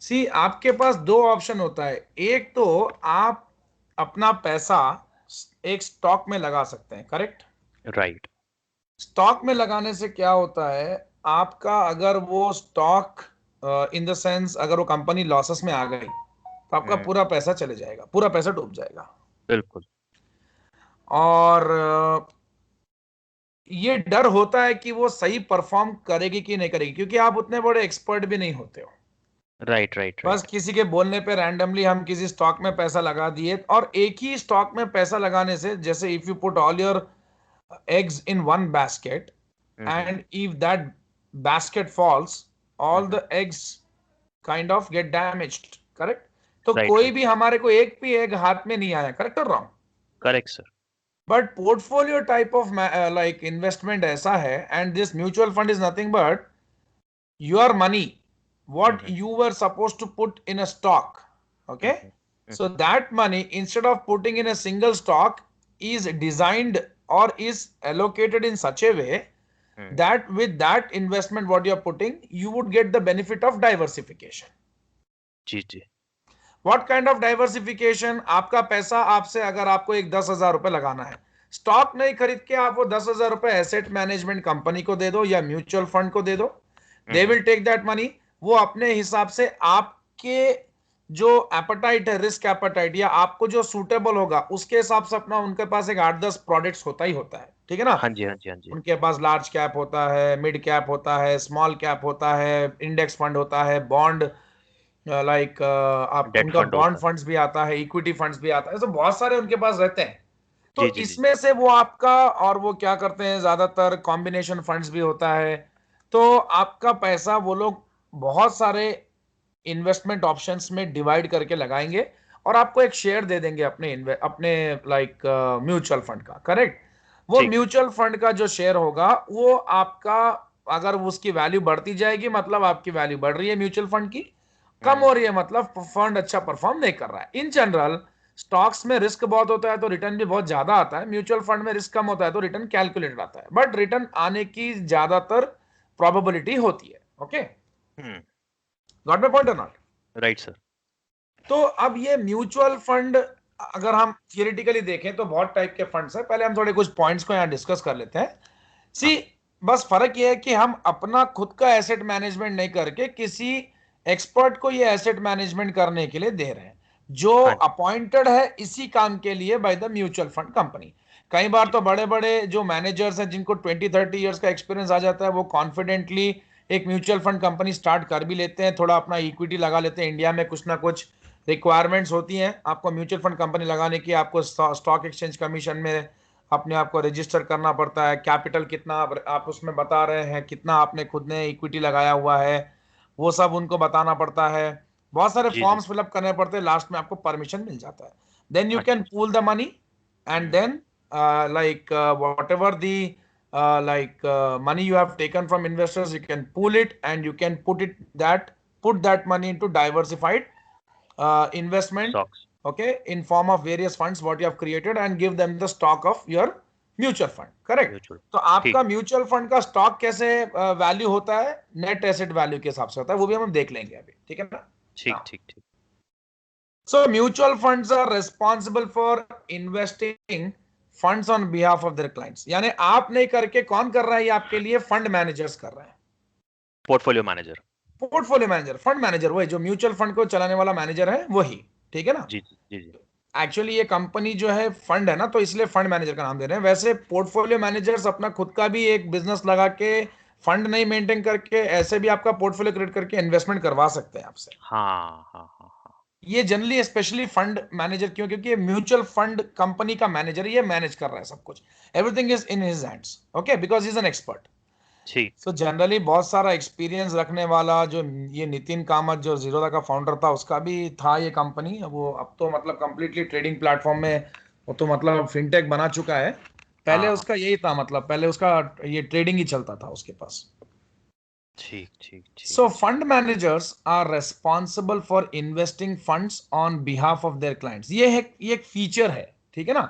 सी आपके पास दो ऑप्शन होता है। एक तो आप अपना पैसा एक स्टॉक में लगा सकते हैं, करेक्ट। राइट। स्टॉक में लगाने से क्या होता है, आपका अगर वो स्टॉक इन द सेंस अगर वो कंपनी लॉसेस में आ गई तो आपका पूरा पैसा चले जाएगा, पूरा पैसा डूब जाएगा। बिल्कुल। और ये डर होता है कि वो सही परफॉर्म करेगी कि नहीं करेगी, क्योंकि आप उतने बड़े एक्सपर्ट भी नहीं होते हो। राइट राइट बस राइट। किसी के बोलने पे रैंडमली हम किसी स्टॉक में पैसा लगा दिए, और एक ही स्टॉक में पैसा लगाने से, जैसे if you put all your eggs in one basket and if that basket falls, all the eggs kind of get damaged, correct। तो राइट कोई राइट। भी हमारे को एक भी एग हाथ में नहीं आया, करेक्ट और wrong. Correct sir. But portfolio type of like investment ऐसा है, and this mutual fund is nothing but your money what you were supposed to put in a stock, okay। So that money, instead of putting in a single stock, is designed or is allocated in such a way that with that investment what you're putting, you would get the benefit of diversification। जी जी। What kind of diversification, आपका पैसा आपसे, अगर आपको एक 10,000 रुपए लगाना है, स्टॉक नहीं खरीद के आप वो 10,000 रुपए एसेट मैनेजमेंट कंपनी को दे दो या म्यूचुअल फंड को दे दो। They will take that money. वो अपने हिसाब से आपके जो एपेटाइट है, रिस्क एपेटाइट, या आपको जो सूटेबल होगा उसके हिसाब से अपना, उनके पास एक 8-10 प्रोडक्ट्स होता ही होता है, ठीक है ना। हाँ जी हाँ जी हाँ जी। उनके पास लार्ज कैप होता है, मिड कैप होता है, स्मॉल कैप होता है, इंडेक्स फंड होता है, बॉन्ड लाइक आप डेट उनका फंड बॉन्ड होता है। फंड्स भी आता है, इक्विटी फंड्स भी आता है, तो बहुत सारे उनके पास रहते हैं। तो जी जी जी। इसमें से वो आपका, और वो क्या करते हैं, ज्यादातर कॉम्बिनेशन फंड्स भी होता है। तो आपका पैसा वो लोग बहुत सारे इन्वेस्टमेंट ऑप्शंस में डिवाइड करके लगाएंगे, और आपको एक शेयर दे देंगे अपने अपने लाइक म्यूचुअल फंड का, करेक्ट। वो ठीक। म्यूचुअल फंड का जो शेयर होगा वो आपका, अगर उसकी वैल्यू बढ़ती जाएगी मतलब आपकी वैल्यू बढ़ रही है म्यूचुअल फंड की, कम हो रही है मतलब फंड अच्छा परफॉर्म नहीं कर रहा है। इन जनरल स्टॉक्स में रिस्क बहुत होता है तो रिटर्न भी बहुत ज्यादा आता है, म्यूचुअल फंड में रिस्क कम होता है तो रिटर्न कैलकुलेटेड आता है, बट रिटर्न आने की ज्यादातर प्रोबेबिलिटी होती है। ओके, गॉट माय पॉइंट और नॉट। Right sir. तो अब ये म्यूचुअल फंड अगर हम थियोरेटिकली देखें तो बहुत टाइप के फंड्स हैं। पहले हम थोड़े कुछ पॉइंट्स को यहाँ डिस्कस कर लेते हैं। सी, हाँ। बस फर्क ये है कि हम अपना खुद का एसेट मैनेजमेंट नहीं करके किसी एक्सपर्ट को ये एसेट मैनेजमेंट करने के लिए दे रहे हैं, जो हाँ जी। अपॉइंटेड है इसी काम के लिए bye the mutual fund company. कई बार जी। तो बड़े बड़े जो मैनेजर्स हैं जिनको 20-30 इयर्स का एक्सपीरियंस आ जाता है, वो कॉन्फिडेंटली एक म्यूचुअल फंड कंपनी स्टार्ट कर भी लेते हैं, थोड़ा अपना इक्विटी लगा लेते हैं। इंडिया में कुछ ना कुछ रिक्वायरमेंट्स होती हैं आपको म्यूचुअल फंड कंपनी लगाने की, आपको स्टॉक एक्सचेंज कमीशन में अपने आप को रजिस्टर करना पड़ता है, कैपिटल कितना आप उसमें बता रहे हैं, कितना आपने खुद ने इक्विटी लगाया हुआ है, वो सब उनको बताना पड़ता है। बहुत सारे जी जी। फॉर्म्स फिलअप करने पड़ते हैं, लास्ट में आपको परमिशन मिल जाता है। देन यू कैन अच्छा। Pool the money, and then like whatever the like money you have taken from investors, you can pool it and you can put that money into diversified investment, socks. okay, in form of various funds what you have created, and give them the stock of your mutual fund, correct। Mutual. तो ठीक आपका mutual fund का stock कैसे value होता है, net asset value के हिसाब से होता है, वो भी हम देख लेंगे अभी, ठीक है ठीक ना। ठीक ठीक। So mutual funds are responsible for investing funds on behalf of their clients। यानी आप नहीं करके कौन कर रहा है, ये आपके लिए फंड मैनेजर्स कर रहे हैं। Portfolio manager. Portfolio manager, fund manager वही जो म्यूचुअल फंड को चलाने वाला मैनेजर है वही, ठीक है ना। जी जी जी जी। एक्चुअली ये कंपनी जो है फंड है ना, तो इसलिए फंड मैनेजर का नाम दे रहे हैं। वैसे पोर्टफोलियो मैनेजर्स अपना खुद का भी एक बिजनेस लगा के फंड नहीं मेंटेन करके ऐसे भी आपका पोर्टफोलियो क्रिएट करके इन्वेस्टमेंट करवा सकते हैं आपसे। हाँ हाँ हाँ हाँ। ये जनरली स्पेशली फंड मैनेजर क्यों, क्योंकि ये म्यूचुअल फंड कंपनी का मैनेजर है, ये मैनेज कर रहा है सब कुछ, everything is in his hands, okay, because is an expert. ठीक। सो जनरली बहुत सारा एक्सपीरियंस रखने वाला जो ये नितिन कामत जो जीरोधा का फाउंडर था, उसका भी था ये कंपनी। वो अब तो मतलब कंप्लीटली ट्रेडिंग प्लेटफॉर्म में, वो तो मतलब फिनटेक बना चुका है। पहले हाँ हाँ। उसका यही था, मतलब पहले उसका ये ट्रेडिंग ही चलता था उसके पास। ठीक ठीक ठीक So ठीक। fund managers are responsible for investing funds on behalf of their clients। ये एक फीचर है, ठीक है ना।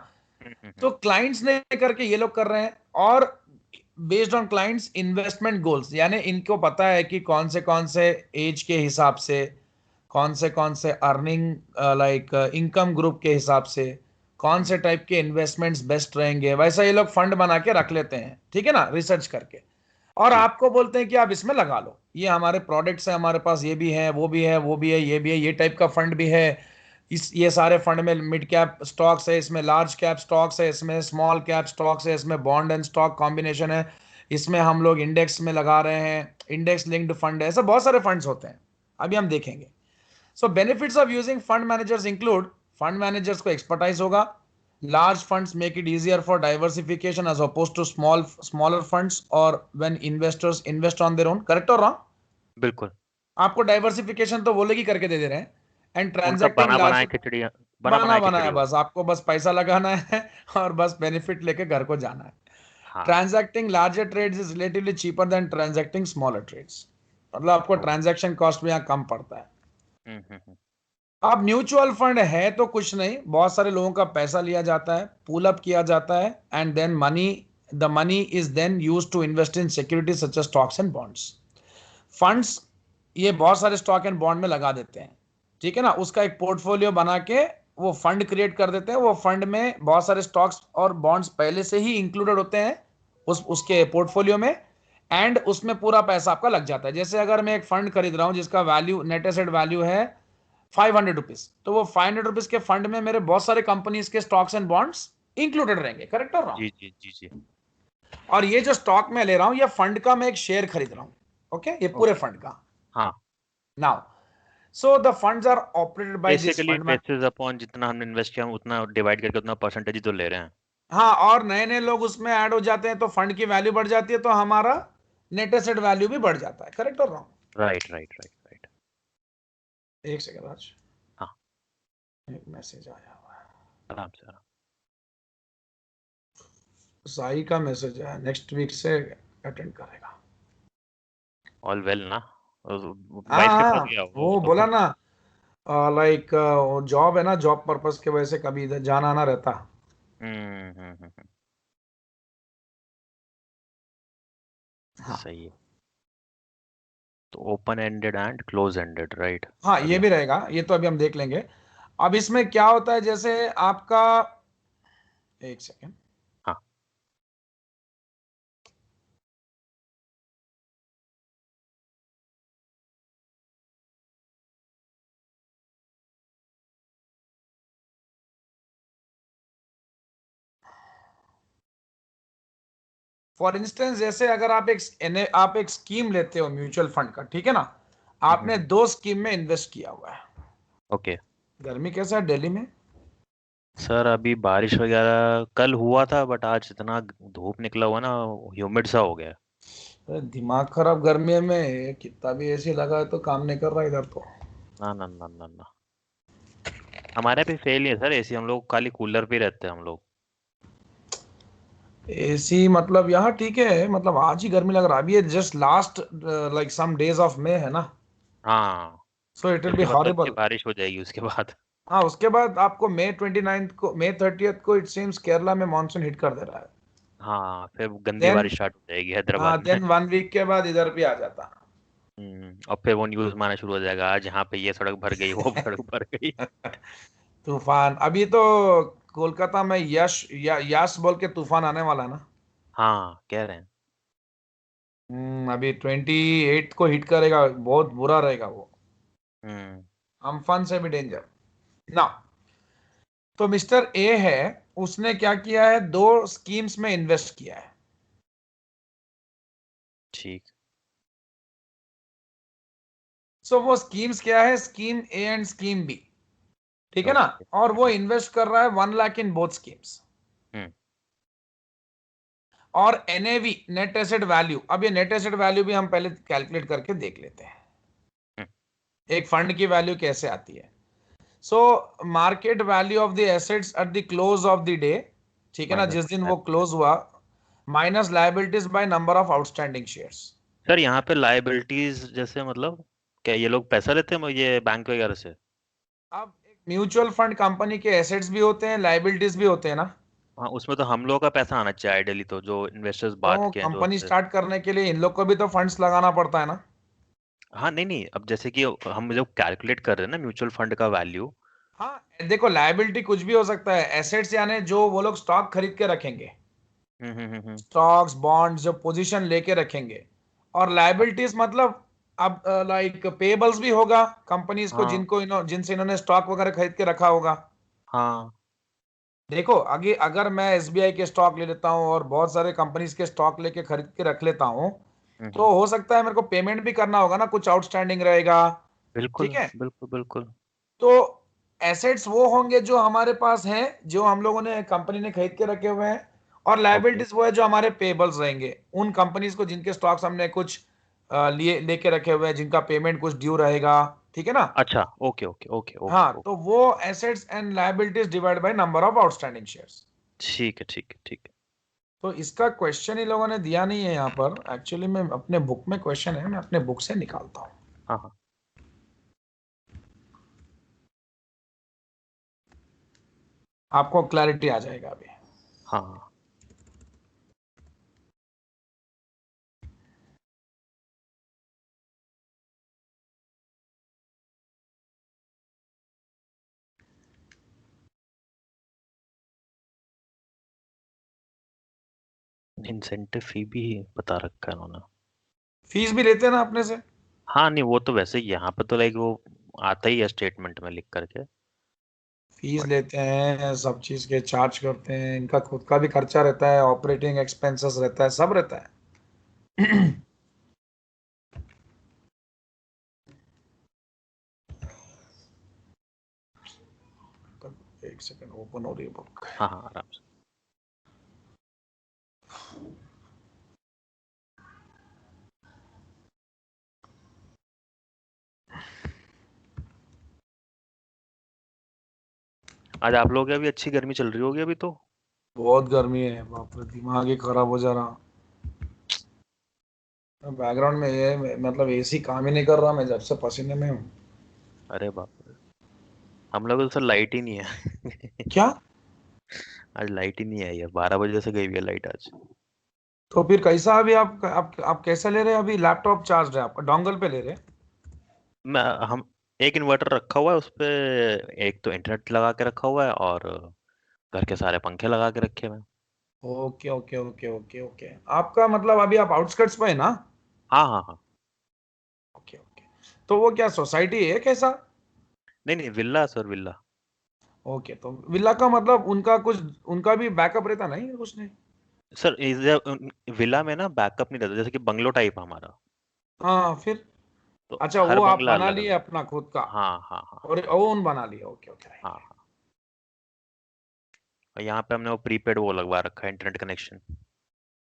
तो क्लाइंट्स ने करके ये लोग कर रहे हैं, और based on clients investment goals, यानी इनको पता है कि कौन से एज के हिसाब से कौन से अर्निंग लाइक इनकम ग्रुप के हिसाब से कौन से टाइप के इन्वेस्टमेंट्स बेस्ट रहेंगे, वैसा ये लोग फंड बना के रख लेते हैं, ठीक है ना, रिसर्च करके। और जी आपको बोलते हैं कि आप इसमें लगा लो, ये हमारे प्रोडक्ट्स है, हमारे पास ये भी है, वो भी है, वो भी है, ये भी है, ये टाइप का फंड भी है। इस ये सारे फंड में मिड कैप स्टॉक्स है, इसमें लार्ज कैप स्टॉक्स है, इसमें स्मॉल कैप स्टॉक्स है, इसमें बॉन्ड एंड स्टॉक कॉम्बिनेशन है, इसमें हम लोग इंडेक्स में लगा रहे हैं, इंडेक्स लिंक्ड फंड है, ऐसे बहुत सारे फंड्स होते हैं, अभी हम देखेंगे। सो benefits of using fund managers include, fund managers को एक्सपर्टाइज होगा, large funds make it easier for diversification as opposed to smaller funds or when investors invest on their own, correct or wrong? बिल्कुल। आपको diversification तो वो लोग ही करके दे रहे हैं, एंड उनका ट्रांजैक्टिंग बना लार्ज, बनाए खिचड़ी, बना बना बनाए बना है, खिचड़ी बस होगी। आपको बस पैसा लगाना है और बस बेनिफिट लेके घर को जाना है। हाँ। Transacting larger trades is relatively cheaper than transacting smaller trades, मतलब आपको ओ, ट्रांजैक्शन कॉस्ट भी यहाँ कम पड़ता है। हम्म। अब म्यूचुअल फंड है तो कुछ नहीं, बहुत सारे लोगों का पैसा लिया जाता है, पूल अप किया जाता है, and then the money is then use to invest in securities such as stocks and bonds. Funds ये बहुत सारे स्टॉक एंड बॉन्ड में लगा देते हैं, ठीक है ना, उसका एक पोर्टफोलियो बना के वो फंड क्रिएट कर देते हैं, वो फंड में बहुत सारे स्टॉक्स और बॉन्ड्स पहले से ही इंक्लूडेड होते हैं उसके पोर्टफोलियो में, एंड उसमें पूरा पैसा आपका लग जाता है। जैसे अगर मैं एक फंड खरीद रहा हूं जिसका वैल्यू, नेट एसेट वैल्यू है 500 रुपीज, तो वो 500 रुपीज के फंड में मेरे बहुत सारे कंपनीज के स्टॉक्स एंड बॉन्ड्स इंक्लूडेड रहेंगे, करेक्ट और रॉन्ग? जी जी जी जी। और ये जो स्टॉक मैं ले रहा हूं, ये फंड का मैं एक शेयर खरीद रहा हूं, ओके, ये पूरे ओके। फंड का। हाँ। Now so the funds are operated by this basically fund man. Basis upon जितना हमने इन्वेस्ट किया हम उतना डिवाइड करके उतना परसेंटेज ही तो ले रहे हैं। हाँ, और नए नए लोग उसमें ऐड हो जाते हैं तो फंड की वैल्यू बढ़ जाती है, तो हमारा नेट एसेट वैल्यू भी बढ़ जाता है, करेक्ट और wrong? Right right right right. एक सेकंड आज, हाँ। एक मैसेज आया हुआ है, आराम से आराम। साई का मैसेज है, नेक्स्ट वीक से अटेंड करेगा। ऑल वेल ना? हाँ वाइफ के पास हाँ, गया वो वो। बोला ना, लाइक जॉब है ना, जॉब पर्पस के वजह से कभी इधर जाना आना रहता। हम्म। हाँ सही है। तो open ended and close ended, right? हाँ, ये अभी भी रहेगा, ये तो अभी हम देख लेंगे। अब इसमें क्या होता है, जैसे आपका, एक सेकेंड, हाँ। फॉर इंस्टेंस जैसे अगर आप एक स्कीम लेते हो म्यूचुअल फंड का, ठीक है ना, आपने 2 स्कीम में इन्वेस्ट किया हुआ है। ओके। गर्मी कैसा है दिल्ली में? सर अभी बारिश वगैरह कल हुआ था बट आज इतना धूप निकला हुआ ना, ह्यूमिड सा हो गया है। अरे दिमाग खराब, गर्मी में कितना भी एसी लगा है तो काम नहीं कर रहा इधर तो। ना ना ना ना ना। हमारे पे फेल ही है सर एसी, हम लोग खाली कूलर पे ही रहते हैं हम लोग। एसी मतलब यहाँ ठीक है, मतलब आज ही गर्मी लग रहा है, अभी ये just last like some days of May है ना, हाँ। सो इट विल बी इसके बाद तो अच्छी हॉरिबल। बारिश हो जाएगी उसके बाद। हाँ, उसके बाद आपको मई 29 को, मई 30 को इट सीम्स केरला में मानसून हिट कर दे रहा है। हाँ फिर गंदी देन, बारिश स्टार्ट हो जाएगी हाँ, हैदराबाद में। देन 1 वीक के बाद इधर भी आ जाता। और फिर वो न्यूज में आना शुरू हो जाएगा, आज यहाँ पे ये सड़क भर गई वो सड़क भर गई। तूफान अभी तो कोलकाता में यश बोल के तूफान आने वाला है ना। हाँ कह रहे हैं। अभी 28 को हिट करेगा, बहुत बुरा रहेगा वो, हम्म। अम्फान से भी डेंजर ना। तो मिस्टर ए है, उसने क्या किया है, 2 स्कीम्स में इन्वेस्ट किया है। ठीक। सो वो स्कीम्स क्या है, scheme A and scheme B, ठीक है ना, ओके। और वो इन्वेस्ट कर रहा है 1 लाख इन बोथ स्कीम्स। हम्म। और एनएवी, नेट एसेट वैल्यू, अब ये नेट एसेट वैल्यू भी हम पहले कैलकुलेट करके देख लेते हैं, हम्म, एक फंड की वैल्यू कैसे आती है। So market value of the assets at the close of the day, ठीक है ना, माइनस। जिस दिन वो क्लोज हुआ, minus liabilities by number of outstanding shares. Sir यहाँ पे लाइबिलिटीज जैसे मतलब क्या ये लोग पैसा लेते हैं ये बैंक वगैरह से? अब एक म्यूचुअल फंड कंपनी के एसेट्स भी होते हैं, लायबिलिटीज भी होते हैं ना। हाँ उसमें तो हम लोगों का पैसा आना चाहिए आइडियली, तो जो इन्वेस्टर्स बात तो के हैं जो कंपनी उससे। स्टार्ट करने के लिए इन लोग को भी तो फंड्स लगाना पड़ता है ना। हाँ नहीं नहीं, अब जैसे कि हम जब कैलकुलेट कर रहे हैं ना म्यूचुअल फंड का वैल्यू। हाँ देखो, लायबिलिटी कुछ भी हो सकता है, एसेट्स यानी जो वो लोग स्टॉक खरीद के रखेंगे, हम्म। स्टॉक्स बॉन्ड्स जो पोजीशन लेके रखेंगे। और लायबिलिटीज मतलब अब लाइक पेबल्स भी होगा कंपनीज को, हाँ जिनसे इन्होंने स्टॉक वगैरह खरीद के रखा होगा। हाँ। देखो आगे अगर मैं एसबीआई के स्टॉक ले लेता हूँ और बहुत सारे कंपनीज के स्टॉक लेके खरीद के रख लेता हूँ, हम्म। तो हो सकता है मेरे को पेमेंट भी करना होगा ना, कुछ आउटस्टैंडिंग रहेगा। बिल्कुल ठीक है। बिल्कुल बिल्कुल। तो एसेट्स वो होंगे जो हमारे पास हैं, जो हम लोगों ने कंपनी ने खरीद के रखे हुए हैं। और ओके। लायबिलिटीज वो है जो हमारे पेबल्स रहेंगे, उन कंपनीज को जिनके स्टॉक्स हमने कुछ लिए लेके रखे हुए हैं, जिनका पेमेंट कुछ ड्यू रहेगा। ठीक है ना। अच्छा ओके ओके ओके ओके हाँ, ओके। तो वो assets and liabilities divide by number of outstanding shares. ठीक है ठीक है ठीक है। तो इसका क्वेश्चन इन लोगों ने दिया नहीं है यहाँ पर, एक्चुअली मैं अपने बुक में क्वेश्चन है, मैं अपने बुक से निकालता हूँ। हाँ हाँ। आपको क्लैरिटी आ जाएगा अभी। हाँ हाँ। इंसेंटिव फी भी बता रखा है उन्होंने। फीस भी लेते हैं ना अपने से। हाँ नहीं, वो तो वैसे ही यहाँ पे तो लाइक वो आता ही है स्टेटमेंट में लिख करके। फीस बट लेते हैं, सब चीज के चार्ज करते हैं, इनका खुद का भी खर्चा रहता है, ऑपरेटिंग एक्सपेंसेस रहता है, सब रहता है। एक सेकंड, ओपन हो रही है बुक। हाँ हाँ आराम से। आज आप लोगों के अभी अच्छी गर्मी चल रही होगी अभी तो। बहुत गर्मी है, बाप रे, दिमाग ही खराब हो जा रहा। बैकग्राउंड में ये मतलब एसी काम ही नहीं कर रहा, मैं जब से पसीने में हूँ। अरे बाप रे, हम लोग तो सर लाइट ही नहीं है। क्या? आज लाइट ही नहीं आई है, 12 बजे से गई हुई है लाइट आज। तो फिर कैसा अभी आप कैसा ले रहे हैं अभी? लैपटॉप चार्ज है आपका, डोंगल पे ले रहे हैं? मैं हम एक इन्वर्टर रखा हुआ है उस पे, एक तो इंटरनेट लगा के रखा हुआ है और घर के सारे पंखे लगा के रखे हुए हैं। Okay okay okay okay okay, आपका मतलब अभी आप आउटस्कर्ट्स पे है ना? हाँ हाँ हाँ। Okay okay. तो वो क्या सोसाइटी है कैसा? नहीं नहीं, विल्ला सर विल्ला। ओके, तो विला का मतलब उनका कुछ, उनका भी बैकअप रहता नहीं कुछ नहीं? सर विला में ना बैकअप नहीं रहता, जैसे कि बंगलो टाइप है हमारा। हाँ फिर। तो अच्छा, हर वो आप बंगला बना अलग लिए अलग। अपना खुद का? हाँ हाँ हाँ और ओन बना लिया, ओके ओके, हाँ राइट। हाँ। और यहाँ पे हमने वो प्रीपेड वो लगवा रखा है, इंटरनेट कनेक्शन।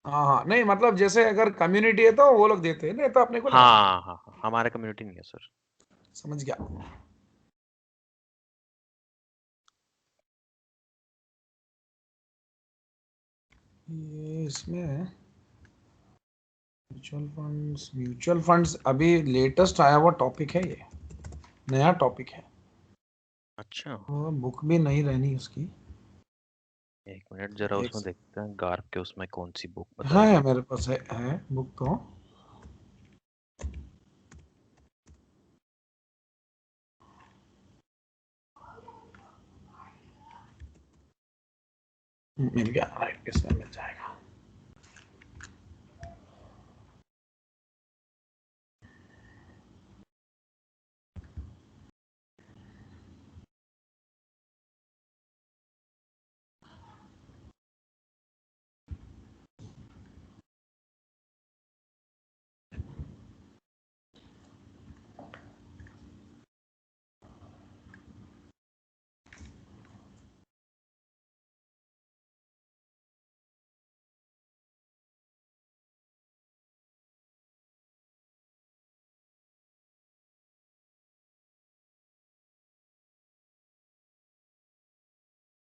हाँ हाँ, नहीं मतलब जैसे अगर कम्युनिटी है तो वो लोग देते हैं, नहीं तो अपने को लेना पड़ता हाँ हाँ हाँ, हमारा कम्युनिटी नहीं है सर। है। समझ गया। ये इसमें म्यूचुअल फंड्स अभी लेटेस्ट आया हुआ टॉपिक है, ये नया टॉपिक है। अच्छा। वो बुक भी नहीं रहनी उसकी। एक मिनट जरा एक उसमें देखते हैं गार्प के उसमें कौन सी बुक बताई है गई। मेरे पास, है बुक तो। मिल गया, राइट, किसमें मिल जाएगा?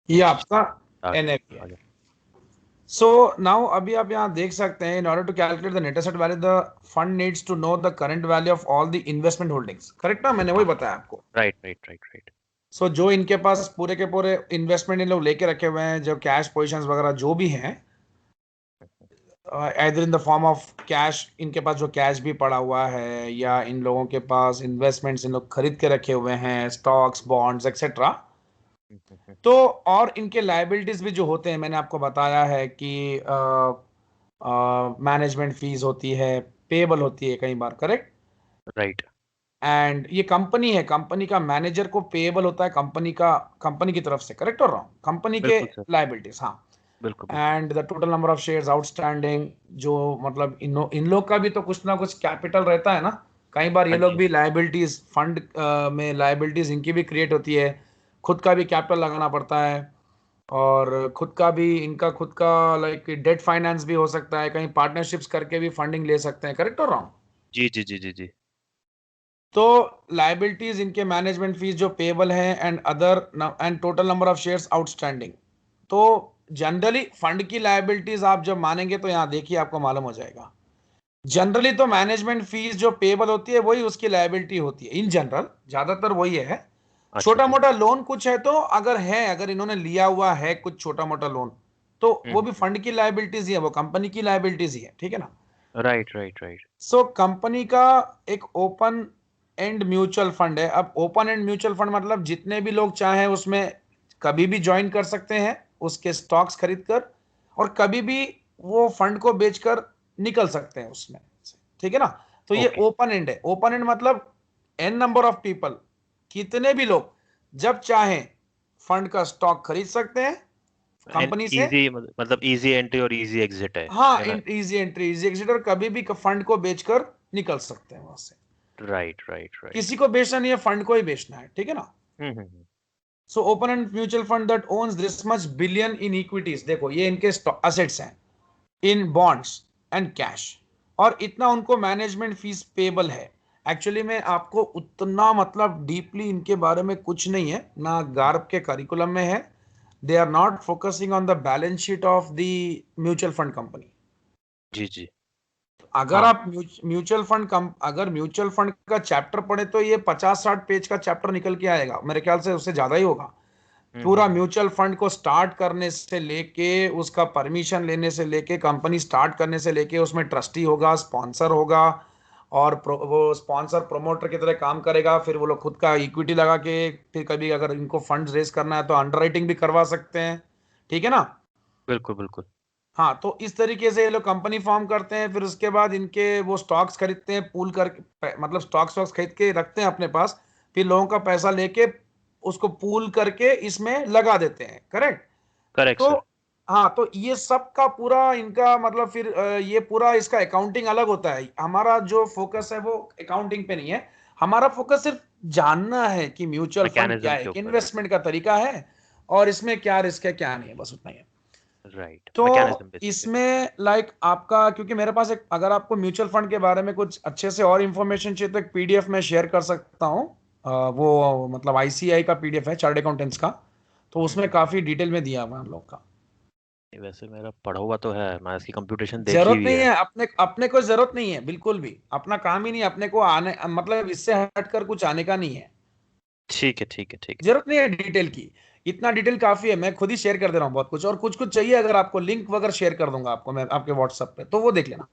ये आपका आ गया एनएपी आ है। गया। सो नाउ अभी आप यहाँ देख सकते हैं, in order to calculate the net asset value the fund needs to know the current value of all the investment holdings, correct ना? मैंने वही हाँ बताया आपको। Right right right right. So जो इनके पास पूरे के पूरे इन्वेस्टमेंट इन लोग लेके रखे हुए हैं, जो कैश पोजीशंस वगैरह जो भी हैं, either in the form of cash, इनके पास जो कैश भी पड़ा हुआ है, या इन लोगों के पास इन्वेस्टमेंट्स इन लोग खरीद के रखे हुए हैं, स्टॉक्स, बॉन्ड्स एक्सेट्रा। तो और इनके लाइबिलिटीज भी जो होते हैं, मैंने आपको बताया है कि मैनेजमेंट फीस होती है, पेबल होती है कई बार, करेक्ट। राइट। एंड ये कंपनी है, कंपनी का मैनेजर को पेबल होता है कंपनी का, कंपनी की तरफ से, करेक्ट और रॉन्ग, कंपनी के बिल्कुल सर। लाइबिलिटीज, हाँ। बिल्कुल बिल्कुल। And the total number of shares outstanding, जो मतलब इन लोग का भी तो कुछ ना कुछ कैपिटल रहता है ना। कई बार ये हाँ लोग जी। भी लाइबिलिटीज, फंड में लाइबिलिटीज इनकी भी क्रिएट होती है, खुद का भी कैपिटल लगाना पड़ता है, और खुद का भी, इनका खुद का लाइक डेट फाइनेंस भी हो सकता है, कहीं पार्टनरशिप्स करके भी फंडिंग ले सकते हैं, करेक्ट और रॉन्ग। जी जी जी जी जी। तो लाइबिलिटीज इनके मैनेजमेंट फीस जो पेबल है, and other, and total number of shares outstanding. तो जनरली फंड की लाइबिलिटीज आप जब मानेंगे तो यहाँ देखिए आपको मालूम हो जाएगा। जनरली तो मैनेजमेंट फीस जो पेबल होती है वही उसकी लाइबिलिटी होती है, इन जनरल ज्यादातर वही है। अच्छा छोटा जी। मोटा लोन कुछ है तो अगर है, अगर इन्होंने लिया हुआ है कुछ छोटा मोटा लोन, तो वो भी हम्म। फंड की लाइबिलिटीज ही है, वो कंपनी की लाइबिलिटीज ही है, ठीक है ना। Right right right. So company का एक ओपन एंड म्यूचुअल फंड है। अब ओपन एंड म्यूचुअल फंड मतलब जितने भी लोग चाहें उसमें कभी भी ज्वाइन कर सकते हैं, उसके स्टॉक्स खरीद कर, और कभी भी वो फंड को बेचकर निकल सकते हैं उसमें से, ठीक है ना। तो ये ओके। ओपन एंड है। ओपन एंड मतलब एन नंबर ऑफ पीपल, कितने भी लोग जब चाहें फंड का स्टॉक खरीद सकते हैं एंड कंपनी से। इजी, मतलब इजी एंट्री और इजी एग्जिट हाँ, है ना। इजी एंट्री, इजी एग्जिट, और कभी भी फंड को बेचकर निकल सकते हैं वहां से। Right right right. किसी को बेचना नहीं है, फंड को ही बेचना है, ठीक है ना। हम्म। So open end mutual fund that owns this much billion in equities, देखो ये इनके असेट्स हैं, इन बॉन्ड्स एंड कैश, और इतना उनको मैनेजमेंट फीस पेबल है। एक्चुअली में आपको उतना मतलब डीपली इनके बारे में कुछ नहीं है ना, गार्प के करिकुलम में है। They are not focusing on the balance sheet of the mutual fund company. जी जी। अगर हाँ। आप म्यूचुअल फंड अगर म्यूचुअल फंड का चैप्टर पढ़े तो ये 50-60 पेज का चैप्टर निकल के आएगा, मेरे ख्याल से उससे ज्यादा ही होगा। पूरा हम्म। म्यूचुअल फंड को स्टार्ट करने से लेके, उसका परमिशन लेने से लेके, कंपनी स्टार्ट करने से लेके, उसमें ट्रस्टी होगा, स्पॉन्सर होगा, और वो स्पॉन्सर प्रोमोटर की तरह काम करेगा, फिर वो लोग खुद का इक्विटी लगा के, फिर कभी अगर इनको फंड रेज करना है तो अंडरराइटिंग भी करवा सकते हैं, ठीक है ना। बिल्कुल बिल्कुल। हाँ, तो इस तरीके से ये लोग कंपनी फॉर्म करते हैं, फिर उसके बाद इनके वो स्टॉक्स खरीदते हैं, पूल करके, मतलब स्टॉक्स खरीद के रखते हैं अपने पास, फिर लोगों का पैसा लेके उसको पूल करके इसमें लगा देते हैं, करेक्ट। करेक्ट तो सर। हाँ, तो ये सब का पूरा इनका मतलब फिर ये पूरा इसका अकाउंटिंग अलग होता है। हमारा जो फोकस है वो अकाउंटिंग पे नहीं है, हमारा फोकस सिर्फ जानना है कि म्यूचुअल फंड क्या मैकेनिज्म है, के कि ऊपर है। इन्वेस्टमेंट का तरीका है, और इसमें क्या रिस्क है क्या नहीं है, बस उतना ही है। राइट, तो मैकेनिज्म बेसिकली। इसमें लाइक आपका, क्योंकि मेरे पास एक, अगर आपको म्यूचुअल फंड के बारे में कुछ अच्छे से और इन्फॉर्मेशन चाहिए तो एक पीडीएफ में शेयर कर सकता हूँ। वो मतलब आईसीआई का पीडीएफ है, चार्ट अकाउंटेंट्स का, तो उसमें हम्म। काफी डिटेल में दिया हुआ है हम लोग का। वैसे मेरा पढ़ा हुआ तो है, मैं इसकी कंप्यूटेशन देखी जरूरत हुई नहीं है। है, अपने अपने को जरूरत नहीं है, बिल्कुल भी अपना काम ही नहीं है, अपने को आने मतलब इससे हटकर कुछ आने का नहीं है। ठीक है ठीक है ठीक है। जरूरत नहीं है डिटेल की, इतना डिटेल काफी है, मैं खुद ही शेयर कर दे रहा हूँ बहुत कुछ, और कुछ कुछ चाहिए अगर आपको लिंक वगैरह शेयर कर दूंगा आपको मैं आपके व्हाट्सएप पे, तो वो देख लेना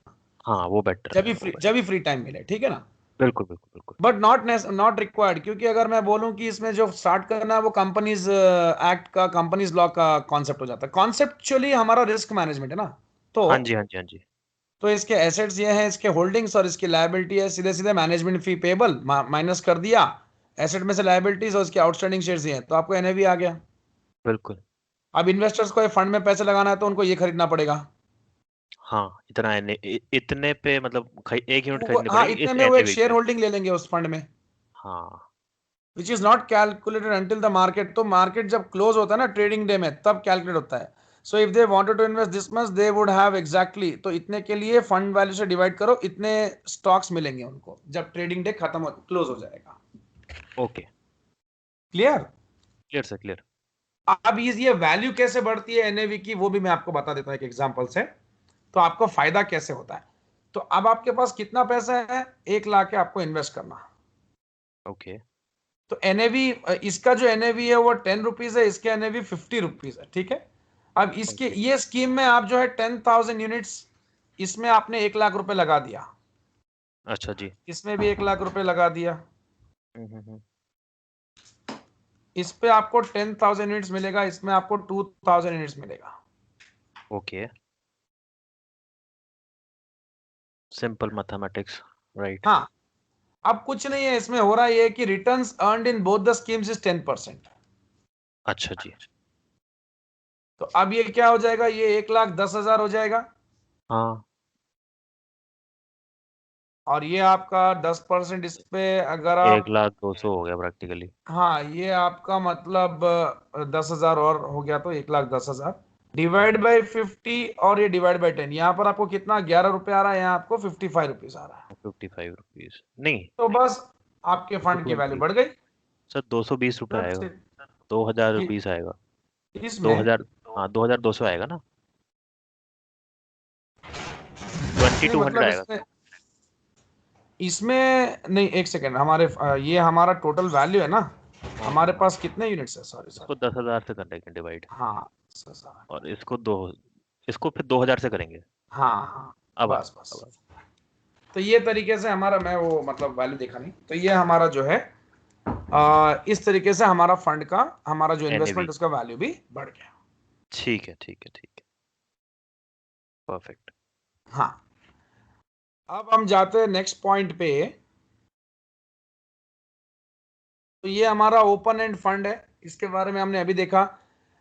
हाँ वो बेटर है, वो बेटर। जब भी फ्री टाइम मिले, ठीक है ना। बिल्कुल बिल्कुल बिल्कुल। बट नॉट रिक्वायर्ड, क्योंकि अगर मैं बोलूं कि इसमें जो स्टार्ट करना है वो कंपनीज एक्ट का, कंपनीज लॉ का कॉन्सेप्ट हो जाता है। कॉन्सेप्चुअली हमारा रिस्क मैनेजमेंट है ना। तो हाँ जी हाँ जी हाँ जी। तो इसके एसेट्स ये हैं, इसके होल्डिंग्स, और इसकी लायबिलिटी है, सीधे सीधे मैनेजमेंट फी पेबल माइनस कर दिया एसेट में से लायबिलिटीज, और इसके आउटस्टैंडिंग शेयर्स ये हैं, तो आपको एनएवी आ गया। बिल्कुल। अब इन्वेस्टर्स को फंड में पैसे लगाना है तो उनको ये खरीदना पड़ेगा। हाँ, इतना इतने पे मतलब एक यूनिट वो खरीदनी हाँ, पड़ेगी इतने इस में वो एक एनएवी शेयर पे। होल्डिंग ले लेंगे उस फंड में, हाँ। Which is not calculated until the market. तो मार्केट जब क्लोज होता है ना ट्रेडिंग डे में, तब कैलकुलेट होता है। So if they wanted to invest this much, they would have exactly, तो इतने के लिए फंड वैल्यू से डिवाइड करो, इतने स्टॉक्स मिलेंगे उनको जब ट्रेडिंग डे खत्म हो, क्लोज हो जाएगा। Okay. Clear. Clear sir, clear. अब ये वैल्यू कैसे बढ़ती है एनएवी की, वो भी मैं आपको बता देता हूं एक एग्जांपल से, तो आपको फायदा कैसे होता है। तो अब आपके पास कितना पैसा है, 1 लाख है, आपको इन्वेस्ट करना। ओके। तो एनएवी, इसका जो एनएवी है वो 10 रुपीज है, इसके एनएवी 50 रुपीज है, ठीक है। अब इसके ओके। ये स्कीम में आप जो है 10,000 यूनिट्स इसमें आपने 1 लाख रुपए लगा दिया, अच्छा जी। इसमें भी 1 लाख रुपए लगा दिया, हम्म। इस पे आपको 10,000 यूनिट्स मिलेगा, इसमें आपको 2,000 यूनिट्स मिलेगा। Okay, simple mathematics, right. हाँ, अब कुछ नहीं है, इसमें हो रहा है ये कि returns earned in both the schemes is 10%। अच्छा जी। तो अब ये क्या हो जाएगा, ये 1,10,000 हो जाएगा, हाँ, और ये आपका 10% इस पे अगर आप, 1,02,000 हो गया प्रैक्टिकली। हाँ ये आपका मतलब 10,000 और हो गया, तो 1,10,000 डिवाइड बाई 50 और ये डिवाइड बाई 10, यहाँ पर आपको कितना 11 रुपए आ रहा है, यहाँ आपको 55 रुपीज आ रहा है। 55 रुपीज नहीं, तो बस आपके फंड की वैल्यू 220। बढ़ गई। सर 220 रुपये That's आएगा, it। 2,020 आएगा। दो इसमें हजार हाँ, 2,200 आएगा ना, नहीं 2,200 मतलब आएगा। इसमें नहीं, एक सेकेंड, हमारे ये हमारा टोटल वैल्यू है ना, हाँ हमारे हाँ हाँ, पास कितने यूनिट्स है, सॉरी इसको सॉरी, 10,000 से कर देंगे डिवाइड, हाँ सर, और इसको फिर 2,000 से करेंगे। हाँ हाँ, अब बस आया, बस। अब आया। तो ये तरीके से हमारा, मैं वो मतलब वैल्यू देखा नहीं, तो ये हमारा जो है इस तरीके से हमारा फंड का, हमारा जो NAV, इन्वेस्टमेंट उसका वैल्यू भी बढ़ गया। ठीक है ठीक है ठीक है, परफेक्ट। हाँ, अब हम जाते हैं नेक्स्ट पॉइंट पे। तो ये हमारा ओपन एंड फंड है, इसके बारे में हमने अभी देखा।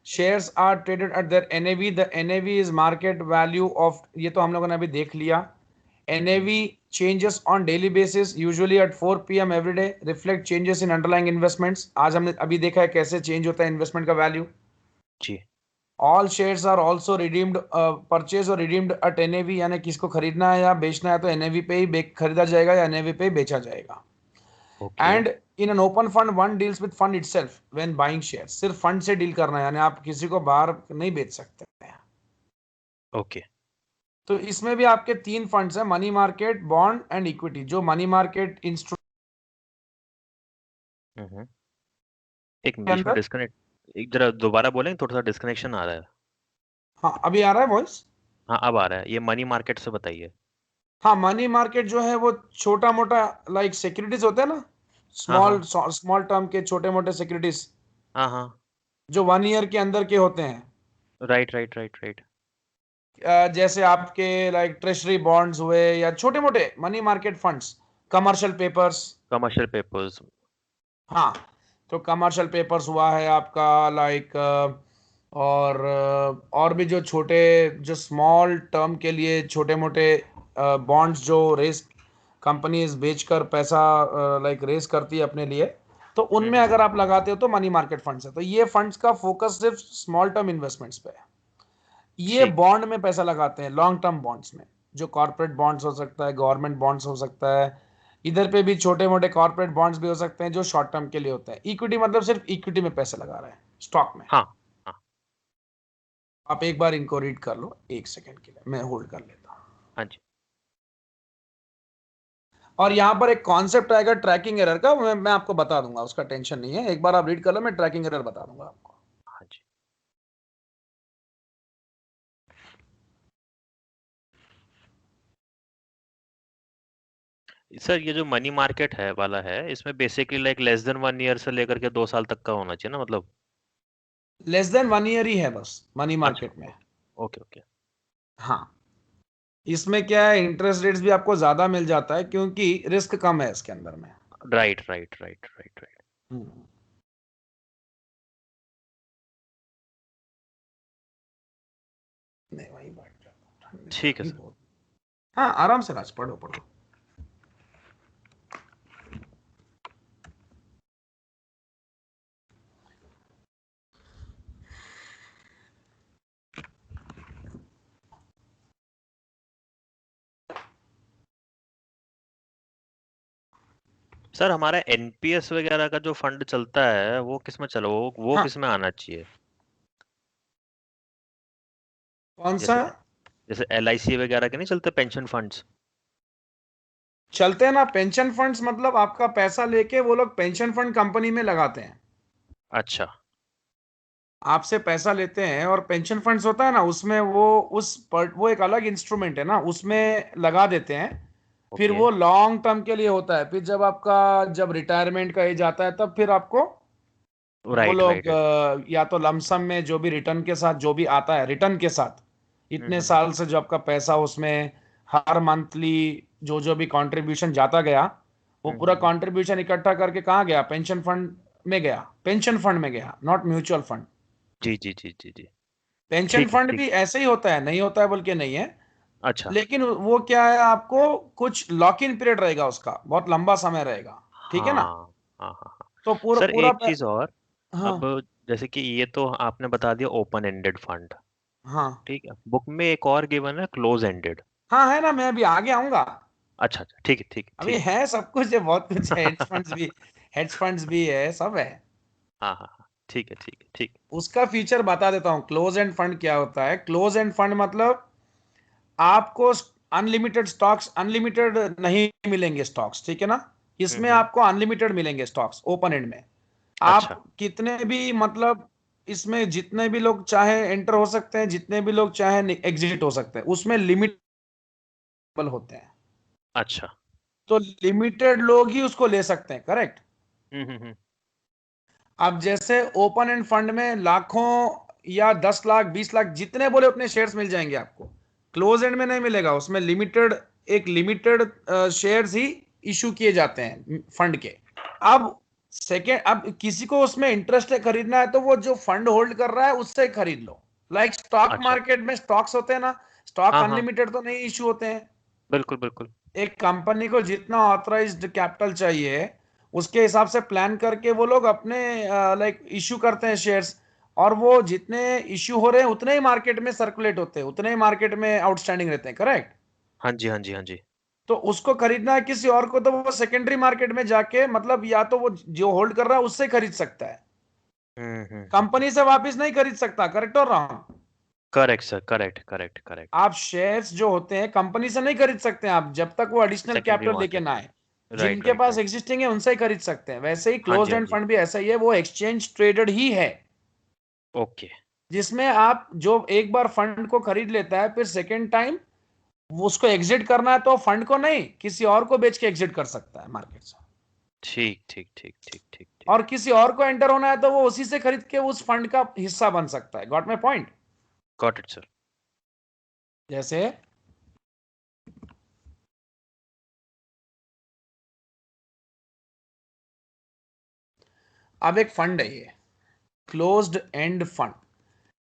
Shares are traded at their NAV, the NAV is market value of, ये तो हम लोगों ने अभी देख लिया। NAV changes on daily basis usually at 4 p.m. every day reflect changes in underlying investments। आज हमने अभी देखा है कैसे चेंज होता है इन्वेस्टमेंट का वैल्यू। जी। All shares are also redeemed, purchase और रिडीम्ड एट एनएवी, यानी किसको खरीदना है या बेचना है तो एनएवी पे ही खरीदा जाएगा या एनएवी पे ही बेचा जाएगा। Okay. And in an open fund one deals with fund itself when buying share, सिर्फ फंड से डील करना है, यानी आप किसी को बाहर नहीं बेच सकते हैं। ओके। तो इसमें भी आपके 3 फंड्स हैं, money market, bond and equity. जो मनी मार्केट इंस्ट्रूमेंट हम्म। एक के बीच में अंदर, डिस्कनेक्ट, एक जरा दोबारा बोलेंगे, थोड़ा सा डिस्कनेक्शन आ रहा है। हाँ अभी आ रहा है वॉइस। हाँ अब आ रहा है, ये मनी मार्केट से बताइए। हाँ, मनी मार्केट जो है वो छोटा मोटा लाइक सिक्योरिटीज होते हैं ना, हाँ हाँ स्मॉल स्मॉल टर्म के छोटे मोटे सिक्योरिटीज, हाँ हाँ, जो 1 ईयर के अंदर के होते हैं। Right right right right. जैसे आपके लाइक ट्रेजरी बॉन्ड्स हुए या छोटे मोटे money market funds, commercial papers. Commercial papers. हाँ, तो कमर्शियल पेपर्स हुआ है आपका लाइक, और भी जो छोटे, जो स्मॉल टर्म के लिए छोटे मोटे बॉन्ड्स जो रेस कंपनीज बेचकर पैसा लाइक रेस करती है अपने लिए, तो उनमें हम्म। अगर आप लगाते हो तो मनी मार्केट फंड्स है। तो ये फंड्स का फोकस सिर्फ स्मॉल टर्म इन्वेस्टमेंट्स पे है। ये ठीक। बॉन्ड में पैसा लगाते हैं, लॉन्ग टर्म बॉन्ड्स में, जो कॉर्पोरेट बॉन्ड्स हो सकता है, गवर्नमेंट बॉन्ड्स हो सकता है, इधर पे भी छोटे मोटे कॉर्पोरेट बॉन्ड्स भी हो सकते हैं जो शॉर्ट टर्म के लिए होते हैं। इक्विटी मतलब सिर्फ इक्विटी में पैसे लगा रहे हैं, स्टॉक में। हाँ हाँ आप एक बार इनको रीड कर लो, एक सेकंड के लिए मैं होल्ड कर लेता हूँ। हाँ जी। और यहाँ पर एक कॉन्सेप्ट आएगा ट्रैकिंग एरर का, मैं आपको बता दूंगा, उसका टेंशन नहीं है, एक बार आप रीड कर लो, मैं ट्रैकिंग एरर बता दूंगा आपको। हाँ जी। सर ये जो मनी मार्केट है वाला है, इसमें basically like less than 1 year से लेकर के 2 साल तक का होना चाहिए ना, मतलब। लेस देन 1 ईयर ही है बस मनी अच्छा, मार्केट में। Okay okay. हाँ, इसमें क्या है, इंटरेस्ट रेट्स भी आपको ज्यादा मिल जाता है क्योंकि रिस्क कम है इसके अंदर में। Right right right right right. हम्म। नहीं वही बैठ जाता, ठीक है गर्मी सर। बहुत। हाँ आराम से राज, पढ़ो पढ़ो। सर हमारा एनपीएस वगैरह का जो फंड चलता है वो किस में चलो, वो हाँ, किस में आना चाहिए? कौन सा? जैसे जैसे LIC वगैरह के नहीं चलते पेंशन फंड्स? चलते हैं ना पेंशन फंड्स, मतलब आपका पैसा लेके वो लोग पेंशन फंड कंपनी में लगाते हैं। अच्छा। आपसे पैसा लेते हैं, और पेंशन फंड्स होता है ना, उसमें वो एक अलग इंस्ट्रूमेंट है ना, उसमें लगा देते हैं। फिर ओके। वो लॉन्ग टर्म के लिए होता है, फिर जब रिटायरमेंट का एज आता है तब फिर आपको वो राइट लोग राइट। या तो लमसम में जो भी रिटर्न के साथ जो भी आता है, रिटर्न के साथ इतने हम्म। साल से जो आपका पैसा उसमें हर मंथली जो जो भी कंट्रीब्यूशन जाता गया, वो पूरा हम्म। कंट्रीब्यूशन इकट्ठा करके कहाँ गया? पेंशन फंड में गया, पेंशन फंड में गया, नॉट म्यूचुअल फंड। जी जी जी जी जी। पेंशन ठीक है फंड ठीक। भी ऐसे ही होता है, नहीं होता है बोल के नहीं है, अच्छा। लेकिन वो क्या है, आपको कुछ लॉक इन पीरियड रहेगा, उसका बहुत लंबा समय रहेगा। ठीक है ना? हाँ हाँ हाँ हाँ। तो पूरा सर पूरा एक चीज और, हाँ अब जैसे कि ये तो आपने बता दिया ओपन एंडेड फंड, हाँ ठीक है, बुक में एक और गिवन है क्लोज एंडेड। हाँ, है ना, मैं अभी आगे आऊंगा। अच्छा अच्छा, ठीक है ठीक है अभी ठीक है सब कुछ है, बहुत कुछ है, है। हेड्ज फंड्स भी है, सब है। हाँ हाँ हाँ, ठीक है ठीक है ठीक उसका फीचर बता देता हूँ, क्लोज एंड फंड क्या होता है। क्लोज एंड फंड मतलब आपको अनलिमिटेड स्टॉक्स, अनलिमिटेड नहीं मिलेंगे स्टॉक्स, ठीक है ना? है। इसमें आपको अनलिमिटेड मिलेंगे स्टॉक्स ओपन एंड में। अच्छा आप कितने भी मतलब इसमें जितने भी लोग चाहे एंटर हो सकते हैं, जितने भी लोग चाहे एग्जिट हो सकते हैं, उसमें लिमिटेबल होते हैं। अच्छा। तो लिमिटेड लोग ही उसको ले सकते हैं, करेक्ट? हम्म। अब जैसे ओपन एंड फंड में लाखों या 10 लाख 20 लाख जितने बोले उतने शेयर्स मिल जाएंगे आपको। क्लोज एंड में नहीं मिलेगा, उसमें एक लिमिटेड शेयर्स ही इशू किए जाते हैं फंड के। अब अब किसी को उसमें इंटरेस्ट है खरीदना है, तो वो जो फंड होल्ड कर रहा है उससे खरीद लो। लाइक स्टॉक अच्छा। मार्केट में स्टॉक्स होते हैं ना, स्टॉक हाँ हाँ, अनलिमिटेड तो नहीं इशू होते हैं। बिल्कुल बिल्कुल। एक कंपनी को जितना ऑथराइज्ड कैपिटल चाहिए, उसके हिसाब से प्लान करके वो लोग अपने लाइक इशू करते हैं शेयर्स। और वो जितने इशू हो रहे हैं उतने ही मार्केट में सर्कुलेट होते हैं, उतने ही मार्केट में आउटस्टैंडिंग रहते हैं, करेक्ट? हाँ जी हाँ जी हाँ जी। तो उसको खरीदना है किसी और को, तो वो सेकेंडरी मार्केट में जाके, मतलब या तो वो जो होल्ड कर रहा है उससे खरीद सकता है, हम्म। कंपनी से वापस नहीं खरीद सकता। करेक्ट और wrong? Correct sir, correct correct correct. आप शेयर्स जो होते हैं कंपनी से नहीं खरीद सकते हैं आप, जब तक वो एडिशनल सेकेंडरी कैपिटल लेके मार्केट। ना आए। राइट जिनके राइट पास राइट। एग्जिस्टिंग है उनसे ही खरीद सकते हैं। वैसे ही हाँ क्लोज जी हाँ एंड जी। फंड भी ऐसा ही है, वो एक्सचेंज ट्रेडेड ही है, ओके। जिसमें आप जो एक बार फंड को खरीद लेता है, फिर सेकेंड टाइम वो उसको एग्जिट करना है तो फंड को नहीं, किसी और को बेच के एग्जिट कर सकता है मार्केट से। ठीक ठीक ठीक ठीक ठीक ठीक। और किसी और को एंटर होना है तो वो उसी से खरीद के उस फंड का हिस्सा बन सकता है। Got my point? Got it sir. जैसे अब एक फंड है ये, क्लोज्ड एंड फंड।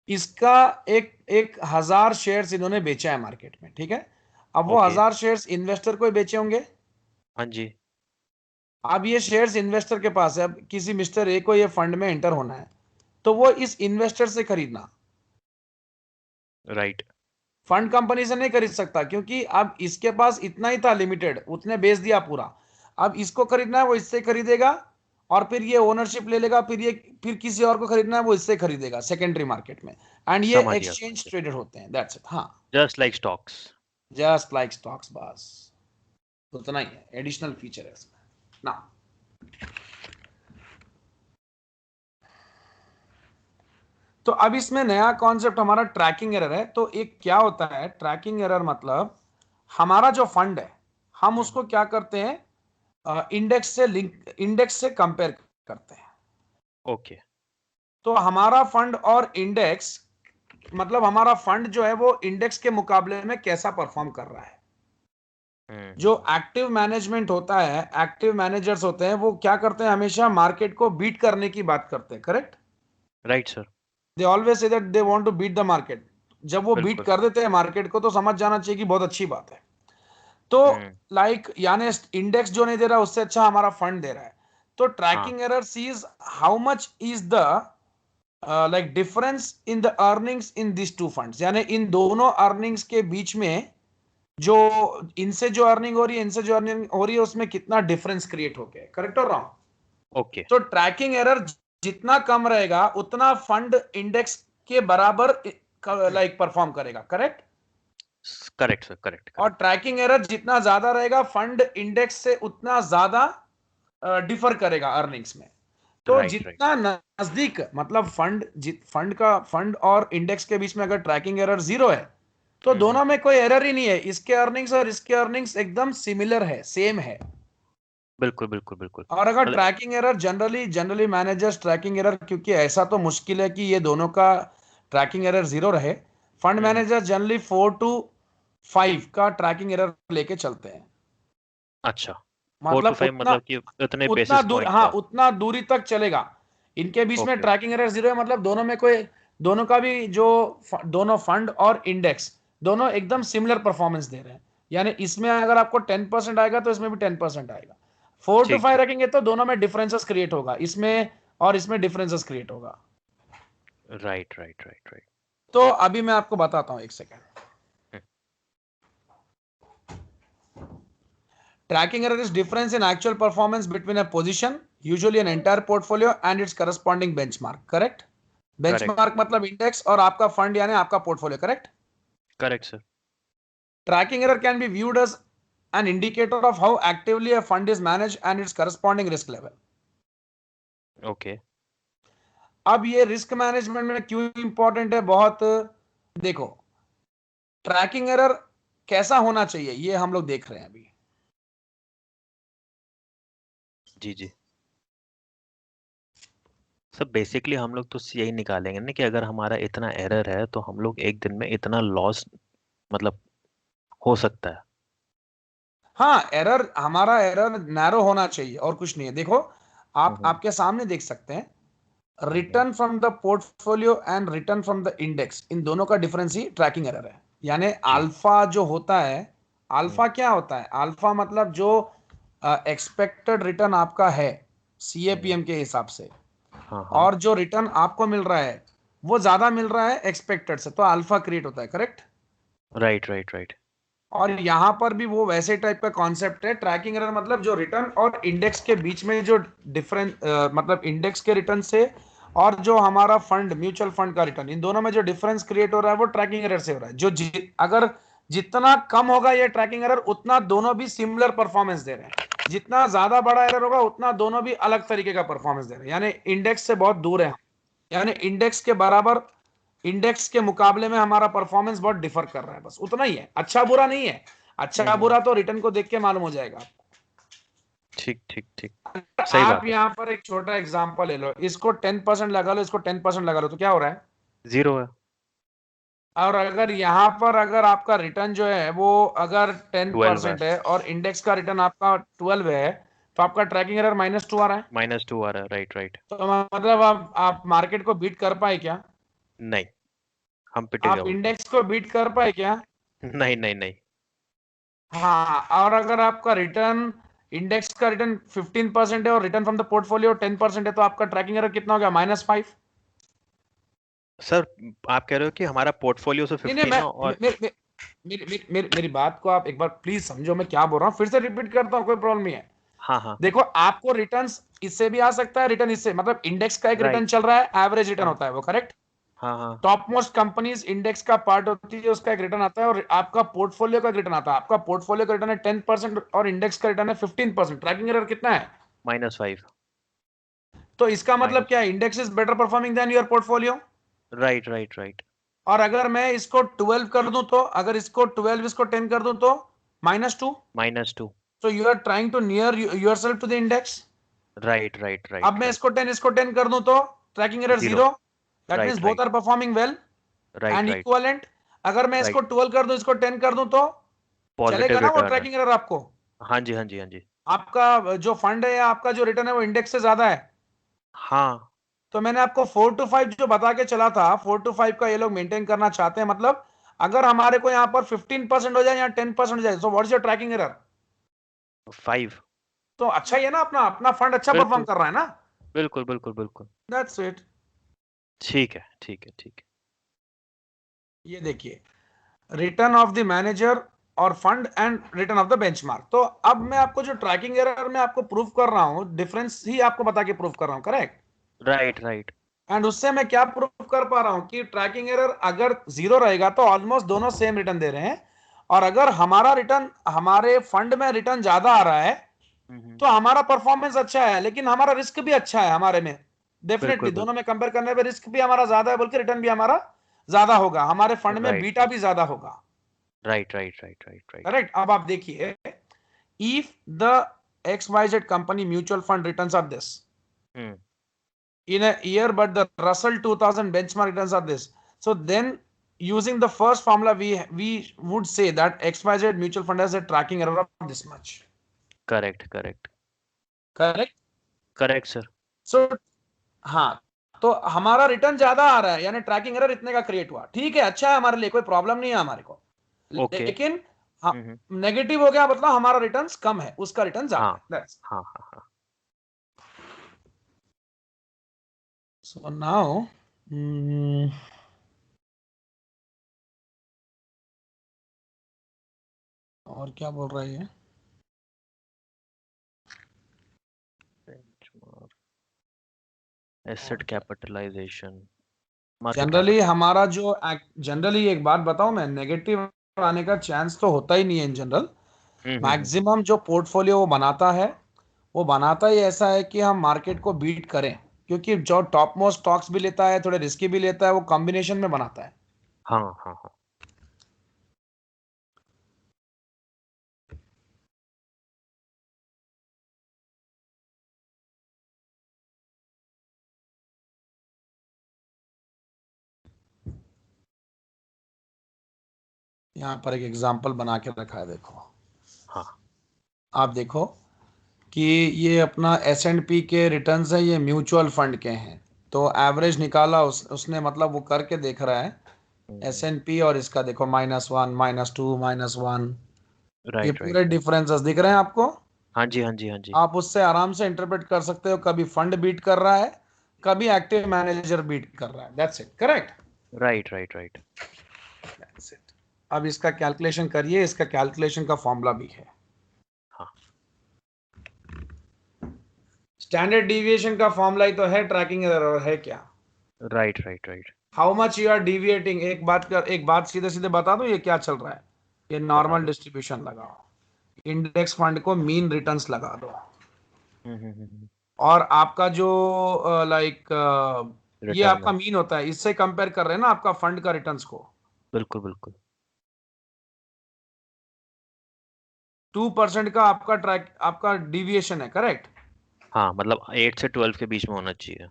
इसका एक एक 1000 शेयर्स इन्होंने बेचा है मार्केट में, ठीक है? अब वो ओके। 1000 शेयर्स इन्वेस्टर को ही बेचे होंगे। हाँ जी। अब ये शेयर्स इन्वेस्टर के पास है, अब किसी मिस्टर ए को ये फंड में एंटर होना है, तो वो इस इन्वेस्टर से खरीदना, राइट। फंड कंपनी से नहीं खरीद सकता, क्योंकि अब इसके पास इतना ही था लिमिटेड, उसने बेच दिया पूरा। अब इसको खरीदना है वो इससे खरीदेगा, और फिर ये ओनरशिप ले लेगा, फिर किसी और को खरीदना है वो इससे खरीदेगा सेकेंडरी मार्केट में। एंड ये समझ गया समझ एक्सचेंज गया। ट्रेडेड होते हैं, दैट्स इट। हाँ, just like stocks. Just like stocks, बस उतना ही है, एडिशनल फीचर है इसमें ना। तो अब इसमें नया कॉन्सेप्ट हमारा ट्रैकिंग एरर है। तो एक क्या होता है ट्रैकिंग एरर? मतलब हमारा जो फंड है, हम उसको क्या करते हैं, इंडेक्स से कंपेयर करते हैं। ओके। तो हमारा फंड और इंडेक्स, मतलब हमारा फंड जो है वो इंडेक्स के मुकाबले में कैसा परफॉर्म कर रहा है। जो हम्म। एक्टिव मैनेजमेंट होता है, एक्टिव मैनेजर्स होते हैं, वो क्या करते हैं, हमेशा मार्केट को बीट करने की बात करते हैं, correct? Right sir. They always say that they want to beat the market. जब वो बीट बिल्कुल। कर देते हैं मार्केट को, तो समझ जाना चाहिए कि बहुत अच्छी बात है। तो हम्म। यानी इंडेक्स जो नहीं दे रहा उससे अच्छा हमारा फंड दे रहा है। तो हाँ। Tracking error sees how much is the like difference in the earnings in this two funds, यानी इन दोनों अर्निंग्स के बीच में जो इनसे जो अर्निंग हो रही है, इनसे जो अर्निंग हो रही है, उसमें कितना डिफरेंस क्रिएट हो गया, करेक्ट और रॉन्ग? ओके। तो ट्रैकिंग एरर जितना कम रहेगा उतना फंड इंडेक्स के बराबर लाइक परफॉर्म करेगा, करेक्ट? करेक्ट सर, करेक्ट और करेक्ट। ट्रैकिंग एरर जितना ज्यादा रहेगा, फंड इंडेक्स से उतना ज्यादा डिफर करेगा अर्निंग्स में। तो राइट राइट जितना नजदीक मतलब फंड और इंडेक्स के बीच में अगर ट्रैकिंग एरर जीरो है तो दोनों में कोई एरर ही नहीं है, इसके अर्निंग्स और इसके अर्निंग्स एकदम सिमिलर है, सेम है। बिल्कुल बिल्कुल बिल्कुल। और अगर मतलब tracking error generally managers tracking error, क्योंकि ऐसा तो मुश्किल है कि ये दोनों का ट्रैकिंग एरर जीरो रहे, फंड मैनेजर जनरली 4 to 5 का ट्रैकिंग एरर लेके चलते हैं। अच्छा, 4 to मतलब 5 उतना मतलब कि उतने उतना बेसिस दूर, पॉइंट हाँ का। उतना दूरी तक चलेगा। इनके बीच में okay okay. Trekking error zero है, मतलब दोनों में कोई, दोनों का भी जो दोनों फंड और इंडेक्स दोनों एकदम सिमिलर परफॉर्मेंस दे रहे हैं। यानी इसमें अगर आपको 10% आएगा तो इसमें भी 10% आएगा। 4 to 5 ठीक। रखेंगे तो दोनों में डिफरेंसेस क्रिएट होगा, इसमें और इसमें डिफरेंसेस क्रिएट होगा। Right right right right. तो अभी मैं आपको बताता हूं, एक second. Tracking error is difference in actual performance between a position, usually an entire portfolio, and its corresponding benchmark. Correct? Correct Benchmark मतलब इंडेक्स और आपका फंड यानी आपका portfolio. Correct? Correct sir. Tracking error can be viewed as an indicator of how actively a fund is managed and its corresponding risk level. Okay. अब ये risk management में क्यों important है, बहुत देखो, ट्रैकिंग एरर कैसा होना चाहिए ये हम लोग देख रहे हैं अभी। जी जी। सब बेसिकली हम लोग तो यही निकालेंगे ना कि अगर हमारा इतना एरर है तो हम लोग एक दिन में इतना लॉस मतलब हो सकता है। हाँ, एरर, हमारा एरर नैरो होना चाहिए और कुछ नहीं है। देखो, आप हम्म आपके सामने देख सकते हैं, hmm return from the portfolio and return from the index, इन दोनों का डिफरेंस ही ट्रैकिंग एरर है। यानी जी। अल्फा जो होता है, हम्म, अल्फा क्या होता है, अल्फा मतलब जो एक्सपेक्टेड रिटर्न आपका है हम्म, सीएपीएम के हिसाब से, हाँ हाँ। और जो रिटर्न आपको मिल रहा है वो ज्यादा मिल रहा है एक्सपेक्टेड से, तो अल्फा क्रिएट होता है। करेक्ट? Right right right. और यहां पर भी वो वैसे टाइप का कॉन्सेप्ट है। ट्रैकिंग एरर मतलब जो रिटर्न और इंडेक्स के बीच में जो डिफरेंस, मतलब इंडेक्स के रिटर्न से और जो हमारा फंड, म्यूचुअल फंड का रिटर्न, इन दोनों में जो डिफरेंस क्रिएट हो रहा है वो ट्रैकिंग एरर से हो रहा है। अगर जितना कम होगा ये ट्रैकिंग एरर, उतना दोनों भी सिमिलर परफॉर्मेंस दे रहे हैं। जितना ज्यादा बड़ा एरर होगा उतना दोनों भी अलग तरीके का परफॉर्मेंस दे रहे हैं, यानी इंडेक्स से बहुत दूर है हम। यानी इंडेक्स के बराबर, इंडेक्स के मुकाबले में हमारा परफॉर्मेंस बहुत डिफर कर रहा है, बस उतना ही है। अच्छा बुरा नहीं है, अच्छा हम्म, बुरा तो रिटर्न को देख के मालूम हो जाएगा। ठीक ठीक ठीक। सही आप बात है। यहां पर एक छोटा एग्जांपल ले लो, इसको 10% लगा लो, इसको 10% लगा लो, तो क्या हो रहा है? जीरो है। और अगर यहां पर अगर आपका रिटर्न जो है वो अगर टेन 12 है। परसेंट है और इंडेक्स का रिटर्न आपका 12 है, तो आपका ट्रैकिंग एरर -2 आ रहा है। -2 आ रहा है। Right right. तो मतलब आप मार्केट को बीट कर पाए क्या? नहीं, हम पिटेगा आप उल्टा। इंडेक्स को बीट कर पाए क्या? नहीं नहीं नहीं। हाँ, और अगर आपका रिटर्न, इंडेक्स का रिटर्न 15% है और रिटर्न फ्रॉम द पोर्टफोलियो 10% है, तो आपका ट्रैकिंग एरर कितना हो गया? -5। सर आप कह रहे हो कि हमारा पोर्टफोलियो से नहीं नहीं, 15 है और मेरी बात को आप एक बार प्लीज समझो, मैं क्या बोल रहा हूँ, फिर से रिपीट करता हूँ, कोई प्रॉब्लम नहीं है। हाँ हाँ। देखो, आपको रिटर्न्स इससे भी आ सकता है, रिटर्न इससे, मतलब इंडेक्स का एक रिटर्न राइट। चल रहा है, एवरेज रिटर्न हाँ होता है वो। करेक्ट? हाँ हाँ। टॉप मोस्ट कंपनीज इंडेक्स का पार्ट होती है, उसका एक रिटर्न आता है, और आपका पोर्टफोलियो का रिटर्न आता है। आपका पोर्टफोलियो का रिटर्न है 10% और इंडेक्स का रिटर्न है 15%। ट्रैकिंग एरर कितना है? -5। तो इसका मतलब माइनस। क्या है? Index is better performing than your portfolio. Right right right. और अगर मैं इसको 12 कर दूं तो, अगर इसको 12 इसको 10 कर दूं तो -2। -2। so you are trying to near yourself to the index. Right right अब राइट मैं राइट। इसको 10 कर दूं तो tracking error zero. Zero. That means right both right are performing well right and right equivalent. अगर मैं इसको राइट। 12 कर दूं, इसको 10 कर दूं तो चलेगा पॉजिटिव ना वो रिटर्न है। ट्रैकिंग एरर आपको? हाँ जी हाँ जी हाँ जी। आपका जो फंड है या आपका जो रिटर्न है वो इंडेक्स से ज्यादा है। हाँ। तो मैंने आपको 4 to 5 जो बता के चला था, 4 to 5 का ये लोग मेंटेन करना चाहते हैं। मतलब अगर हमारे को यहाँ पर 15% हो जाए या 10% हो जाए, तो व्हाट्स योर ट्रैकिंग एरर? 5। तो अच्छा ही है ना, अपना अपना फंड अच्छा परफॉर्म बिल्कुल कर रहा है ना। बिल्कुल बिल्कुल बिल्कुल। That's it. ठीक है ठीक है ठीक ये देखिए, रिटर्न ऑफ द मैनेजर और fund and return of the benchmark. तो अब मैं आपको जो ट्रैकिंग एरर में आपको प्रूफ कर रहा हूं, डिफरेंस ही आपको बता के प्रूफ कर रहा हूं। करेक्ट? है। Right right. एंड उससे मैं क्या प्रूफ कर पा रहा हूं कि ट्रैकिंग एरर अगर जीरो रहेगा तो ऑलमोस्ट दोनों सेम रिटर्न दे रहे हैं। और अगर हमारा रिटर्न, हमारे फंड में रिटर्न ज्यादा आ रहा है तो हमारा परफॉर्मेंस अच्छा है, लेकिन हमारा रिस्क भी अच्छा है हमारे में। डेफिनेटली बिल्कुल दोनों में कंपेयर करने पे रिस्क भी हमारा ज्यादा है, बल्कि रिटर्न भी हमारा ज्यादा होगा, हमारे फंड में राइट बीटा भी ज्यादा होगा। Right right right right right. Correct. अब आप देखिए, if the XYZ company mutual fund returns are this in a year, but the Russell 2000 benchmark returns are this, so then using the first formula we would say that XYZ mutual fund has a tracking error of this much. Correct correct correct. Correct sir. So हाँ, तो हमारा return ज्यादा आ रहा है, यानी tracking error इतने का create हुआ, ठीक है, अच्छा है हमारे लिए, कोई प्रॉब्लम नहीं है हमारे को। ओके। लेकिन हाँ, नेगेटिव हो गया मतलब हमारा रिटर्न कम है, उसका रिटर्न ज्यादा हाँ है। That's हाँ हाँ हाँ। so now और क्या बोल रहा है ये? Asset capitalisation. जनरली हमारा जो जनरली एक बात बताऊं मैं, नेगेटिव आने का चांस तो होता ही नहीं है इन जनरल। मैक्सिमम जो पोर्टफोलियो वो बनाता है, वो बनाता ही ऐसा है कि हम मार्केट को बीट करें, क्योंकि जो टॉप मोस्ट स्टॉक्स भी लेता है, थोड़े रिस्की भी लेता है, वो कॉम्बिनेशन में बनाता है। हाँ हाँ हाँ। यहाँ पर एक एग्जांपल बना के रखा है, देखो। हाँ आप देखो कि ये अपना S&P के रिटर्न्स है, ये म्यूचुअल फंड के हैं। तो एवरेज निकाला उसने, मतलब वो करके देख रहा है S&P, और इसका देखो -1 -2 -1, ये राइट राइट पूरे राइट। डिफरेंसेस दिख रहे हैं आपको। हाँ जी हाँ जी हाँ जी। आप उससे आराम से इंटरप्रेट कर सकते हो, कभी फंड बीट कर रहा है, कभी एक्टिव मैनेजर बीट कर रहा है। That's it. Correct. Right right right. That's it. अब इसका कैलकुलेशन करिए, इसका कैलकुलेशन का फॉर्मूला भी है। हाँ स्टैंडर्ड डिविएशन का फॉर्मूला ही तो है ट्रैकिंग एरर, है क्या? Right right right. How much you are deviating. एक बात सीधे सीधे बता दूं, ये क्या चल रहा है। ये बता नॉर्मल दो। डिस्ट्रीब्यूशन लगाओ, इंडेक्स फंड को मीन रिटर्न्स लगा दो, और आपका जो ये रिटर्न आपका है। मीन होता है, इससे कंपेयर कर रहे हैं ना आपका फंड का रिटर्न्स को। बिल्कुल बिल्कुल। 2% का आपका आपका डिविएशन है। करेक्ट। हाँ मतलब 8 से 12 के बीच में होना चाहिए।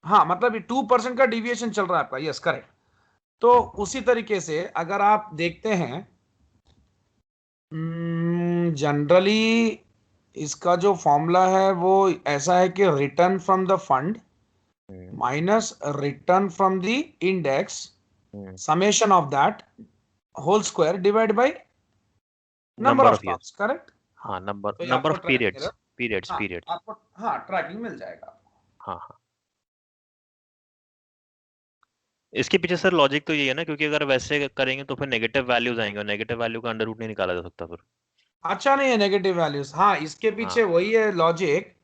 हाँ, मतलब ये 2% का डिविएशन चल रहा है आपका। Yes, correct. तो उसी तरीके से अगर आप देखते हैं, जनरली इसका जो फॉर्मूला है वो ऐसा है कि return from the fund minus return from the index, summation of that whole square divide by number number of of years. Stocks. Correct. हाँ, हाँ नंबर तो ये नंबर आपको of tracking periods error, periods हाँ पीरियड्स। आपको, हाँ trekking मिल जाएगा। हाँ हाँ। इसके पीछे सर लॉजिक तो यही है ना, क्योंकि अगर वैसे करेंगे तो फिर नेगेटिव वैल्यूज आएंगे, और नेगेटिव वैल्यू का अंडर रूट नहीं निकाला जा सकता फिर। अच्छा नहीं है नेगेटिव वैल्यूज, हाँ इसके पीछे हाँ। वही है लॉजिक,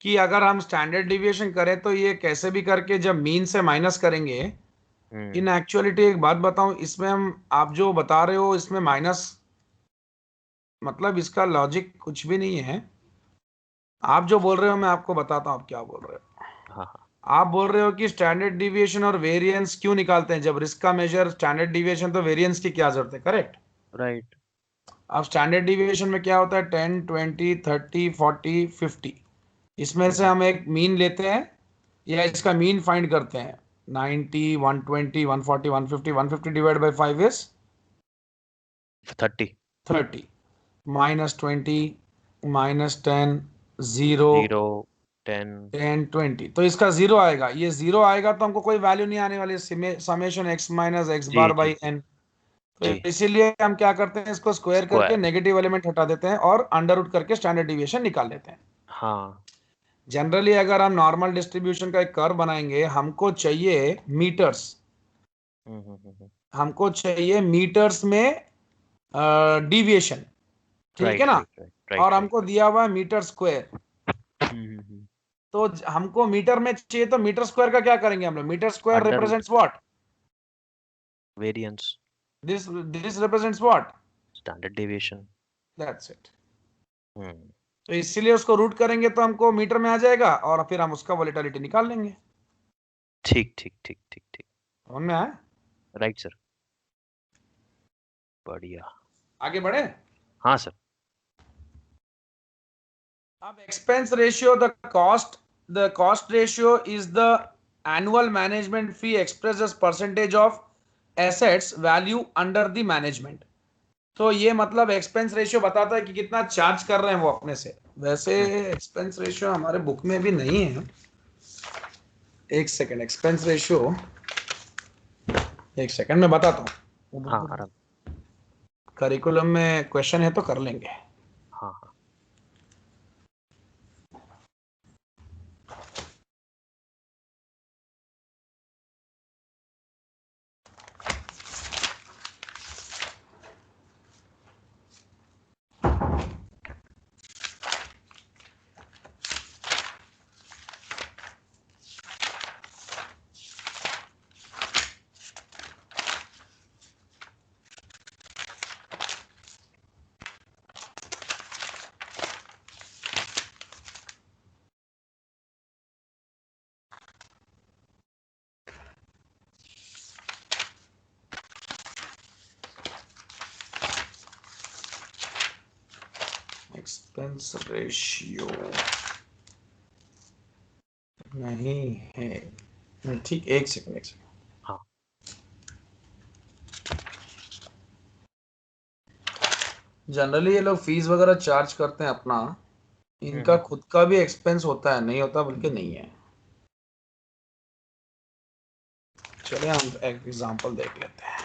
कि अगर हम स्टैंडर्ड डिविएशन करें तो ये कैसे भी करके जब मीन से माइनस करेंगे। इन एक्चुअलिटी एक बात बताऊं, इसमें हम, आप जो बता रहे हो इसमें माइनस, मतलब इसका लॉजिक कुछ भी नहीं है। आप जो बोल रहे हो मैं आपको बताता हूं आप क्या बोल रहे हो। हाँ हाँ। आप बोल रहे हो कि स्टैंडर्ड डिविएशन और वेरिएंस क्यों निकालते हैं, जब रिस्क का मेजर स्टैंडर्ड डिविएशन, तो वेरिएंस की क्या जरूरत है। करेक्ट। राइट। अब स्टैंडर्ड डिविएशन में क्या होता है, 10 20 30 40 50, इसमें से हम एक मीन लेते हैं, या इसका मीन फाइंड करते हैं। 90 120 140 150, 150 डिवाइड बाई 5 इज 30। 30, -20 -10 0 0 10। 10 20, तो इसका जीरो आएगा, ये जीरो आएगा तो हमको कोई वैल्यू नहीं आने वाली, समेशन x माइनस एक्स जी बार जी बाई एन। तो जी। इसीलिए हम क्या करते हैं, इसको स्क्वायर करके स्क्वायर। नेगेटिव एलिमेंट हटा देते हैं और अंडर रूट करके स्टैंडर्ड डिविएशन निकाल लेते हैं। हाँ। जनरली अगर हम नॉर्मल डिस्ट्रीब्यूशन का एक कर्व बनाएंगे, हमको चाहिए मीटर्स, हमको चाहिए मीटर्स में डिविएशन, ठीक है राइट ना, राइट राइट और राइट राइट। हमको दिया हुआ है मीटर स्क्वायर। तो हमको मीटर में चाहिए, तो मीटर स्क्वायर का क्या करेंगे हम लोग, meter square under root. Represents what, variance. This represents what, standard deviation. That's it. तो इसीलिए उसको रूट करेंगे तो हमको मीटर में आ जाएगा और फिर हम उसका वोलेटिलिटी निकाल लेंगे। ठीक ठीक ठीक ठीक ठीक। समझ में आया? Right sir. बढ़िया। आगे बढ़े। हाँ सर। अब expense ratio, the cost ratio is the annual management fee express as percentage of assets value under the management. तो ये मतलब एक्सपेंस रेशियो बताता है कि कितना चार्ज कर रहे हैं वो अपने से। वैसे एक्सपेंस रेशियो हमारे बुक में भी नहीं है। एक सेकंड, एक्सपेंस रेशियो एक सेकंड में बताता हाँ हूँ। आराम। करिकुलम में क्वेश्चन है तो कर लेंगे। हाँ हाँ। एक्सपेंस रेशियो नहीं है। ठीक, एक सेकंड। हाँ। जनरली ये लोग फीस वगैरह चार्ज करते हैं अपना, इनका हम्म। खुद का भी एक्सपेंस होता है, नहीं होता बल्कि नहीं है। चलिए हम एक एग्जांपल देख लेते हैं।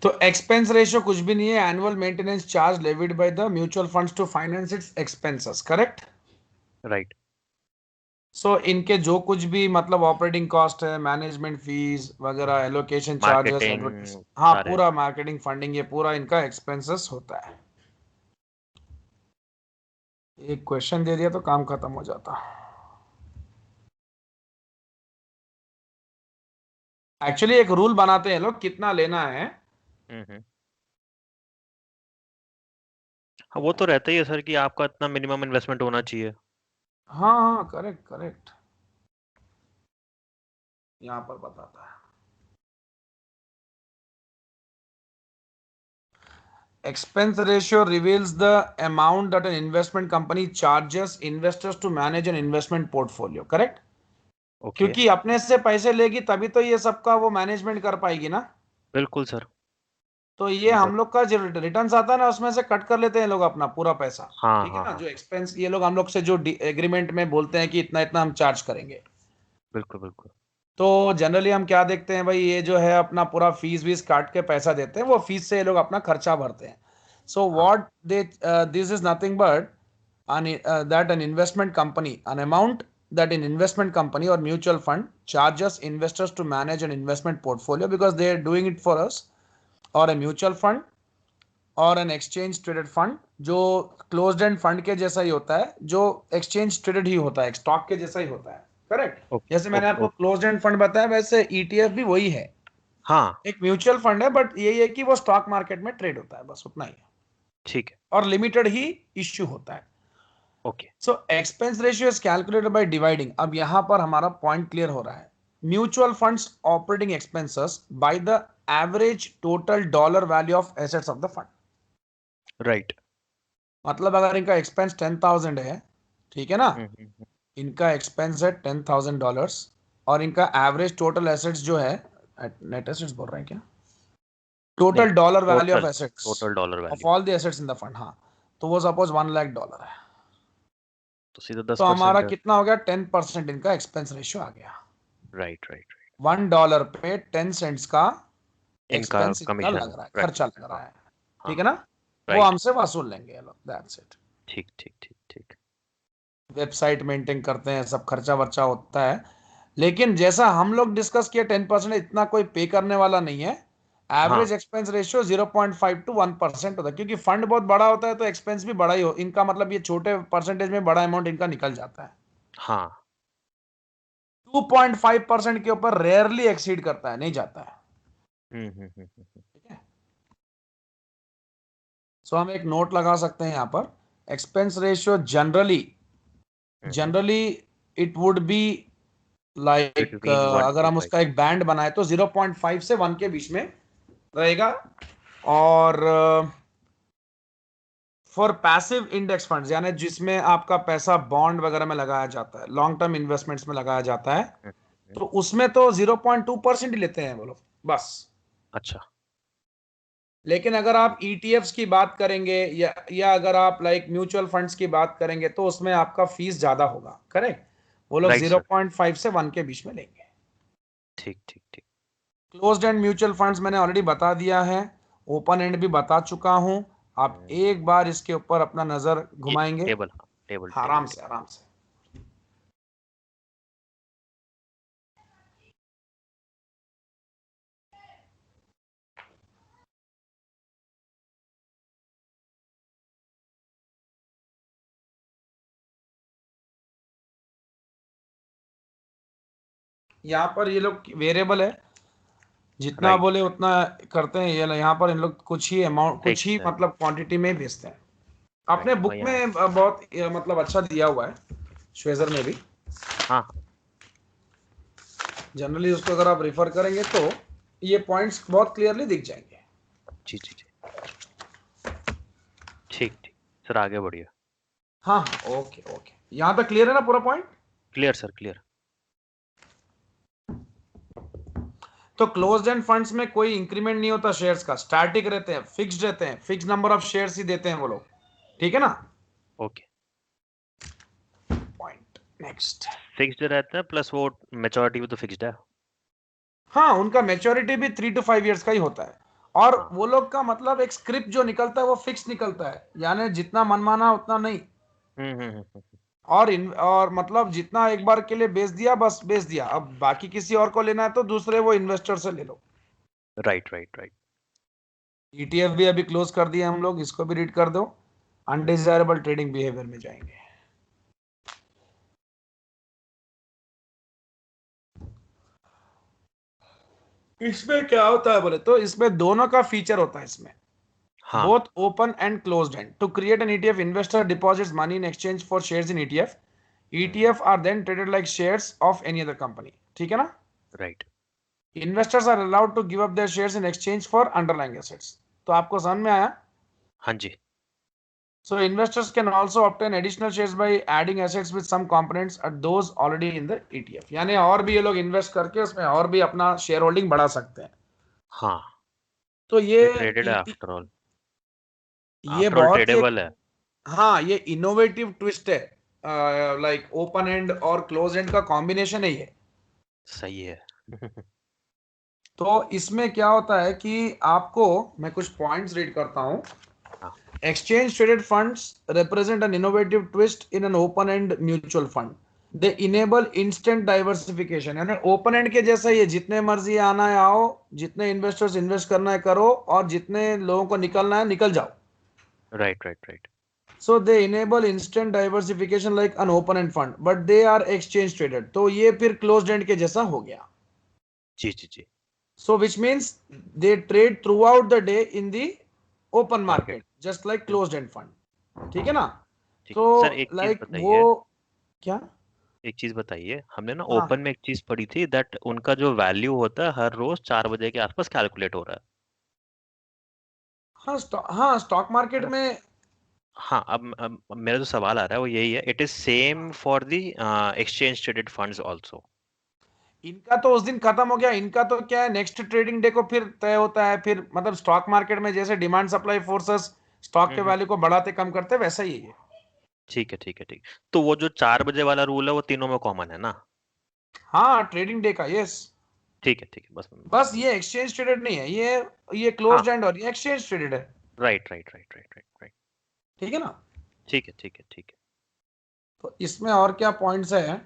तो एक्सपेंस रेशियो कुछ भी नहीं है, annual maintenance charge levied by the mutual funds to finance its expenses, correct. Right. So इनके जो कुछ भी मतलब ऑपरेटिंग कॉस्ट है, मैनेजमेंट फीस वगैरह, एलोकेशन चार्जेस, एडवर्टाइज, मार्केटिंग हाँ सारे। पूरा मार्केटिंग फंडिंग, ये पूरा इनका एक्सपेंसेस होता है। एक क्वेश्चन दे दिया तो काम खत्म हो जाता। एक्चुअली एक रूल बनाते हैं लोग कितना लेना है। हम्म। हाँ वो तो रहता ही है सर कि आपका इतना मिनिमम इन्वेस्टमेंट होना चाहिए। हाँ हाँ, करेक्ट करेक्ट, यहाँ पर बताता है। Expense ratio reveals the amount that an investment company charges investors to manage an investment portfolio, correct? Okay. क्योंकि अपने से पैसे लेगी तभी तो ये सबका वो मैनेजमेंट कर पाएगी ना। बिल्कुल सर। तो ये हम लोग का जो रिटर्न्स आता है ना उसमें से कट कर लेते हैं लोग अपना पूरा पैसा। हाँ ठीक है हाँ ना, हाँ। जो एक्सपेंस ये लोग हम लोग से जो एग्रीमेंट में बोलते हैं कि इतना इतना हम चार्ज करेंगे। बिल्कुल बिल्कुल। तो जनरली हम क्या देखते हैं भाई, ये जो है अपना पूरा फीस वीस काट के पैसा देते हैं, वो फीस से ये लोग अपना खर्चा भरते हैं। सो हाँ। What they, this is nothing but that an investment company, an amount that an investment company or mutual fund charges investors to manage an investment portfolio because they are doing it for us, or a mutual fund और an exchange traded fund, जो closed end fund के जैसा ही होता है, जो exchange traded ही होता है, stock के जैसा ही होता है, करेक्ट। ओके जैसे मैंने ओके आपको ओके। क्लोज्ड एंड फंड बताया, वैसे ईटीएफ भी वही है। हाँ। एक म्यूचुअल फंड है बट यही है कि वो स्टॉक मार्केट में ट्रेड होता है, बस उतना ही है। ठीक है। और लिमिटेड ही इश्यू होता है। Okay. So expense ratio is calculated by dividing, अब यहां पर हमारा पॉइंट क्लियर हो रहा है, mutual funds operating expenses by the average total dollar value of assets of the fund. Right. मतलब अगर इनका एक्सपेंस 10,000 है, ठीक है ना, हम्म। इनका एक्सपेंस है $10,000 और इनका एवरेज टोटल एसेट्स जो है, नेट एसेट्स बोल रहे हैं क्या, नहीं। Total dollar value of total assets total dollar of value. All the assets in the fund, हाँ। तो वो सपोज $1 लाख है, तो सीधा तो 10% हमारा है। कितना हो गया, 10% इनका एक्सपेंस रेशियो आ गया। Right right. $1 पे 10 सेंट्स का इनका एक्सपेंस इतना कमीशन, लग रहा है, राइट। खर्चा लग रहा हाँ है, हाँ, ठीक है ना, वो राइट। हमसे वसूल लेंगे ये लोग, दैट्स इट। ठीक ठीक ठीक ठीक। वेबसाइट मेंटेन करते हैं, सब खर्चा वर्चा होता है। लेकिन जैसा हम लोग डिस्कस किया 10% इतना कोई पे करने वाला नहीं है। हाँ एवरेज एक्सपेंस रेशियो 0.5 to 1% होता है, क्योंकि फंड बहुत बड़ा होता है तो एक्सपेंस भी बड़ा ही हो, इनका मतलब ये छोटे परसेंटेज में बड़ा अमाउंट इनका निकल जाता है। हाँ। 2.5% के ऊपर रेयरली एक्सीड करता है, नहीं जाता है। ठीक है, सो हम एक नोट लगा सकते हैं यहाँ पर, expense ratio generally generally it would be like, between one अगर टू हम फाइव उसका एक बैंड बनाए तो 0.5 से 1 के बीच में रहेगा। और फॉर पैसिव इंडेक्स फंड्स, यानी जिसमें आपका पैसा बॉन्ड वगैरह में लगाया जाता है, लॉन्ग टर्म इन्वेस्टमेंट्स में लगाया जाता है, तो उसमें तो 0.2% ही लेते हैं वो लोग बस। अच्छा। लेकिन अगर आप ईटीएफ्स की बात करेंगे या अगर आप लाइक म्यूचुअल फंड्स की बात करेंगे तो उसमें आपका फीस ज्यादा होगा, करेक्ट। वो लोग राइट सर। 0.5 से 1 के बीच में लेंगे। ठीक ठीक ठीक। क्लोज्ड एंड म्यूचुअल फंड्स मैंने ऑलरेडी बता दिया है, ओपन एंड भी बता चुका हूं। आप एक बार इसके ऊपर अपना नजर ये घुमाएंगे, टेबल, हाँ, टेबल हाँ, टेबल आराम से टेबल। आराम से। यहाँ पर ये लोग वेरिएबल है, जितना राइट। बोले उतना करते हैं। ये यहाँ पर इन लोग कुछ ही अमाउंट, कुछ फिक्स ही है। मतलब क्वांटिटी में बेचते हैं। अपने राइट, बुक वही, हाँ। में बहुत मतलब अच्छा दिया हुआ है, श्वेजर में भी। हाँ। जनरली उसको अगर आप रेफर करेंगे तो ये पॉइंट्स बहुत क्लियरली दिख जाएंगे। जी जी जी। ठीक ठीक सर, आगे बढ़िए। हाँ हाँ, ओके ओके, यहाँ तक क्लियर है ना पूरा पॉइंट। Clear sir, clear. तो क्लोज्ड एंड फंड्स में कोई इंक्रीमेंट नहीं होता शेयर्स का, स्टैटिक रहते हैं, फिक्स्ड रहते हैं, फिक्स नंबर ऑफ शेयर्स ही देते हैं वो लोग, ठीक है ना। ओके। Point next. फिक्स्ड रहता है, प्लस वो मैच्योरिटी भी तो फिक्स्ड है। हाँ, उनका मेच्योरिटी भी 3 to 5 years का ही होता है। और हाँ। वो लोग का मतलब एक स्क्रिप्ट जो निकलता है वो फिक्स निकलता है, यानी जितना मनमाना उतना नहीं। हम्म। और मतलब जितना एक बार के लिए बेच दिया बस बेच दिया, अब बाकी किसी और को लेना है तो दूसरे वो इन्वेस्टर से ले लो। Right right right. ईटीएफ भी अभी क्लोज कर दिया हम लोग, इसको भी रीड कर दो। अनडिजायरेबल ट्रेडिंग बिहेवियर में जाएंगे। इसमें क्या होता है बोले तो इसमें दोनों का फीचर होता है इसमें, हाँ। both open and closed end. To create an ETF, investor deposits money in exchange for shares in ETF. ETF are then traded like shares of any other company. ठीक है ना। Right. Investors are allowed to give up their shares in exchange for underlying assets. तो आपको समझ में आया। हाँ जी। So investors can also obtain additional shares by adding assets with some components at those already in the ETF. यानी और भी ये लोग इन्वेस्ट करके उसमें और भी अपना शेयर होल्डिंग बढ़ा सकते हैं। हाँ, तो ये ट्रेडेड है आफ्टर ऑल। ये आफ्टर ऑल बहुत ही एक, ट्रेडेबल है। हाँ, ये इनोवेटिव ट्विस्ट है, लाइक ओपन एंड और क्लोज एंड का कॉम्बिनेशन है ये। सही है। तो इसमें क्या होता है कि आपको मैं कुछ पॉइंट्स रीड करता हूं। हाँ। Exchange traded funds represent an innovative twist in an open end mutual fund. They enable instant diversification, यानी ओपन एंड के जैसा ही है, जितने मर्जी आना है आओ, जितने इन्वेस्टर्स इन्वेस्ट करना है करो, और जितने लोगों को निकलना है निकल जाओ। Right right right. So they enable instant diversification like an open-end fund, but they are exchange traded. तो ये फिर closed end के जैसा हो गया। जी जी जी। So which means they trade throughout the day in the open market. market, just like closed end fund. ठीक है ना। ठीक तो सर, एक चीज like वो बताइए। क्या, एक चीज बताइए, हमने ना हाँ ओपन में एक चीज पढ़ी थी दैट उनका जो वैल्यू होता है हर रोज 4 बजे के आसपास कैलकुलेट हो रहा हाँ, हाँ, स्टॉक है मार्केट ना। में। हाँ, अब मेरा जो सवाल आ रहा है वो यही है, it is same for the exchange traded funds also. इनका तो उस दिन खत्म हो गया, इनका तो क्या है, नेक्स्ट ट्रेडिंग डे को फिर तय होता है। फिर मतलब स्टॉक मार्केट में जैसे डिमांड सप्लाई फोर्सेस स्टॉक के वैल्यू को बढ़ाते कम करते वैसा ही है। ठीक है ठीक है ठीक। तो वो जो 4 बजे वाला रूल है वो तीनों में कॉमन है ना। हाँ, ट्रेडिंग डे का, यस। ठीक है बस बस ये एक्सचेंज ट्रेडेड नहीं है, ये क्लोज्ड एंड और ये एक्सचेंज ट्रेडेड है। राइट। ठीक है ना? ठीक है। तो इसमें और क्या पॉइंट्स है,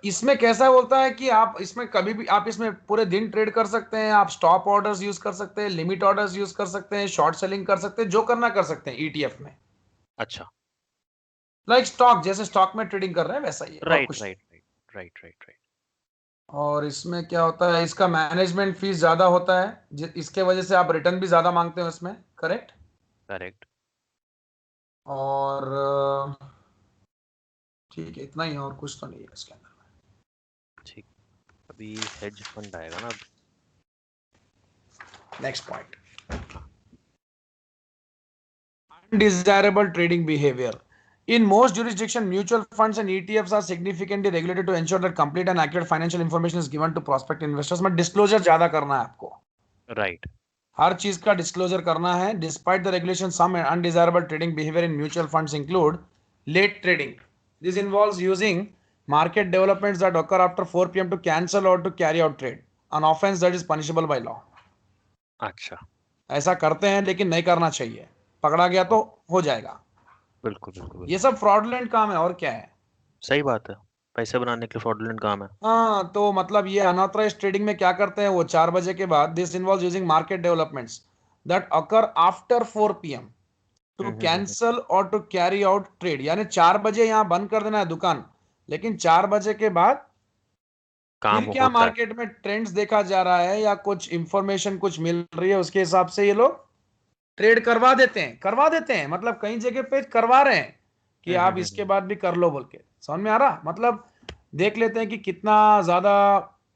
इसमें कैसा बोलता है कि आप इसमें कभी भी आप इसमें पूरे दिन ट्रेड कर सकते हैं, आप स्टॉप ऑर्डर्स यूज कर सकते हैं, लिमिट ऑर्डर्स यूज कर सकते हैं, शॉर्ट सेलिंग कर सकते हैं, जो करना कर सकते हैं ईटीएफ में। अच्छा। लाइक स्टॉक, जैसे स्टॉक में ट्रेडिंग कर रहे हैं वैसा ही है, और कुछ। राइट। और इसमें क्या होता है, इसका मैनेजमेंट फीस ज्यादा होता है, इसके वजह से आप रिटर्न भी ज्यादा मांगते हो इसमें। करेक्ट। करेक्ट। और ठीक है, इतना ही है, और कुछ तो नहीं है इसके अंदर। ठीक। अभी हेज फंड आएगा ना। Next point, undesirable trading behavior. In most jurisdictions, mutual funds and ETFs are significantly regulated to ensure that complete and accurate financial information is given to prospective investors. में disclosure ज्यादा करना है आपको, right. हर चीज का disclosure करना है. Despite the regulation, some undesirable trading behavior in mutual funds include late trading. This involves using market developments that occur after 4 p.m. to cancel or to carry out trade, an offense that is punishable by law. अच्छा। ऐसा करते हैं लेकिन नहीं करना चाहिए, पकड़ा गया तो हो जाएगा. बिल्कुल। ये सब फ्रॉडलेंट काम है, और क्या है. सही बात है, पैसे बनाने के लिए फ्रॉडुलेंट काम है। हाँ, तो मतलब ये अनऑथराइज्ड ट्रेडिंग में क्या करते हैं वो, 4 बजे के बाद, this involve using market developments that occur after 4 PM to hmm. Cancel और टू कैरी आउट ट्रेड. यानी 4 बजे यहाँ बंद कर देना है दुकान, लेकिन 4 बजे के बाद काम फिर क्या होता है। मार्केट में ट्रेंड्स देखा जा रहा है या कुछ इंफॉर्मेशन कुछ मिल रही है, उसके हिसाब से ये लोग ट्रेड करवा देते हैं. मतलब कई जगह पे करवा रहे हैं कि आप इसके हम्म। बाद भी कर लो बोल के. समझ में आ रहा, मतलब देख लेते हैं कि कितना ज्यादा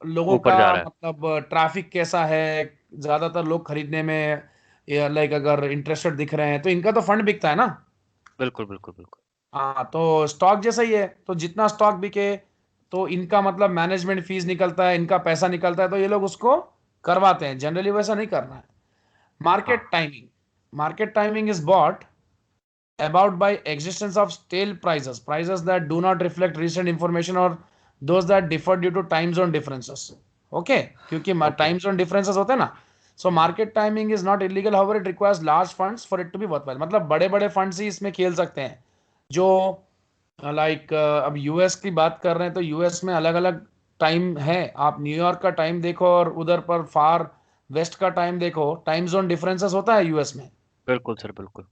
लोगों ऊपर का, जा रहा है। मतलब ट्रैफिक कैसा है, ज्यादातर लोग खरीदने में, लाइक अगर इंटरेस्टेड दिख रहे हैं तो इनका तो फंड बिकता है ना. बिल्कुल। हाँ, तो स्टॉक जैसा ही है, तो जितना स्टॉक बिके तो इनका मतलब मैनेजमेंट फीस निकलता है, इनका पैसा निकलता है, तो ये लोग उसको करवाते हैं. जनरली वैसा नहीं करना है. हाँ। Market timing is bought about by existence of stale prices that do not reflect recent information or those that differ due to time zone differences. Okay, क्योंकि ओके। time zone differences होते हैं ना. So market timing is not illegal, however it requires large funds for it to be worthwhile. मतलब बड़े बड़े funds ही इसमें खेल सकते हैं, जो लाइक अब यूएस की बात कर रहे हैं तो यूएस में अलग अलग टाइम है. आप न्यूयॉर्क का टाइम देखो और उधर पर फार वेस्ट का टाइम देखो, टाइम जोन डिफरेंसेस होता है यूएस में. बिल्कुल सर, बिल्कुल।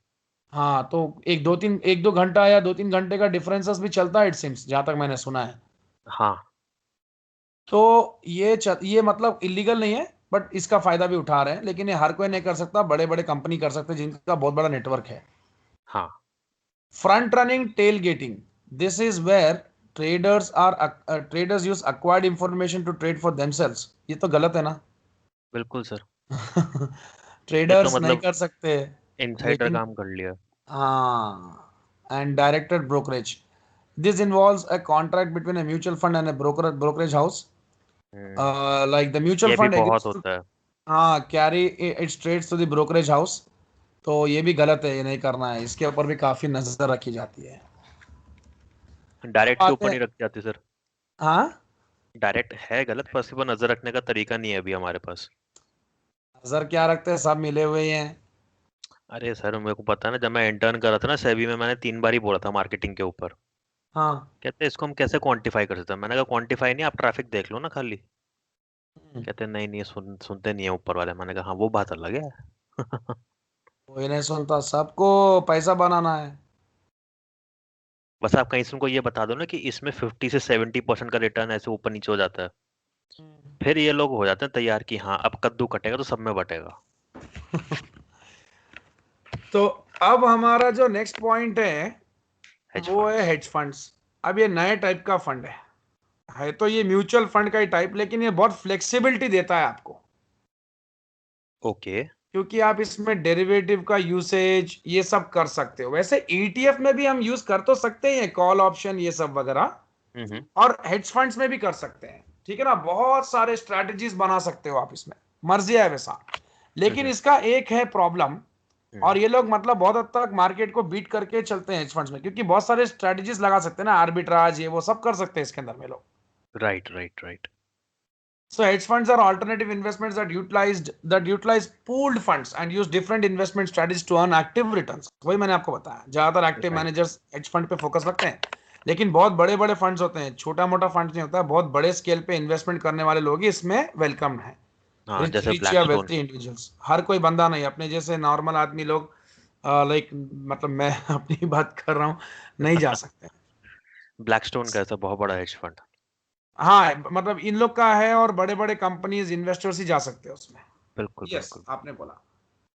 हाँ, तो 1-2 घंटा या 2-3 घंटे का डिफरेंसेस भी चलता है, इट सिम्स, जहां तक मैंने सुना है. हाँ। तो ये मतलब इलीगल नहीं है, बट इसका फायदा भी उठा रहे हैं. लेकिन ये हर कोई नहीं कर सकता, बड़े बड़े कंपनी कर सकते हैं जिनका बहुत बड़ा नेटवर्क है. हाँ। Front running tailgating, this is where traders use acquired information to trade for themselves. ये तो गलत है ना. बिल्कुल सर। ये तो ट्रेडर्स नहीं मतलब कर सकते, इनसाइडर लेकिन काम कर लिया। हाँ, and directed brokerage. This involves a contract between a mutual fund and a brokerage house. Hmm. Like the mutual ये भी fund बहुत agrees to होता है। carry its trades to the brokerage house. तो ये भी गलत है, ये नहीं करना है. इसके ऊपर भी काफी नजर रखी जाती है. अब डायरेक्ट के आते ऊपर हैं. नहीं रख जाती सर। हाँ, डायरेक्ट है गलत, पर उसके ऊपर नजर रखने का तरीका नहीं है अभी हमारे पास। नजर क्या रखते हैं, सब मिले हुए ही हैं. अरे सर, मेरे को पता है ना, जब मैं इंटर्न कर रहा था ना सेबी में, मैंने 3 बार ही बोला था मार्केटिंग के ऊपर। हाँ. कहते इसको हम कैसे क्वांटिफाई कर सकते हैं? मैंने कहा क्वांटिफाई नहीं, आप ट्रैफिक देख लो ना खाली। हम्म, कहते नहीं सुनते नहीं है ऊपर वाले। मैंने कहा हाँ, वो बात अलग है। कोई नहीं सुनता, सबको पैसा बनाना है. बस आप कहीं से उनको ये बता दो ना कि इसमें 50 से 70% का रिटर्न ऐसे ऊपर नीचे हो जाता है, हम्म. फिर ये लोग हो जाते हैं तैयार कि हाँ अब कद्दू कटेगा तो सब में बटेगा। तो अब हमारा जो नेक्स्ट पॉइंट है हेज वो है फंड्स। Hedge funds. अब ये नए टाइप का फंड है तो ये म्यूचुअल फंड का ही टाइप, लेकिन ये बहुत फ्लेक्सिबिलिटी देता है आपको, ओके। क्योंकि आप इसमें डेरिवेटिव का यूसेज ये सब कर सकते हो. वैसे ईटीएफ में भी हम यूज कर तो सकते हैं, कॉल ऑप्शन ये सब वगैरह, हम्म। और हेज फंड्स में भी कर सकते हैं. ठीक है ना, बहुत सारे स्ट्रैटेजीज बना सकते हो आप इसमें, मर्जी है वैसा. लेकिन हम्म। इसका एक है प्रॉब्लम, हम्म। और ये लोग मतलब बहुत हद तक मार्केट को बीट करके चलते हैं हेज फंड्स में, क्योंकि बहुत सारे स्ट्रैटेजीज लगा सकते हैं ना, आर्बिट्राज ये वो सब कर सकते हैं इसके अंदर में लोग. Right. So hedge funds are alternative investments that utilize pooled funds and use different investment strategies to earn active returns. वही मैंने आपको बताया, ज्यादातर active right. Managers hedge fund पे फोकस रखते हैं, लेकिन बहुत बड़े बड़े फंड्स होते हैं, छोटा मोटा फंड नहीं होता, बहुत बड़े स्केल पे इन्वेस्टमेंट करने वाले लोग ही इसमें वेलकम है। हाँ, रिच जैसे रिच या ब्लैकस्टोन। वेल्थी इंडिविजुअल्स, हर कोई बंदा नहीं, अपने जैसे नॉर्मल आदमी लोग लाइक मतलब मैं अपनी बात कर रहा हूँ, नहीं जा सकते। ब्लैकस्टोन का ऐसा बहुत बड़ा हेज फंड। हाँ मतलब इन लोग का है, और बड़े बड़े कंपनीज इन्वेस्टर्स ही जा सकते हैं उसमें। बिल्कुल, यस बिल्कुल। आपने बोला,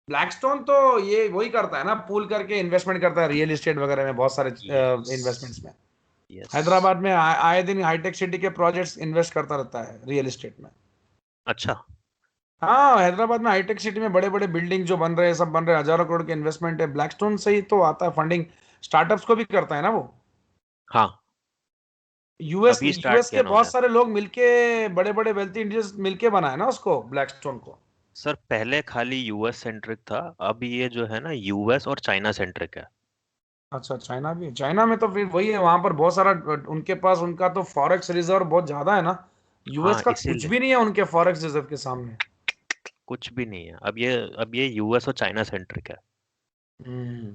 ब्लैकस्टोन तो ये वही करता है ना, पूल करके इन्वेस्टमेंट करता है रियल एस्टेट वगैरह में, बहुत सारे यस, इन्वेस्टमेंट्स में। यस। हैदराबाद में आए दिन हाईटेक सिटी के प्रोजेक्ट्स इन्वेस्ट करता रहता है रियल एस्टेट में। अच्छा। हाँ हैदराबाद में हाईटेक सिटी में बड़े बड़े बिल्डिंग जो बन रहे हैं, सब बन रहे हैं, हजारों करोड़ के इन्वेस्टमेंट है, ब्लैकस्टोन से ही तो आता है फंडिंग। स्टार्टअप्स को भी करता है ना वो। हाँ, यूएस अभी स्टार्ट यूएस किया के ना बहुत उन्हें। सारे लोग मिलके, बड़े बड़े वेल्थी इंडिविजुअल्स मिलके बनाए ना उसको, ब्लैकस्टोन को। सर पहले खाली यूएस सेंट्रिक था, अब ये जो है ना यूएस और चाइना सेंट्रिक है। अच्छा चाइना भी, चाइना में तो फिर वही है, वहां पर बहुत सारा उनके पास, उनका तो फॉरेक्स रिजर्व बहुत ज्यादा है ना। यूएस हाँ, का कुछ इसीलिए भी नहीं है उनके फॉरेक्स रिजर्व के सामने। कुछ भी नहीं है। अब ये यूएस और चाइना सेंट्रिक है। हम्म।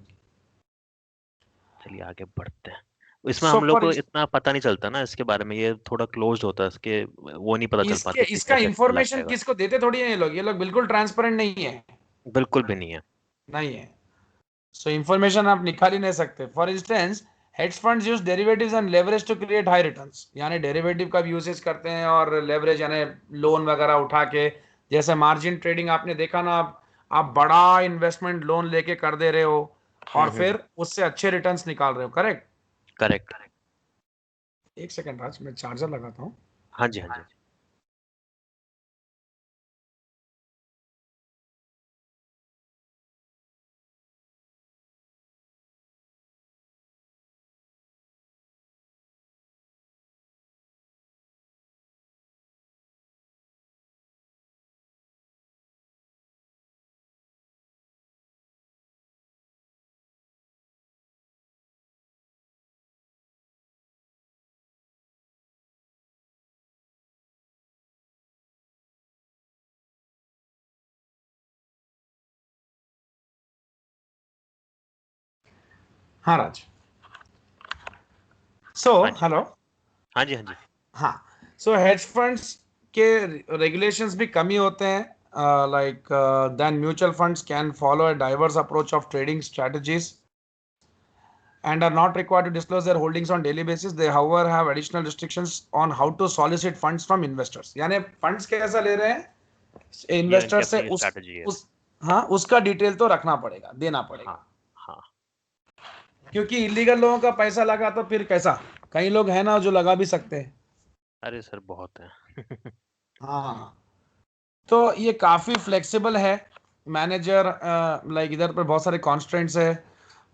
चलिए आगे बढ़ते हैं। इसमें सो हम लोग फॉर को इतना पता नहीं चलता ना इसके बारे में, ये थोड़ा क्लोज्ड होता है, इसके वो नहीं पता चल इसके पाता कि इसका कैसे इंफॉर्मेशन लगेगा। किसको देते थोड़ी है ये लोग बिल्कुल ट्रांसपेरेंट नहीं है। बिल्कुल भी नहीं है। नहीं है। सो इंफॉर्मेशन आप निकाल ही नहीं सकते। For instance hedge funds use derivatives and leverage to create high returns, यानी डेरिवेटिव का भी यूसेज करते हैं, और लेवरेज यानी लोन वगैरह उठा के, जैसे मार्जिन ट्रेडिंग आपने देखा ना, आप बड़ा इन्वेस्टमेंट लोन लेके कर दे रहे हो, और फिर उससे अच्छे रिटर्न्स निकाल रहे हो, करेक्ट। करेक्ट। एक सेकंड राज, मैं चार्जर लगाता हूँ। हाँ जी, हाँ जी। हाँ राज। सो हाँ जी, हेलो। हाँ जी, हाँ जी। हाँ, सो हेज फंड्स के रेगुलेशंस भी कम ही होते हैं, like then mutual funds can follow a diverse approach of trading strategies and are not required to disclose their holdings on daily basis. They, however, have additional restrictions on how to solicit funds from investors. यानी funds कैसा ले रहे हैं ये investor इनकी से, अपनी strategy है। उस हाँ उसका डिटेल तो रखना पड़ेगा, देना हाँ, पड़ेगा, हाँ। क्योंकि इलीगल लोगों का पैसा लगा तो फिर कैसा, कई लोग हैं ना जो लगा भी सकते हैं। अरे सर बहुत है। हाँ, तो ये काफी फ्लेक्सिबल है। मैनेजर लाइक इधर पर बहुत सारे कॉन्स्ट्रेंट्स है,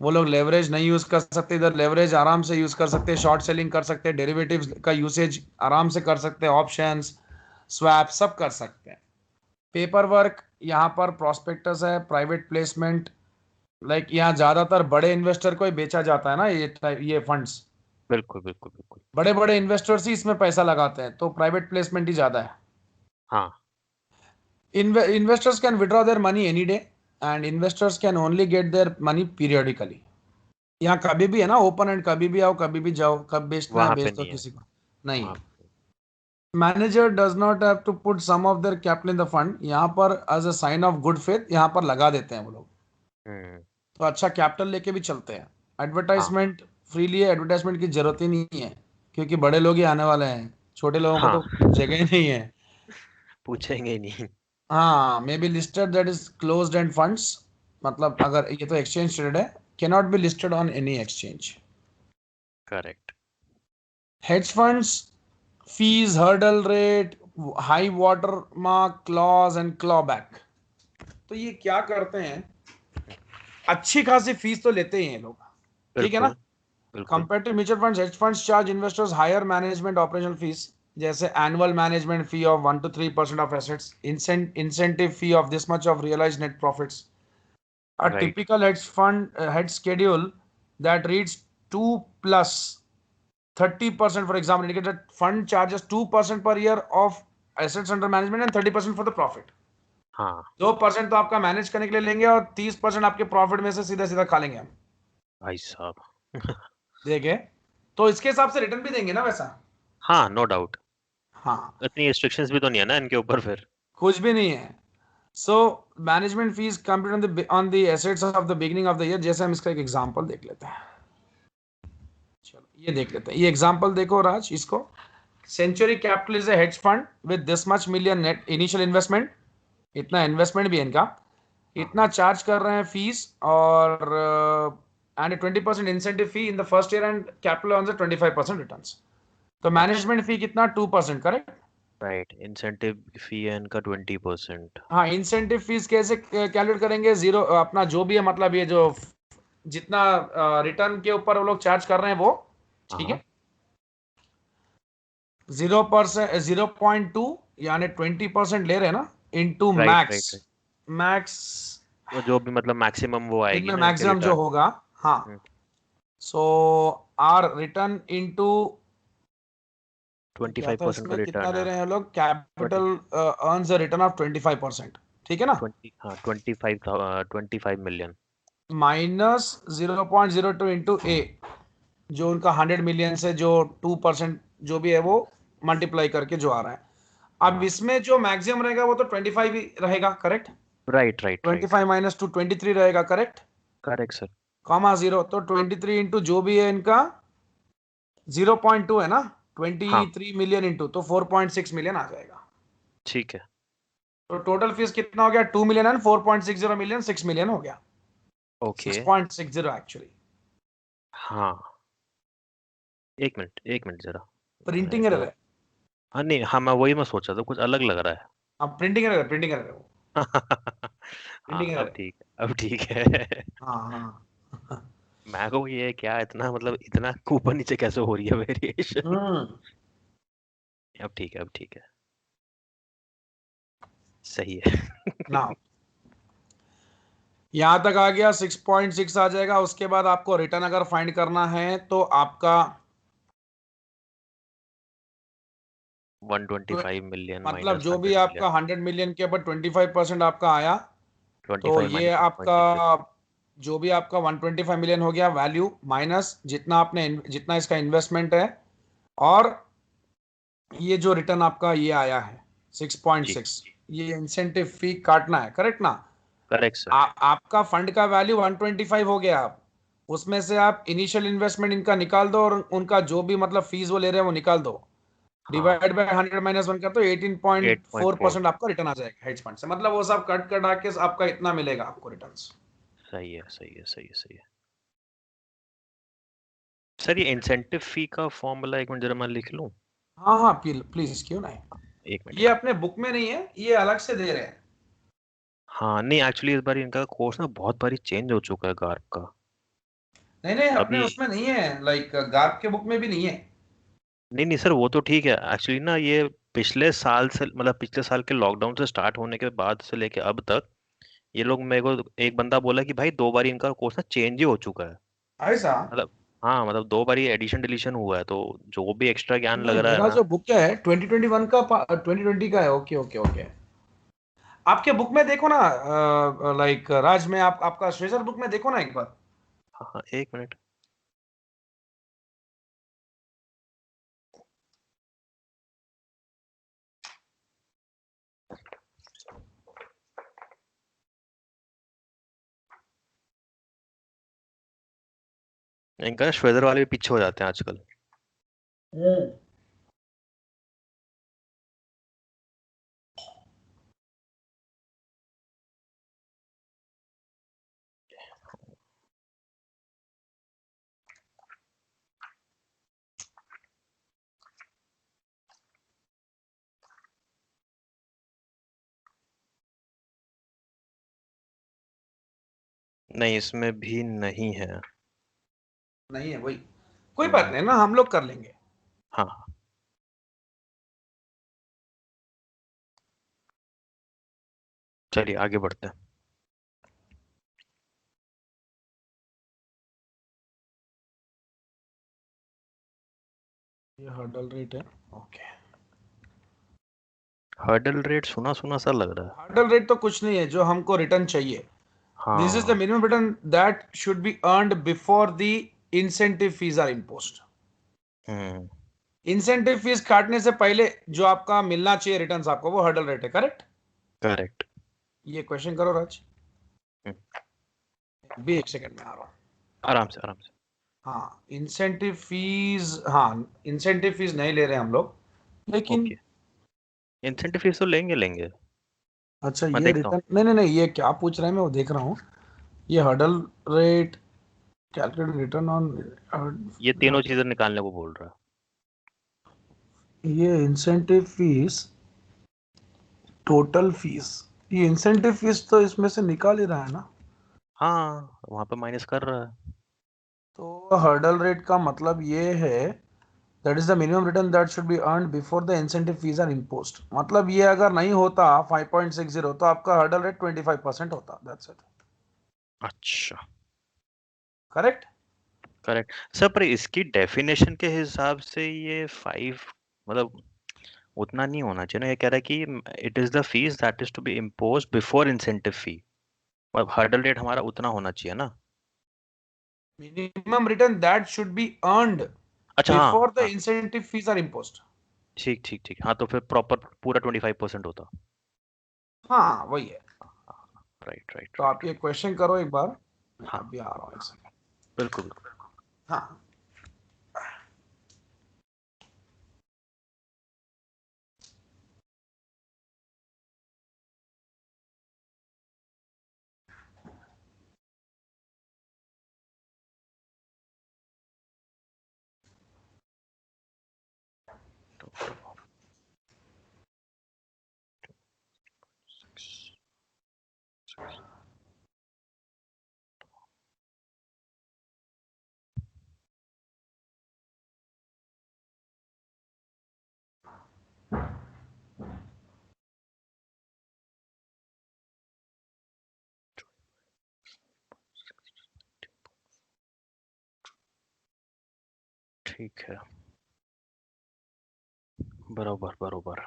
वो लोग लेवरेज नहीं यूज कर सकते, इधर लेवरेज आराम से यूज कर सकते हैं, शॉर्ट सेलिंग कर सकते हैं, डेरिवेटिव्स का यूसेज आराम से कर सकते हैं, ऑप्शंस स्वैप सब कर सकते हैं। पेपर वर्क यहाँ पर प्रोस्पेक्टस है, प्राइवेट प्लेसमेंट, लाइक यहाँ ज्यादातर बड़े इन्वेस्टर को ही बेचा जाता है ना ये फंड्स, बिल्कुल, बिल्कुल, बिल्कुल। बड़े बड़े इन्वेस्टर्स ही इसमें पैसा लगाते हैं, तो प्राइवेट प्लेसमेंट ही ज्यादा है। हाँ। Investors can withdraw their money any day, and investors can only get their money periodically. यहाँ कभी भी है ना ओपन एंड, कभी भी आओ कभी भी जाओ, कब बेचना है वहां पे बेच दो नहीं है। किसी को, नहीं वहां है। पे। Manager does not have to put some of their capital in the fund, यहाँ पर as a sign of good faith यहाँ पर लगा देते हैं वो लोग, हम्म। तो अच्छा कैपिटल लेके भी चलते हैं। हाँ, एडवर्टाइजमेंट फ्रीली है, एडवर्टाइजमेंट की जरूरत ही नहीं है, क्योंकि बड़े लोग ही आने वाले हैं, छोटे लोगों को हाँ। तो जगह ही नहीं है। पूछेंगे ही नहीं। हाँ, may be listed that is closed end funds, मतलब अगर ये तो एक्सचेंज ट्रेडेड है, can not be listed on any exchange. Correct. Hedge funds fees, hurdle rate, high water mark clause and claw back, तो ये क्या करते हैं, अच्छी खासी फीस तो लेते ही हैं लोग, ठीक है ना। बिल्कुल, बिल्कुल। Compare to mutual funds, hedge funds charge investors higher management operational fees, जैसे annual management fee of 1 to 3% of assets, incentive fee of this much of realised net profits. A right. typical hedge fund hedge schedule that reads 2 plus 30%, for example, indicate that fund charges 2% per year of assets under management and 30% for the profit. हाँ 2% तो आपका manage करने के लिए लेंगे और 30% आपके profit में से सीधा सीधा खा लेंगे हम। भाई साहब। देखे, तो इसके हिसाब से रिटर्न भी देंगे ना वैसा। हाँ नो डाउट। हाँ, इतनी रिस्ट्रिक्शंस भी तो नहीं है ना इनके ऊपर फिर। कुछ भी नहीं है। So management fees compute on the assets of the beginning of the year. जैसे हम इसका एक एग्जांपल देख लेते हैं। चलो ये देख लेते हैं, ये एग्जांपल देखो राज इसको। Century capital is a hedge fund with this much million net initial investment. इतना इन्वेस्टमेंट भी है इनका, इतना हाँ चार्ज कर रहे हैं फीस, और and 20% incentive fee in the first year and capital on the 25% returns. तो अच्छा। मैनेजमेंट फी कितना, 2%, करेक्ट। राइट, इंसेंटिव फी है इनका 20%। हाँ, इंसेंटिव फीस कैसे कैलकुलेट करेंगे, जीरो अपना जो भी है, मतलब ये जो जितना रिटर्न के ऊपर वो लोग चार्ज कर रहे हैं वो, ठीक हाँ है, 0%, 0.2, यानी 20% ले रहे हैं ना, into right max. Right right. Max वो जो भी मतलब मैक्सिमम वो आएगी इनमें ना इनके मैक्सिमम जो रिटर्न। होगा। हाँ, सो आर रिटर्न इनटू, क्या था 25% का इसमें, कितना रिटर्न ले है। रहे हैं लोग, 20 capital earns a return of 25%, ठीक है ना, 20 हाँ 25 मिलियन। माइनस 0.02 इंटू ए, जो उनका 100 मिलियन से जो 2% जो भी है वो मल्टीप्लाई करके जो आ रहा है। अब हाँ इसमें जो मैक्सिमम रहेगा वो तो 25 ही रहेगा, correct. Right right twenty right. Five minus two 23 रहेगा, correct, correct sir. Comma zero, तो 23 इंटू जो भी है इनका 0.2 है ना, हाँ 23 मिलियन इंटू तो 4.6 मिलियन आ जाएगा। ठीक है। तो टोटल फीस कितना हो गया, 2 मिलियन एंड 4.60 मिलियन, 6 मिलियन हो गया, ओके। 6.60 एक्चुअली। हाँ एक मिनट जरा। प्रिंटिंग एक एरर है। हाँ नहीं हाँ मैं वही मैं सोचा था कुछ अलग लग रहा अब प्रिंटिंग एरर, प्रिंटिंग एरर है वो, है। हाँ प्रिंटिंग एरर अब है। ठीक है अब ठीक है। हाँ हाँ। मैं को ये क्या इतना मतलब इतना ऊपर नीचे कैसे हो रही है वेरिएशन। हम्म। अब ठीक है अब ठीक है। सही है। ना, यहां तक आ गया, 6.6 आ जाएगा। उसके बाद आपको रिटर्न अगर फाइंड करना है तो आपका 125 मिलियन मतलब माइनस जो भी 100 मिलियन। आपका 100 मिलियन के ऊपर 25% आपका आया, तो 25 ये माइनस आपका 6.6। जो भी आपका 125 मिलियन हो गया वैल्यू, माइनस जितना आपने जितना इसका इन्वेस्टमेंट है, और ये जो रिटर्न आपका ये आया है जी 6.6, ये इंसेंटिव फी काटना है, करेक्ट ना। Correct sir. आपका फंड का वैल्यू 125 हो गया। आप उसमें से आप इनिशियल इन्वेस्टमेंट इनका निकाल दो, और उनका जो भी मतलब फीस वो ले रहे हैं वो निकाल दो, हाँ डिवाइड बाय 100 - 1 कर, तो 8.4। 18.4% आपका रिटर्न आ जाएगा हेज फंड से। मतलब वो सब कट कटा के आपका इतना मिलेगा आपको रिटर्न्स। सही है सही है सही है सही है। सर ये इंसेंटिव फी का फॉर्मूला एक मिनट जरा मैं लिख लूं। हाँ हाँ, प्लीज, क्यों नहीं। एक मिनट ये एक अपने बुक में नहीं है, ये अलग से दे रहे हैं। हाँ नहीं एक्चुअली इस बार इनका कोर्स ना बहुत बारी चेंज हो चुका है गार्प का। नहीं नहीं, अपने अभी उसमें नहीं है, लाइक गार्प के बुक में भी नहीं है। नहीं नहीं सर वो तो ठीक है एक्चुअली ना ये पिछले साल से मतलब पिछले साल के लॉकडाउन से स्टार्ट होने के बाद से लेके अब तक ये लोग मेरे को एक बंदा बोला कि भाई 2 बार इनका कोर्स ना चेंज ही हो चुका है। ऐसा। मतलब हाँ मतलब 2 बार एडिशन डिलीशन हुआ है तो जो भी एक्स्ट्रा ज्ञान लग नहीं, रहा है मेरा ना। जो बुक है 2021 का, 2020 का है। Okay okay okay. आपके बुक में देखो ना, लाइक राज में आप आपका श्रेजर बुक में देखो ना एक बार। हाँ हाँ एक मिनट। इनका श्वेदर वाले भी पीछे हो जाते हैं आजकल। हम्म। नहीं इसमें भी नहीं है। नहीं है वही, कोई बात हम्म, नहीं ना, हम लोग कर लेंगे। हाँ चलिए आगे बढ़ते हैं। ये हर्डल रेट है। ओके। हर्डल रेट सुना सुना सा लग रहा है। हर्डल रेट तो कुछ नहीं है जो हमको रिटर्न चाहिए. दिस इज द हाँ। Minimum return that should be earned before the incentive fees are imposed. Hmm. Incentive fees काटने से पहले जो आपका मिलना चाहिए रिटर्न आपको, वो हर्डल रेट है. करेक्ट. करेक्ट। ये क्वेश्चन करो राज. भी एक सेकंड में आ रहा हूँ. आराम से आराम से। हाँ, इंसेंटिव फीस. हाँ, इंसेंटिव फीस नहीं ले रहे हम लोग, लेकिन. ओके। इंसेंटिव फीस तो लेंगे लेंगे। अच्छा, मैं ये देखता हूँ। रिटर्न नहीं नहीं नहीं, ये क्या पूछ रहे हैं मैं वो देख रहा हूँ. ये hurdle rate, calculate return on. ये तीनों चीजें निकालने को बोल रहा है। ये इंसेंटिव फीस, टोटल फीस. ये इंसेंटिव फीस तो इसमें से निकाल ही रहा है ना. हाँ वहां पे माइनस कर रहा है। तो हर्डल रेट का मतलब ये है, that is the minimum return that should be earn before the incentive fees are imposed. मतलब ये अगर नहीं होता 5.60, तो आपका हर्डल रेट 25% होता. That's it. अच्छा। करेक्ट. करेक्ट। सर पर इसकी डेफिनेशन के हिसाब से ये 5 मतलब उतना नहीं होना चाहिए ना। ये कह रहा है कि it is the fees that is to be impose before incentive fee. मतलब हर्डल रेट हमारा उतना होना चाहिए ना। Minimum return that should be earned अच्छा हाँ बिफोर द हाँ। Incentive fees are imposed. ठीक ठीक ठीक। हाँ तो फिर प्रॉपर पूरा 25% होता। हाँ, वही है. राइट राइट तो आप राइट। ये क्वेश्चन करो एक बार. मैं हाँ अभी आ रहा हूँ एक सेकंड. बिल्कुल बिल्कुल। हाँ. ठीक है। बरोबर बरोबर।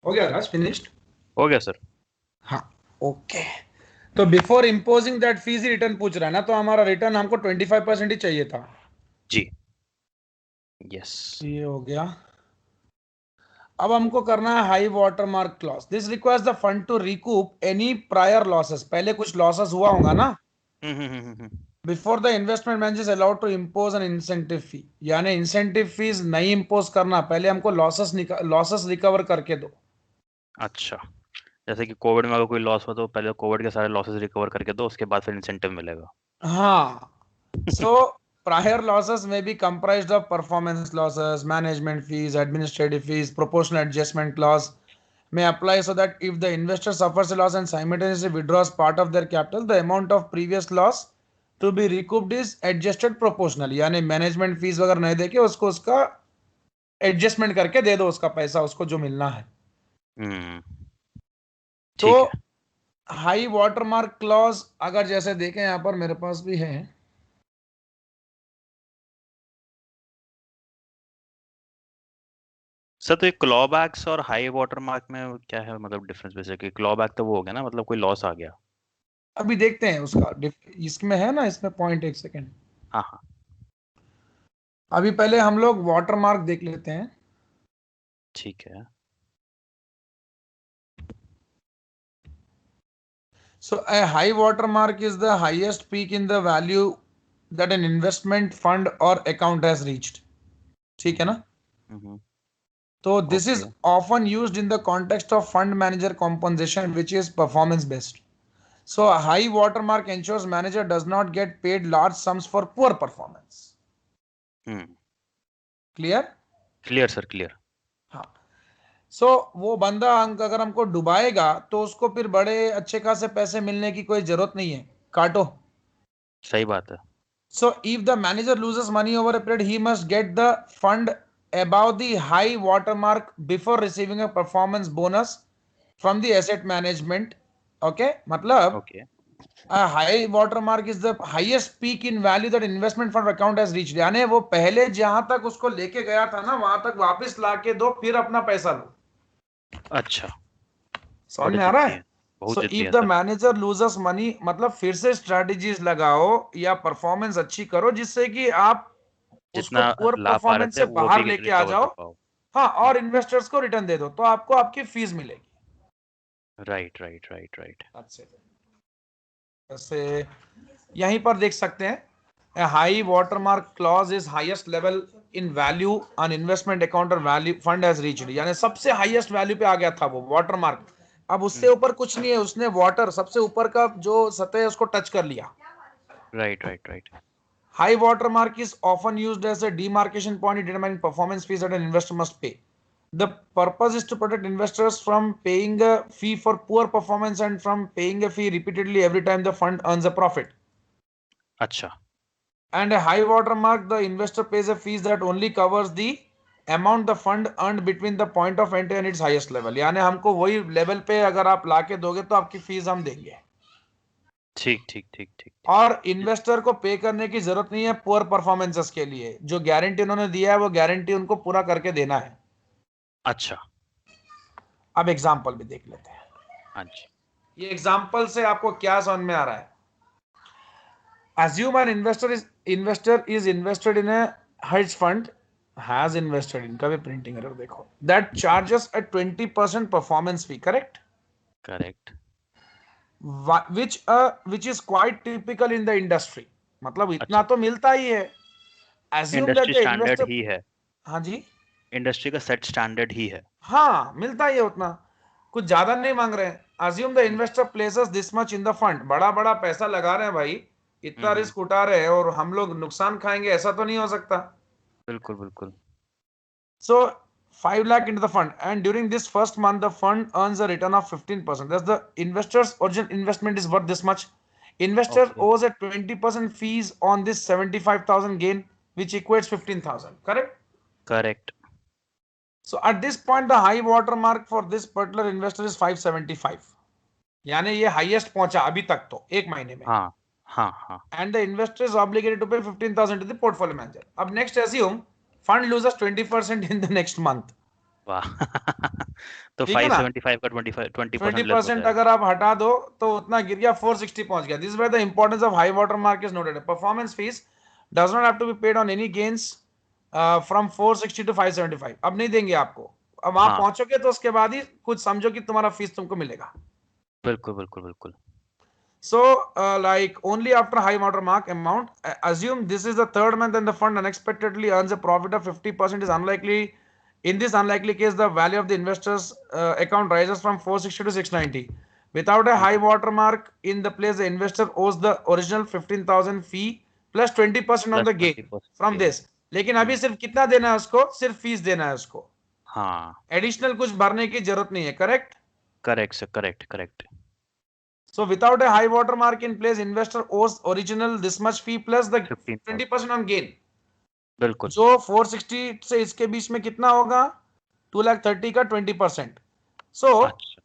हो गया राज, फिनिश्ड. हो गया सर। हाँ. ओके. तो before imposing that fees he return पूछ रहा है ना, तो हमारा रिटर्न हमको 25% ही चाहिए था. जी। यस। ये हो गया. अब हमको करना है high water mark clause. This requires the fund to recoup any prior losses. पहले कुछ लॉसेस हुआ होगा ना. हम्म। Before the investment manager is allowed to impose an incentive fee. यानी इंसेंटिव फीस नहीं इम्पोज करना, पहले हमको लॉसेस रिकवर करके दो. अच्छा। जैसे कि कोविड में अगर कोई लॉस हो तो पहले कोविड के सारे लॉसेस रिकवर करके दो उसके बाद फिर इंसेंटिव मिलेगा। हाँ. So, prior losses may be comprised of performance losses, management fees, administrative fees. Proportional adjustment clause may apply so that if the investor suffers a loss and simultaneously withdraws part of their capital, the amount of previous loss to be recouped is adjusted proportionally. यानी management fees वगैरह नहीं देके उसको उसका adjustment करके दे दो उसका पैसा उसको जो मिलना है. हम्म। तो ठीक है। हाई वाटरमार्क क्लॉज अगर जैसे देखें यहां पर मेरे पास भी है. सर तो ये क्लॉबैक्स और हाई वाटर मार्क में क्या है मतलब डिफरेंस? बेसिकली क्लॉबैक तो वो हो गया ना मतलब कोई लॉस आ गया। अभी देखते हैं उसका इसमें है ना, इसमें पॉइंट, एक सेकेंड। हाँ हाँ अभी पहले हम लोग वाटर मार्क देख लेते हैं। ठीक है। So a high water mark is the highest peak in the value that an investment fund or account has reached. ठीक है ना? हम्म। तो this is okay. often used in the context of fund manager compensation, which is performance based. So a high watermark ensures manager does not get paid large sums for poor performance. Hmm. Clear? Clear sir, clear. हाँ। सो वो बंदा अगर हमको डुबाएगा तो उसको फिर बड़े अच्छे खासे पैसे मिलने की कोई जरूरत नहीं है, काटो। सही बात है। So if the manager loses money over a period, he must get the fund above the high watermark before receiving a performance bonus from the asset management. Okay, मतलब okay. a high watermark is the highest peak in value that investment fund account has reached. यानी वो पहले जहां तक उसको लेके गया था ना, वहां तक वापस लाके दो, फिर अपना पैसा लो। अच्छा। समझ बड़े में आ रहा जिद्दी है? हैं। बहुत सो जिद्दी इफ हैं the sir. Manager losers money, मतलब फिर से स्ट्रेटजीज लगाओ या परफॉर्मेंस अच्छी करो जिससे कि आप उसको जितना पुअर ला पा रहे परफॉर्मेंस थे से वो बाहर भी लेके आ रिकवर कर जाओ। पाओ। हाँ, और इन्वेस्टर्स को रिटर्न दे दो तो आपको आपकी फीस मिलेगी। Right right right right. अच्छे से जैसे यहीं पर देख सकते हैं, a high watermark clause is highest level in value on investment account or value fund has reached, यानी सबसे हाईएस्ट वैल्यू पे आ गया था वो वाटरमार्क। अब उससे ऊपर कुछ नहीं है, उसने वाटर सबसे ऊपर का जो सतह है उसको टच कर लिया। Right right right. High watermark is often used as a demarcation point in determining performance fees that an investor must pay. The purpose is to protect investors from paying a fee for poor performance and from paying a fee repeatedly every time the fund earns a profit. अच्छा। And a high water mark, the investor pays a fees that only covers the amount the fund earned between the point of entry and its highest level. यानी हमको वही level पे अगर आप लाके दोगे तो आपकी फीस हम देंगे, ठीक ठीक ठीक ठीक और ठीक। इन्वेस्टर को पे करने की जरूरत नहीं है पुअर परफॉर्मेंसेस के लिए। जो गारंटी उन्होंने दिया है वो गारंटी उनको पूरा करके देना है। अच्छा। अब एग्जाम्पल भी देख लेते हैं। हाँ जी। ये एग्जाम्पल से आपको क्या समझ में आ रहा है? Assume an investor is invested in a hedge fund, has invested, इनका भी प्रिंटिंग एरर देखो, that charges a 20% performance fee, correct? Correct. Which is quite typical in the industry, मतलब इतना अच्छा। तो मिलता ही है। Assume that industry the standard investor, ही है। हाँ जी, इंडस्ट्री का सेट स्टैंडर्ड ही है। हाँ मिलता ही है उतना, कुछ ज्यादा नहीं मांग रहे हैं। Assume the hmm investor places this much in the fund, बड़ा बड़ा पैसा लगा रहे हैं भाई, इतना हम्म। रिस्क उठा रहे हैं और हम लोग नुकसान खाएंगे, ऐसा तो नहीं हो सकता। बिल्कुल बिल्कुल। So 5 lakh into the fund, and during this first month, the fund earns a return of 15%. That's the investor's original investment is worth this much. Investor okay. owes a 20% fees on this 75,000 gain, which equates 15,000. Correct? Correct. So at this point, the high water mark for this particular investor is 575. यानी ये highest पहुंचा अभी तक तो एक महीने में। हाँ हाँ हाँ। And the investor is obligated to pay 15,000 to the portfolio manager. अब next assume fund loses 20% in the next month. वाह तो ठीक है ना? 575 का 20% लेस हो 20% जाएगा। अगर आप हटा दो तो उतना गिर गया, 460 पहुंच गया। This where the importance of high water mark is noted. Performance fees does not have to be paid on any gains from 460 to 575। अब नहीं देंगे आपको, अब वहां हाँ। पहुंचोगे तो उसके बाद ही कुछ समझो कि तुम्हारा फीस तुमको मिलेगा। बिल्कुल बिल्कुल बिल्कुल। So, like only after high water mark amount, assume this is the third month and the fund unexpectedly earns a profit of 50% is unlikely. In this unlikely case, the value of the investor's account rises from 460 to 690. Without a high hmm. water mark in the place, the investor owes the original 15,000 fee plus 20% on plus the twenty gain percent from gain. this. लेकिन अभी सिर्फ कितना देना है उसको? सिर्फ fees देना है उसको, हाँ। एडिशनल कुछ भरने की जरूरत नहीं है। Correct? Correct sir, correct correct. So without a high water mark in place, investor owes original this much fee plus the 15,000। 20% on gain. बिल्कुल। जो 460 से इसके बीच में कितना होगा? 2,30,000 का 20%। सो अच्छा।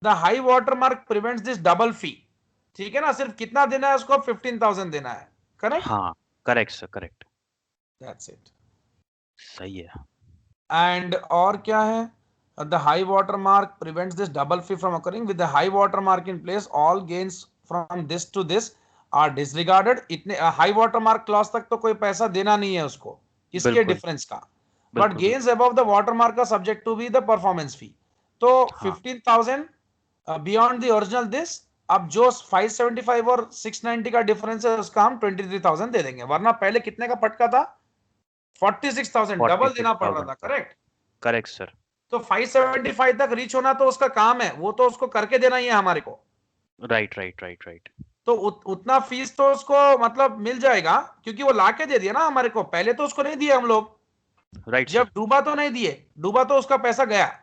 The high water mark prevents this double fee. ठीक है ना? सिर्फ कितना देना है उसको? 15,000 देना है। करेक्ट? हाँ। Correct sir, correct. That's it. सही है। एंड और क्या है? The high water mark prevents this double fee from occurring. With the high water mark in place, all gains from this to this are disregarded. इतने high water mark clause तक तो कोई पैसा देना नहीं है उसको, इसके बिल्कुल डिफरेंस का। बट बिल्कुल गेन्स बिल्कुल। अबव द वाटर मार्क का subject to be the performance fee. तो हाँ 15,000 बियॉन्ड द ओरिजिनल दिस। अब जो 575 और 690 का डिफरेंस है उसका हम 23,000 दे देंगे, वरना पहले कितने का पटका था? 46,000, फोर्टी डबल देना सिक्स पड़ रहा थाउजेंड था, का। करेक्ट? Correct sir. तो 575 तक रीच होना तो उसका काम है, वो तो उसको करके देना ही है हमारे को। Right right right right. तो उतना फीस तो उसको मतलब मिल जाएगा, क्योंकि वो लाके दे दिया ना हमारे को, पहले तो उसको नहीं दिए हम लोग। राइट जब सर। डूबा तो नहीं दिए, डूबा तो उसका पैसा गया।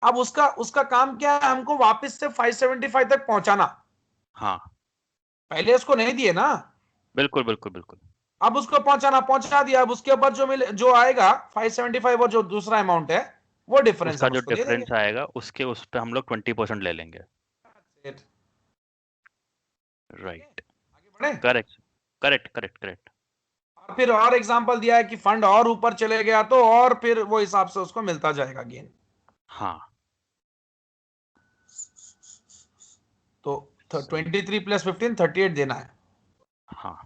अब उसका उसका काम क्या है? हमको वापस से 575 तक पहुंचाना। हाँ पहले उसको नहीं दिए ना, बिल्कुल बिल्कुल बिल्कुल। अब उसको पहुंचाना, पहुंचा दिया। अब उसके ऊपर जो मिले, जो आएगा 575 और जो दूसरा अमाउंट है, वो डिफरेंस उसका हम जो उसको दे देंगे। डिफरेंस आएगा उसके उस पे हम लोग 20% ले लेंगे। ठीक है, राइट। आगे बढ़े। Correct correct correct correct. और फिर और एग्जांपल दिया है कि फंड और ऊपर चले गया तो और फिर वो हिसाब से उसको मिलता जाएगा गेन। हाँ तो सही। 23 प्लस 15 38 देना है। हाँ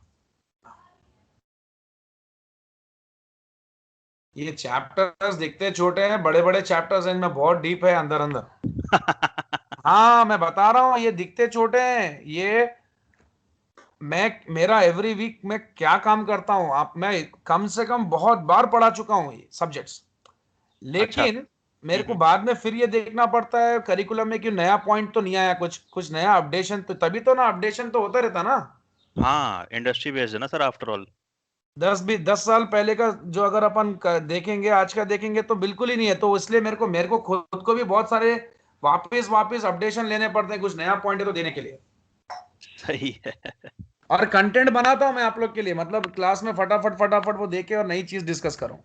ये चैप्टर्स दिखते छोटे हैं, बड़े बड़े चैप्टर्स हैं, इनमें बहुत डीप है अंदर अंदर। हाँ मैं बता रहा हूँ, ये दिखते छोटे हैं ये। मेरा एवरी वीक मैं क्या काम करता हूँ, आप, मैं कम से कम बहुत बार पढ़ा चुका हूँ ये सब्जेक्ट्स। अच्छा। लेकिन मेरे को बाद में फिर ये देखना पड़ता है करिकुलम में कि नया पॉइंट तो नहीं आया, कुछ कुछ नया अपडेशन, तो तभी तो ना, अपडेशन तो होता रहता ना। हाँ इंडस्ट्री बेस्ड है ना सर आफ्टर ऑल। 10 साल पहले का जो अगर अपन देखेंगे, आज का देखेंगे तो बिल्कुल ही नहीं है। तो इसलिए मेरे को खुद को भी बहुत सारे वापस वापस अपडेशन लेने पड़ते हैं, कुछ नया पॉइंट तो देने के लिए। सही है। और कंटेंट बनाता हूं मैं आप लोग के लिए, मतलब क्लास में फटाफट फटाफट वो देखे और नई चीज डिस्कस करूं।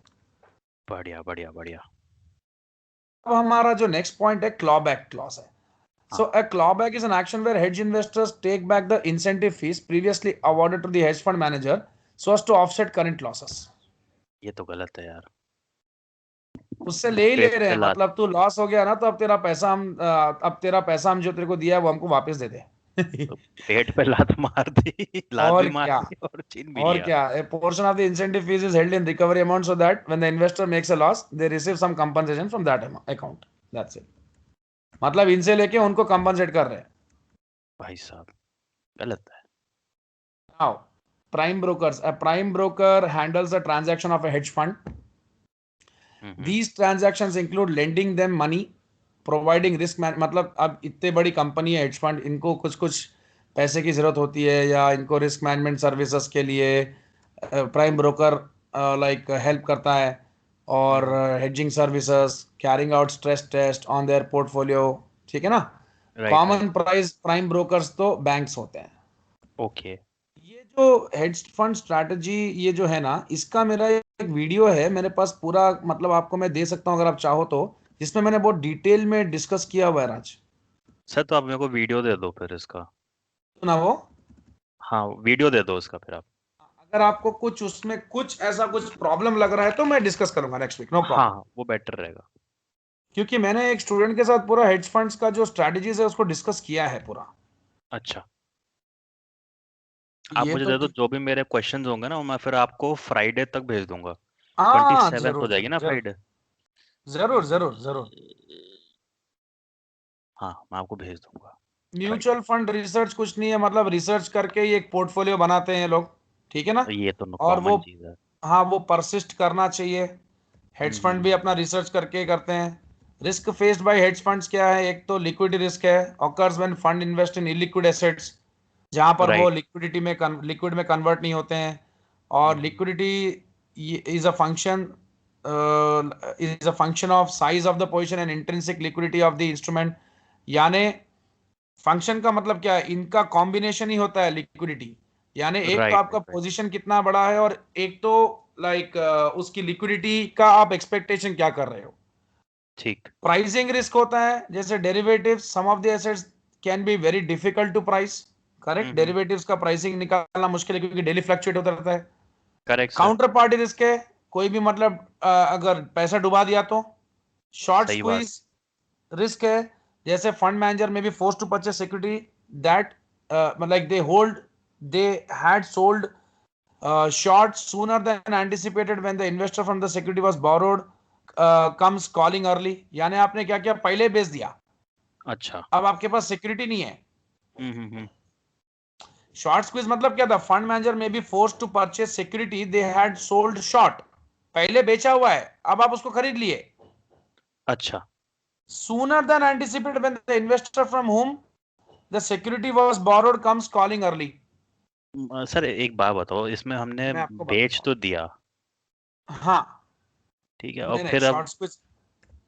बढ़िया बढ़िया बढ़िया। अब हमारा जो नेक्स्ट पॉइंट है, क्लॉबैक क्लॉज है। हाँ So a clawback is an action where hedge investors take back the incentive fees previously awarded to the hedge fund manager so as to offset current losses. ये तो गलत है यार। उससे ले ही ले पेट रहे पे हैं, लात। मतलब तू लॉस हो गया ना, तो अब तेरा पैसा हम जो तेरे को दिया है वो हमको वापस दे दे। तो पेट पे लात मार दी लात भी और मार क्या, दी और छीन भी और लिया। क्या, a portion of the incentive fees is held in recovery amount so that when the investor makes a loss they receive some compensation from that account. That's it. मतलब इनसे लेके उनको कंपनसेट कर रहे हैं। भाई साहब गलत है। Now, prime brokers. A prime broker handles the transaction of a hedge fund. Hmm. These transactions include lending them money, providing risk man, मतलब अब इतने बड़ी कंपनी है हेज फंड, इनको कुछ कुछ पैसे की जरूरत होती है या इनको रिस्क मैनेजमेंट सर्विसेज के लिए प्राइम ब्रोकर लाइक हेल्प करता है। और हम्म। Hedging services, carrying out stress test on their portfolio. ठीक है ना? Right common right. Price prime brokers तो बैंक्स होते हैं। ओके। ये जो हेज फंड स्ट्रैटेजी, ये जो है ना, इसका मेरा एक वीडियो है मेरे पास पूरा, मतलब आपको मैं दे सकता हूँ अगर आप चाहो तो, जिसमें मैंने बहुत डिटेल में डिस्कस किया हुआ है राज। सर तो आप मेरे को वीडियो दे दो फिर इसका। तो ना वो, हाँ वीडियो दे दो इसका फिर आप। अगर आपको कुछ उसमें कुछ ऐसा कुछ प्रॉब्लम लग रहा है तो मैं डिस्कस करूंगा नेक्स्ट वीक, नो हाँ प्रॉब्लम। हाँ वो बेटर रहेगा। क्योंकि मैंने एक स्टूडेंट के साथ पूरा हेज फंड्स का जो स्ट्रैटेजीज है उसको डिस्कस किया है पूरा। अच्छा। आप ये मुझे तो दे दो ठीक। जो भी मेरे क्वेश्चंस होंगे ना वो मैं फिर आपको फ्राइडे तक भेज दूंगा। ट्वेंटी हाँ सेवेंथ हो जरूर जाएगी जरूर ना जरूर, फ्राइडे। जरूर जरूर जरूर। हाँ मैं आपको भेज दूंगा म्यूचुअल फ्राइडे। फंड रिसर्च कुछ नहीं है, मतलब रिसर्च करके ही एक पोर्टफोलियो बनाते हैं ये लोग। ठीक है ना? ये तो और वो, कॉमन चीज है। हाँ वो परसिस्ट करना चाहिए। हेड्स फंड भी हम्म। अपना रिसर्च करके करते हैं। Risk faced by heads funds क्या है? एक तो लिक्विडिटी रिस्क है, occurs when fund invest in illiquid assets, जहां पर वो राइट। लिक्विड में कन्वर्ट नहीं होते हैं। और हम्म। Liquidity is a function of size of the position and intrinsic liquidity of the instrument. यानी फंक्शन का मतलब क्या है? इनका कॉम्बिनेशन ही होता है लिक्विडिटी। यानी एक तो राइट आपका राइट राइट। पोजीशन कितना बड़ा है, और एक तो लाइक उसकी लिक्विडिटी का आप एक्सपेक्टेशन क्या कर रहे हो। ठीक। प्राइसिंग रिस्क होता है, जैसे derivatives, some of the assets can be very difficult to price. Correct, hmm. Derivatives का प्राइसिंग निकालना मुश्किल है क्योंकि डेली फ्लक्चुएट होता रहता है। Correct sir. Counterparty risk है, कोई भी मतलब अगर पैसा डुबा दिया तो। शॉर्ट सही बात। स्क्वीज रिस्क है, जैसे fund manager may be force to purchase security that like they had sold short sooner than anticipated when the investor from the security was borrowed comes calling early, यानी आपने क्या किया, पहले बेच दिया, अच्छा। अब आपके पास सिक्योरिटी नहीं है। हम्म। शॉर्ट स्क्वीज मतलब क्या था, fund manager may be force to purchase security they had sold short, पहले बेचा हुआ है, अब आप उसको खरीद लिए। अच्छा। Sooner than anticipated when the investor from whom the security was borrowed comes calling early। Sir एक बात बताओ, इसमें हमने मैं आपको बेच बताता हूँ। तो दिया, हाँ, ठीक है, और नहीं नहीं, फिर अब। शॉर्ट स्क्वीज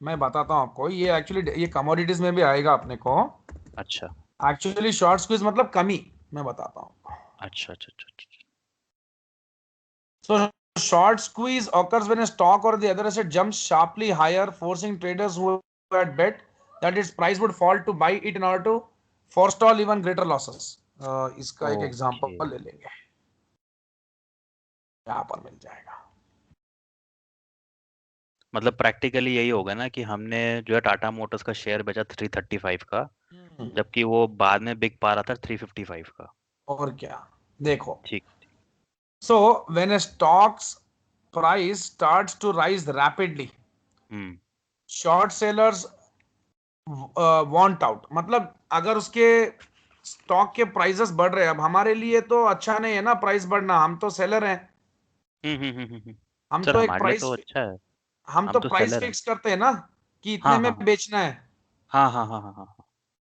मैं बताता हूँ आपको, ये एक्चुअली ये कमोडिटीज में भी आएगा अपने को। अच्छा एक्चुअली शॉर्ट स्क्वीज मतलब कमी, मैं बताता हूँ। अच्छा अच्छा अच्छा अच्छा। So short squeeze occurs when a stock or the other asset jumps sharply higher, forcing traders who had bet that its price would fall to buy it in order to forestall even greater losses। इसका एक okay, example ले लेंगे, यहाँ पर मिल जाएगा। मतलब practically यही होगा ना कि हमने जो है टाटा मोटर्स का शेयर बेचा 335 का, जबकि वो बाद में बिक पा रहा था 355 का। और क्या, देखो, ठीक। so when a stock's price starts to rise rapidly, hmm short sellers want out, मतलब अगर उसके स्टॉक के प्राइसेस बढ़ रहे हैं, अब हमारे लिए तो अच्छा नहीं है ना प्राइस बढ़ना, हम तो सेलर हैं। हम सर तो एक हमारे लिए प्राइस तो अच्छा है, हम हम तो तो प्राइस सेलर हैं। फिक्स करते हैं ना कि इतने हाँ में हाँ बेचना है। हाँ हाँ हाँ हाँ हाँ हाँ।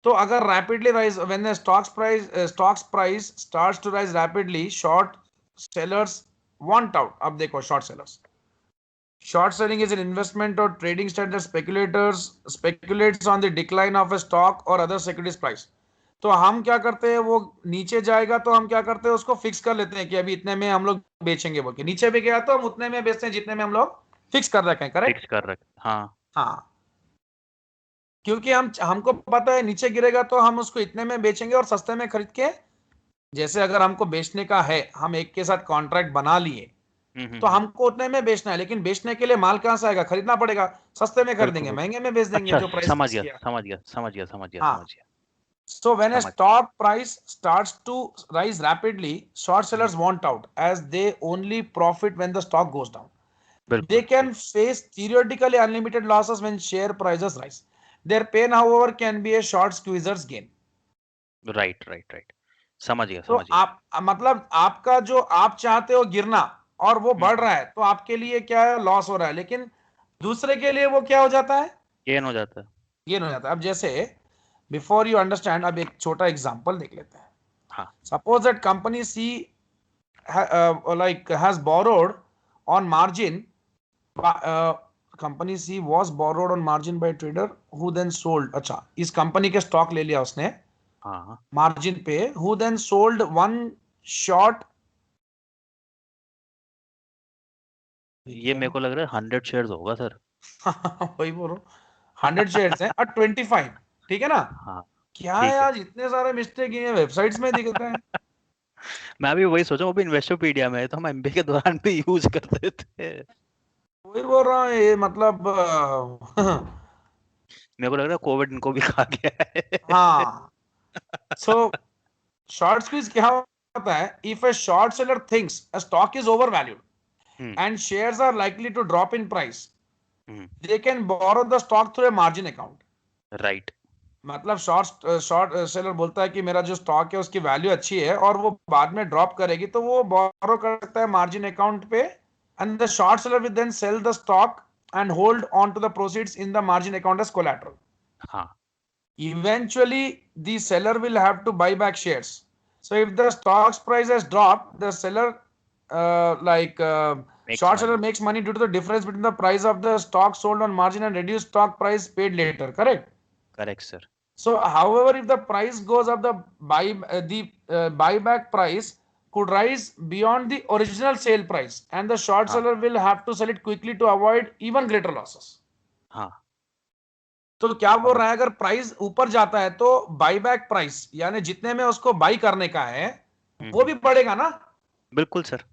तो अगर rapidly rise when the stocks price starts to rise rapidly, short sellers want out. अब देखो, short selling is an investment और trading strategy speculators speculates on the decline of a stock और अदर सिक्योरिटीज प्राइस। तो हम क्या करते हैं, वो नीचे जाएगा तो हम क्या करते हैं, उसको फिक्स कर लेते हैं कि अभी इतने में हम लोग बेचेंगे बोल के, नीचे भी गया तो हम उतने में बेचते हैं जितने में हम लोग फिक्स कर रखे हैं, फिक्स करेक्ट। कर रख, हाँ। हाँ, क्योंकि हमको पता है नीचे गिरेगा तो हम उसको इतने में बेचेंगे और सस्ते में खरीद के, जैसे अगर हमको बेचने का है, हम एक के साथ कॉन्ट्रैक्ट बना लिए, तो हम्म। हमको उतने में बेचना है, लेकिन बेचने के लिए माल कहां से आएगा, खरीदना पड़ेगा। सस्ते में बिल्कुल खरीदेंगे, बिल्कुल। महंगे में बेच देंगे अच्छा, जो प्राइस समझ फिक्स गया किया। समझ गया समझ गया समझ गया हाँ, समझ गया। so when a समझ। stock price starts to rise rapidly, short hmm, sellers want out as they only profit when the stock goes down। They बिल्कुल can बिल्कुल। face theoretically unlimited losses when share prices rise। Their pain, however, can be a short squeezer's gain। Right right right. समझ गया तो समझ गया। आप मतलब आपका जो आप चाहते हो गिरना और वो बढ़ हम्म। रहा है, तो आपके लिए क्या है, लॉस हो रहा है, लेकिन दूसरे के लिए वो क्या हो जाता है, गेन हो जाता है। गेन हो जाता है। अब जैसे, बिफोर यू अंडरस्टैंड, अब एक छोटा एग्जांपल देख लेते हैं। हाँ suppose that company C like has borrowed on margin, company C was borrowed on margin by trader who then sold। अच्छा, इस कंपनी के स्टॉक ले लिया उसने हाँ हाँ। मार्जिन पे, who then sold one short। ये मेरे को लग रहा है 100 शेयर्स होगा सर। वही बोल रहा हूँ, 100 शेयर्स हैं और 25, ठीक है ना। हाँ क्या है ठीक है। आज इतने सारे मिस्टेक ये वेबसाइट्स में दिखते हैं। मैं अभी वही सोचा, वो भी इन्वेस्टोपीडिया में है, तो हम एमबीए के दौरान भी यूज करते थे। वही बोल रहा हूँ, ये मतलब मेरे को लग रहा है कोविड इनको भी खा गया है। हाँ। सो शॉर्ट स्क्वीज क्या होता है, if a short seller thinks a stock is overvalued hmm and shares are likely to drop in price, hmm. They can borrow the stock through a margin account. Right. मतलब short short seller बोलता है कि मेरा जो stock है उसकी value अच्छी है और वो बाद में ड्रॉप करेगी, तो वो बोरो कर सकता है मार्जिन अकाउंट पे, and the short seller will then sell the stock and hold on to the proceeds in the margin account as collateral. हाँ। Eventually, the seller will have to buy back shares. So if the stock's price has dropped, the seller, makes short seller money. makes money due to the difference between the price of the stock sold on margin and reduced stock price paid later. Correct. Correct sir. So, however, if the price goes up, the buyback price could rise beyond the original sale price, and the short हाँ seller will have to sell it quickly to avoid even greater losses। हाँ। तो क्या बोल समझ। रहा है, अगर price ऊपर जाता है तो बाई बैक प्राइस, यानी जितने में उसको बाई करने का है वो हम्म। भी बढ़ेगा ना। बिल्कुल सर।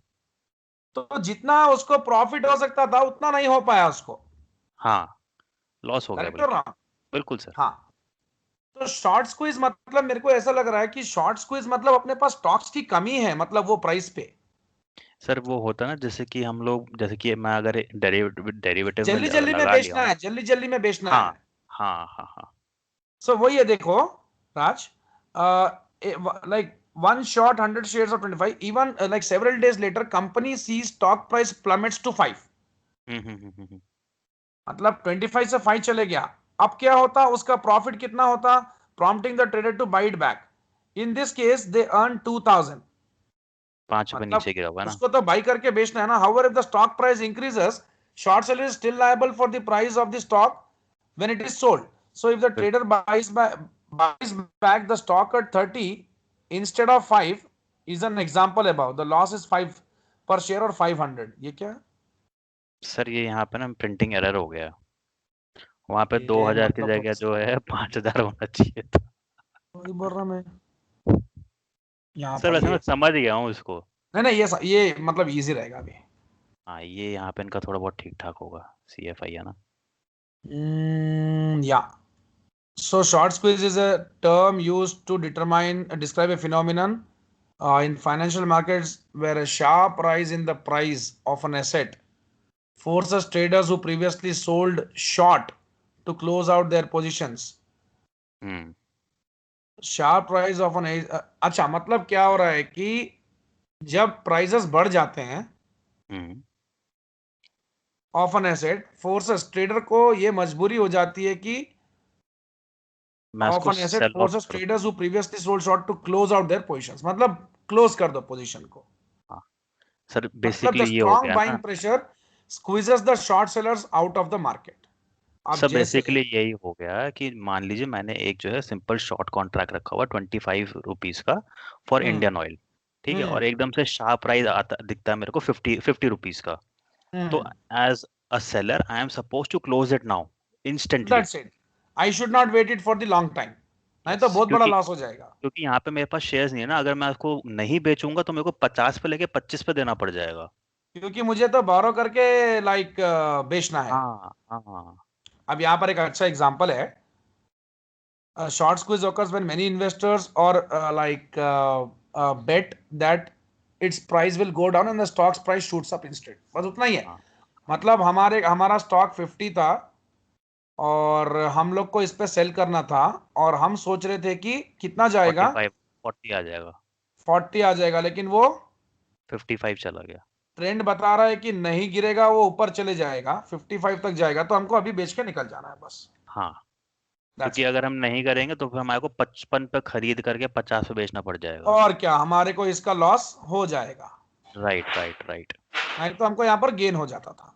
तो जितना उसको प्रॉफिट हो सकता था उतना नहीं हो पाया उसको। हाँ, लॉस हो गया करेक्ट हो बल्कि। रहा। बिल्कुल सर। हाँ, तो शॉर्ट स्क्वीज मतलब मेरे को ऐसा लग रहा है कि शॉर्ट स्क्वीज मतलब अपने पास स्टॉक्स की कमी है, मतलब वो प्राइस पे सर वो होता है ना, जैसे कि हम लोग, जैसे कि मैं अगर डेरिवेटिव में जल्दी जल्दी में लगा लिया बेचना हूँ। है, जल्दी जल्दी में बेचना हाँ है। हाँ हाँ हाँ। सो वही है, देखो राज, like one short 100 shares of 25, even like several days later company sees stock price plummets to 5, हम्म। मतलब 25 से 5 चले गया। अब क्या होता, उसका प्रॉफिट कितना होता, prompting the trader to buy it back. In this case they earn 2000, 5 रुपए मतलब नीचे गिरा हुआ है ना। उसको तो बाई करके बेचना है ना। however if the stock price increases, short seller is still liable for the price of the stock when it is sold. So if the bill- trader buys back the stock at 30 instead of 5 is an example above, the loss is 5 per share or 500। ये क्या sir ये यहाँ पे ना printing error हो गया। वहां पे दो ये हजार की मतलब जगह जो है 5,000 होना चाहिए था। वही बोल रहा मैं, यहाँ सर पर वैसे मैं ये समझ गया हूँ इसको। नहीं नहीं, ये मतलब इजी रहेगा अभी। हाँ ये यहाँ पे इनका थोड़ा बहुत ठीक ठाक होगा, CFI है ना। या so short squeeze is a term used to describe a phenomenon in financial markets where a sharp rise in the price of an asset forces traders who previously sold short to close out their positions. Hmm sharp rise of an, अच्छा मतलब क्या हो रहा है कि जब prices बढ़ जाते हैं हम्म। Of an asset, forces trader को ये मजबूरी हो जाती है कि मैं ऑफ उसको an asset sell off forces करूँ। Traders who previously sold short to close out their positions, मतलब क्लोज कर दो पोजीशन को। हाँ सर मतलब द बेसिकली ये हो स्ट्रॉन्ग गया बाइंग ना। Pressure squeezes the short sellers out of the market. अब सब जैसे बेसिकली यही हो गया कि मान लीजिए मैंने एक जो है सिंपल शॉर्ट कॉन्ट्रैक्ट रखा हुआ 25 रुपीज का फॉर हम्म इंडियन ऑयल। ठीक है, और हम्म एकदम से शार्प प्राइस आता दिखता है मेरे को 50 रुपीज का। तो hmm as a seller I am suppose to close it now instantly. That's it, I should not wait it for the long time, नहीं तो यस, बहुत बड़ा क्योंकि लॉस हो जाएगा। क्योंकि यहाँ पे मेरे पास शेयर्स नहीं है ना, अगर मैं उसको नहीं बेचूंगा तो मेरे को 50 पे लेके 25 पे देना पड़ जाएगा। क्योंकि मुझे तो बोरो करके लाइक बेचना है। हाँ हाँ। अब यहाँ पर एक अच्छा एग्जांपल है, short squeeze occurs when many investors or bet that its price will go down and the stock's price shoots up instead, बस उतना ही है। हाँ मतलब हमारा स्टॉक 50 था और हम लोग को इस पे सेल करना था, और हम सोच रहे थे कि कितना जाएगा, 40 आ जाएगा। 40 आ जाएगा, लेकिन वो 55 चला गया। ट्रेंड बता रहा है कि नहीं गिरेगा, वो ऊपर चले जाएगा, 55 तक जाएगा, तो हमको अभी बेच के निकल जाना है बस। हाँ, दैट्स क्योंकि इट। अगर हम नहीं करेंगे तो फिर हमारे को 55 पे खरीद करके 50 पे बेचना पड़ जाएगा। और क्या, हमारे को इसका लॉस हो जाएगा, राइट राइट राइट। नहीं तो हमको यहाँ पर गेन हो जाता था।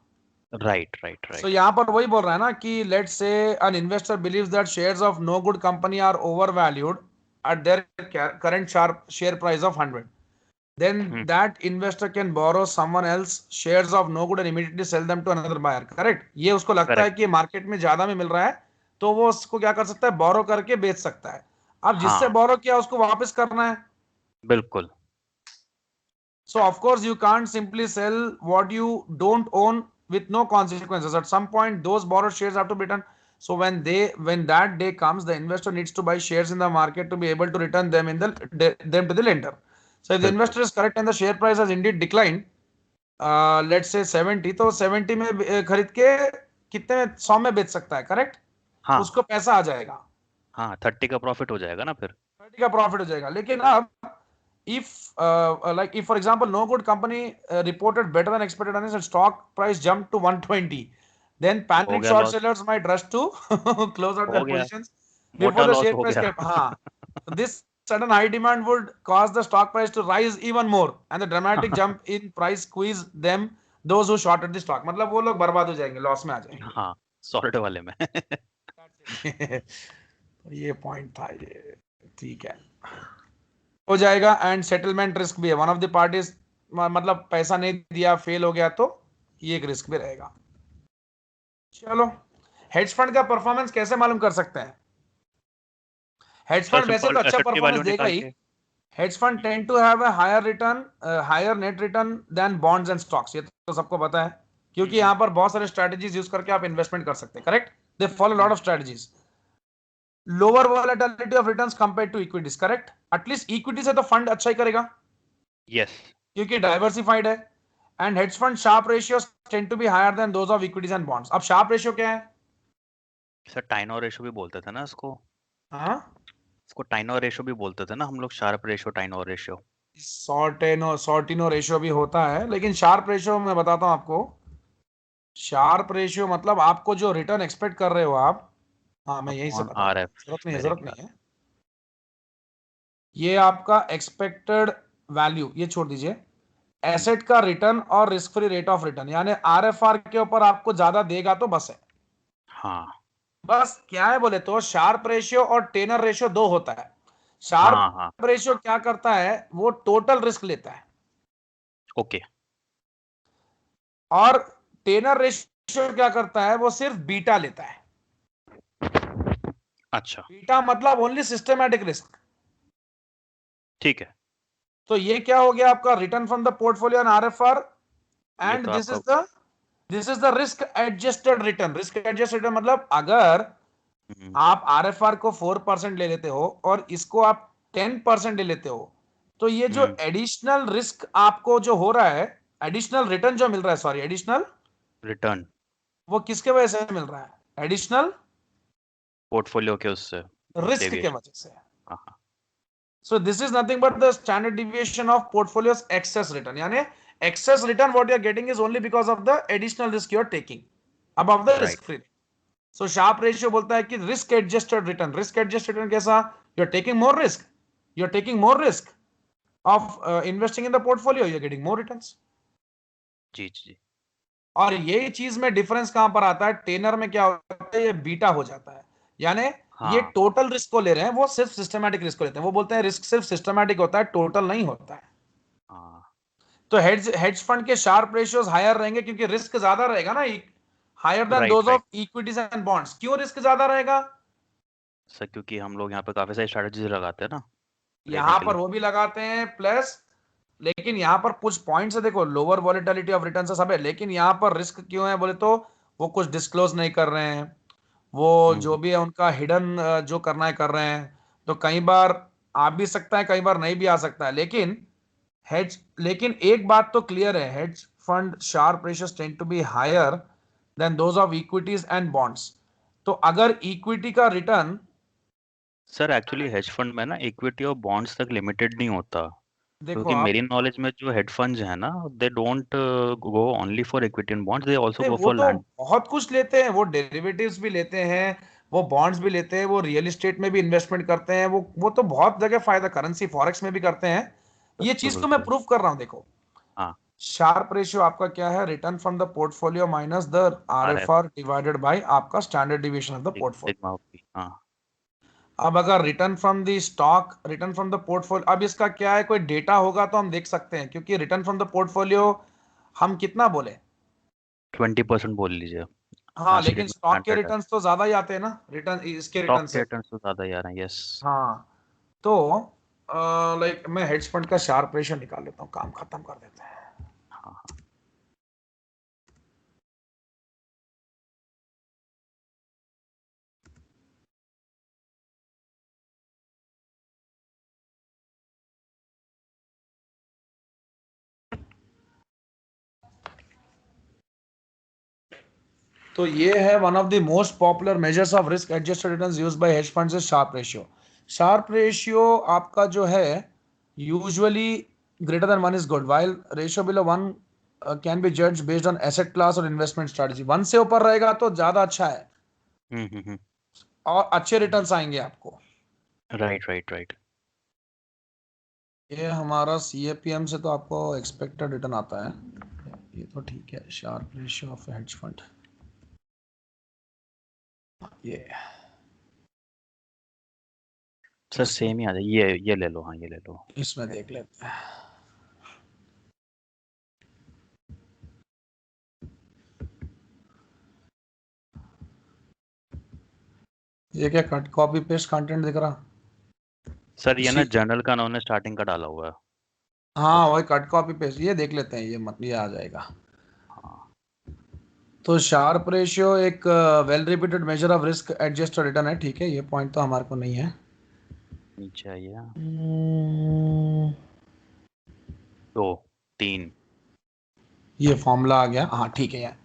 राइट राइट सो राइट। यहाँ पर वही बोल रहा है ना कि let's say an investor believes that shares of no good company are overvalued at their current sharp share price of 100, then hmm. that investor can borrow someone else shares of no good and immediately sell them to another buyer, correct. ये उसको लगता है correct. कि market में ज्यादा में मिल रहा है, तो वो उसको क्या कर सकता है, बोरो करके बेच सकता है। अब जिससे हाँ बोरो किया उसको वापस करना है। बिल्कुल। So of course you can't simply sell what you don't own with no consequences. At some point, those borrowed shares have to be returned. So when that day comes, the investor needs to buy shares in the market to be able to return them to the lender. So if the बिल्कुल। investor is correct and the share price has indeed declined, let's say 70, तो 70 में खरीद के कितने में, 100 में बेच सकता है, करेक्ट। हाँ उसको पैसा आ जाएगा, हाँ 30 का प्रॉफिट हो जाएगा ना फिर। 30 का प्रॉफिट हो जाएगा। लेकिन अब if if for example no good company reported better than expected earnings and stock price jumped to 120, then हो panic गया short loss. sellers might rush to close out हो their गया, positions before मोटा the loss share हो price गया। kept, this sudden high demand would cause the stock price to rise even more and the dramatic jump in price squeeze them those who shorted the stock, मतलब वो लोग बर्बाद हो जाएंगे, loss में आ जाएंगे। हाँ सॉल्ट वाले में। तो ये पॉइंट था ये, ठीक है, हो जाएगा। एंड सेटलमेंट रिस्क भी है, वन ऑफ द पार्टीज मतलब पैसा नहीं दिया, फेल हो गया, तो ये एक रिस्क भी रहेगा। चलो, हेज फंड का परफॉर्मेंस कैसे मालूम कर सकते हैं। हेज सर फंड वैसे सिंपल तो अच्छा एफएक्टिव परफॉर्मेंस वैल्यू देगा निकाल ही। के। Hedge fund tend to have a higher return, higher net return than bonds and stocks, ये तो सबको पता है, क्योंकि हम्म। यहाँ पर बहुत सारे स्ट्रेटजीज यूज करके आप इन्वेस्टमेंट कर सकते हैं, correct. They follow lot hmm. Of strategies. Lower volatility of returns compare to equities, correct? At least equity से तो फंड अच्छा ही करेगा यस क्योंकि डाइवर्सिफाइड है। And hedge fund Sharpe ratios tend to be higher than those of equities and bonds. अब Sharpe ratio क्या है? Sir, टाइनो ratio भी बोलते थे ना इसको। हाँ, इसको टाइनो रेशो भी बोलते थे ना हम लोग, Sharpe ratio, Treynor ratio. Sortino ratio भी होता है, लेकिन शार्प रेशियो मैं बताता हूं आपको। शार्प रेशियो मतलब आपको जो रिटर्न एक्सपेक्ट कर रहे हो आप, हाँ मैं यहीं से अपॉन बता आर रहा हूँ, एफ जरूरत नहीं है, मेरे जरूरत ख्याल। नहीं है। ये आपका एक्सपेक्टेड वैल्यू, ये छोड़ दीजिए। हम्म, एसेट का रिटर्न और risk free rate of return, यानी आरएफआर के ऊपर आपको ज्यादा देगा तो बस है। हाँ बस क्या है बोले तो शार्प रेशियो और टेनर रेशियो दो होता है। हाँ शार्प हाँ। रेशियो क्या करता है, वो टोटल रिस्क लेता है। ओके। और टेनर रेशियो क्या करता है, वो सिर्फ बीटा लेता है। अच्छा। बीटा मतलब ओनली सिस्टमैटिक रिस्क। ठीक है। तो ये क्या हो गया आपका return from the portfolio and RFR. ये एंड तो आपका। This is the risk adjusted return. Risk adjusted return मतलब अगर हम्म आप आरएफआर को 4% ले लेते हो और इसको आप 10% ले लेते हो, तो ये जो हम्म। एडिशनल रिस्क आपको जो हो रहा है, एडिशनल रिटर्न जो मिल रहा है, सॉरी एडिशनल, रिटर्न। वो किसके वजह से मिल रहा है? एडिशनल पोर्टफोलियो के उससे। रिस्क के डेविएशन। वजह से। हाँ हाँ। So this is nothing but the standard deviation of portfolio's excess return. यानी excess return what you are getting is only because of the additional risk you are taking above the right. risk free. So sharp ratio बोलता है कि risk adjusted return. Risk adjusted return कैसा? You are taking more risk. You are taking more risk of investing in the portfolio. You are getting more returns. जी जी जी। और यही चीज में difference कहां पर आता है, टेनर में क्या होता है, ये बीटा हो जाता है। यानी ये हाँ टोटल रिस्क को ले रहे हैं, वो सिर्फ सिस्टमैटिक रिस्क को लेते हैं। वो बोलते हैं रिस्क सिर्फ सिस्टमैटिक होता है, टोटल नहीं होता है। हाँ। तो हेड्ज फंड के शार्प रेशियोज हायर रहेंगे क्योंकि रिस्क ज्यादा रहेगा ना, higher than right those right. Of equities and bonds. क्यों रिस्क ज्यादा रहेगा? सर, क्योंकि हम लोग यहाँ पे काफी सारी स्ट्रेटजीज लगाते हैं ना, ट्रेडिंग यहां के पर लिए। वो भी लगाते हैं प्लस, लेकिन यहां पर कुछ पॉइंट्स है, देखो लोअर वॉलेटिलिटी ऑफ रिटर्न से सब है, लेकिन यहां पर रिस्क क्यों है बोले तो वो कुछ डिस्क्लोज नहीं कर रहे हैं। वो जो हम्म। भी है उनका हिडन जो करना है कर रहे हैं। तो कई बार आ भी सकता है, कई बार नहीं भी आ सकता है, लेकिन एक बात तो क्लियर है, hedge fund Sharpe ratios tend to be higher than those of equities and bonds. तो अगर इक्विटी का return, sir, actually hedge fund में ना इक्विटी और बॉन्ड्स तक लिमिटेड नहीं होता। देखो क्योंकि आप, मेरी नॉलेज में जो हेड फंड्स है ना, they don't go only for equity and bonds, they also नहीं गो वो फॉर तो लैंड। बहुत कुछ लेते हैं, वो डेरिवेटिव्स भी लेते हैं, वो बॉन्ड्स भी लेते हैं, वो रियल एस्टेट में भी इन्वेस्टमेंट करते हैं, वो तो बहुत जगह फायदा, करेंसी फॉरेक्स में भी करते हैं। ये बिल्कुल चीज तो मैं बिल्कुल। प्रूव कर रहा हूं, देखो। हाँ। शार्प रेशियो आपका क्या है, return from the portfolio minus the R F. RFR divided by आपका standard deviation of the portfolio. Sigma होगी, हाँ। अब अगर return from the stock, return from the portfolio, अब इसका क्या है, कोई डेटा होगा तो हम देख सकते हैं, क्योंकि रिटर्न फ्रॉम द पोर्टफोलियो हम कितना बोले। 20% बोल लीजिए। हाँ, आज की डेट लेकिन में स्टॉक के स्टैंडर्ड है। रिटर्न्स तो ज्यादा ही आते हैं ना, रिटर्न इसके स्टॉक रिटर्न के से। रिटर्न तो ज्यादा ही आ रहे हैं, यस। हाँ, तो लाइक मैं हेड्ज फंड का शार्प रेशियो निकाल लेता हूँ, काम खत्म कर देते हैं। हाँ हाँ। तो ये है one of the most popular measures of risk adjusted returns used by hedge funds is Sharpe ratio. Sharpe ratio आपका जो है usually greater than 1 is good, while ratio below 1 can be जज बेस्ड ऑन एसेट क्लास और investment strategy. 1 से ऊपर रहेगा तो ज्यादा अच्छा है हम्म। और अच्छे रिटर्न्स आएंगे आपको। Right right right. ये हमारा सीएपीएम से तो आपको एक्सपेक्टेड रिटर्न आता है, ये तो ठीक है। Sharpe ratio of hedge fund, ये सर, इसमें सेम ही आ जाए, ये ले लो, हाँ ये ले लो। इसमें देख लेते हैं। ये क्या कट कॉपी पेस्ट कंटेंट दिख रहा? सर, ये ना इसी, जर्नल का उन्होंने स्टार्टिंग का डाला हुआ है। हाँ उस वही कट कॉपी पेस्ट, ये देख लेते हैं, ये मत, ये आ जाएगा। हाँ। तो शार्प रेशियो एक well repeated measure of risk adjusted return है, ठीक है, ये पॉइंट तो हमारे को नहीं है। नीचे आइए। हम्म, 2 3। ये फॉर्मूला आ गया, हाँ ठीक है यार।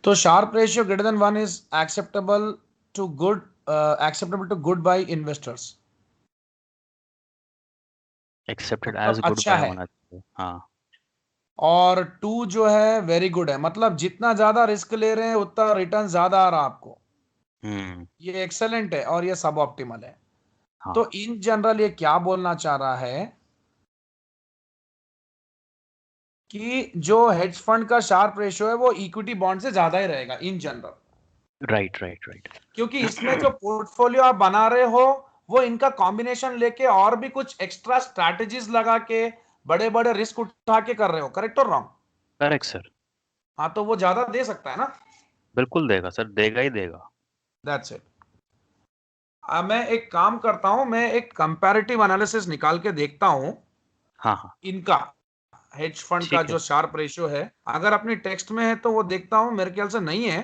तो Sharpe ratio greater than 1 is acceptable to good, acceptable to good by investors. Accepted मतलब एज गुड अच्छा बाय है। होना चाहिए, हाँ। और 2 जो है वेरी गुड है, मतलब जितना ज्यादा रिस्क ले रहे हैं उतना रिटर्न ज्यादा आ रहा है आपको। हम्म। ये एक्सेलेंट है और ये सब ऑप्टिमल है। हाँ। तो इन जनरल ये क्या बोलना चाह रहा है कि जो हेज फंड का शार्प रेशियो है वो इक्विटी बॉन्ड से ज्यादा ही रहेगा in general. Right right right. क्योंकि इसमें जो पोर्टफोलियो आप बना रहे हो वो इनका कॉम्बिनेशन लेके और भी कुछ एक्स्ट्रा स्ट्रैटेजीज लगा के बड़े बड़े रिस्क उठा के कर रहे हो, करेक्ट और रॉन्ग? Correct sir. हाँ, तो वो ज्यादा दे सकता है ना। बिल्कुल देगा सर, देगा ही देगा। That's it. अब मैं एक काम करता हूं, मैं एक कंपैरेटिव एनालिसिस निकाल के देखता हूं हाँ हाँ। इनका, हेज फंड का ठीक है। जो शार्प रेशियो है। अगर अपनी टेक्स्ट में है तो वो देखता हूं, मेरे ख्याल से नहीं है।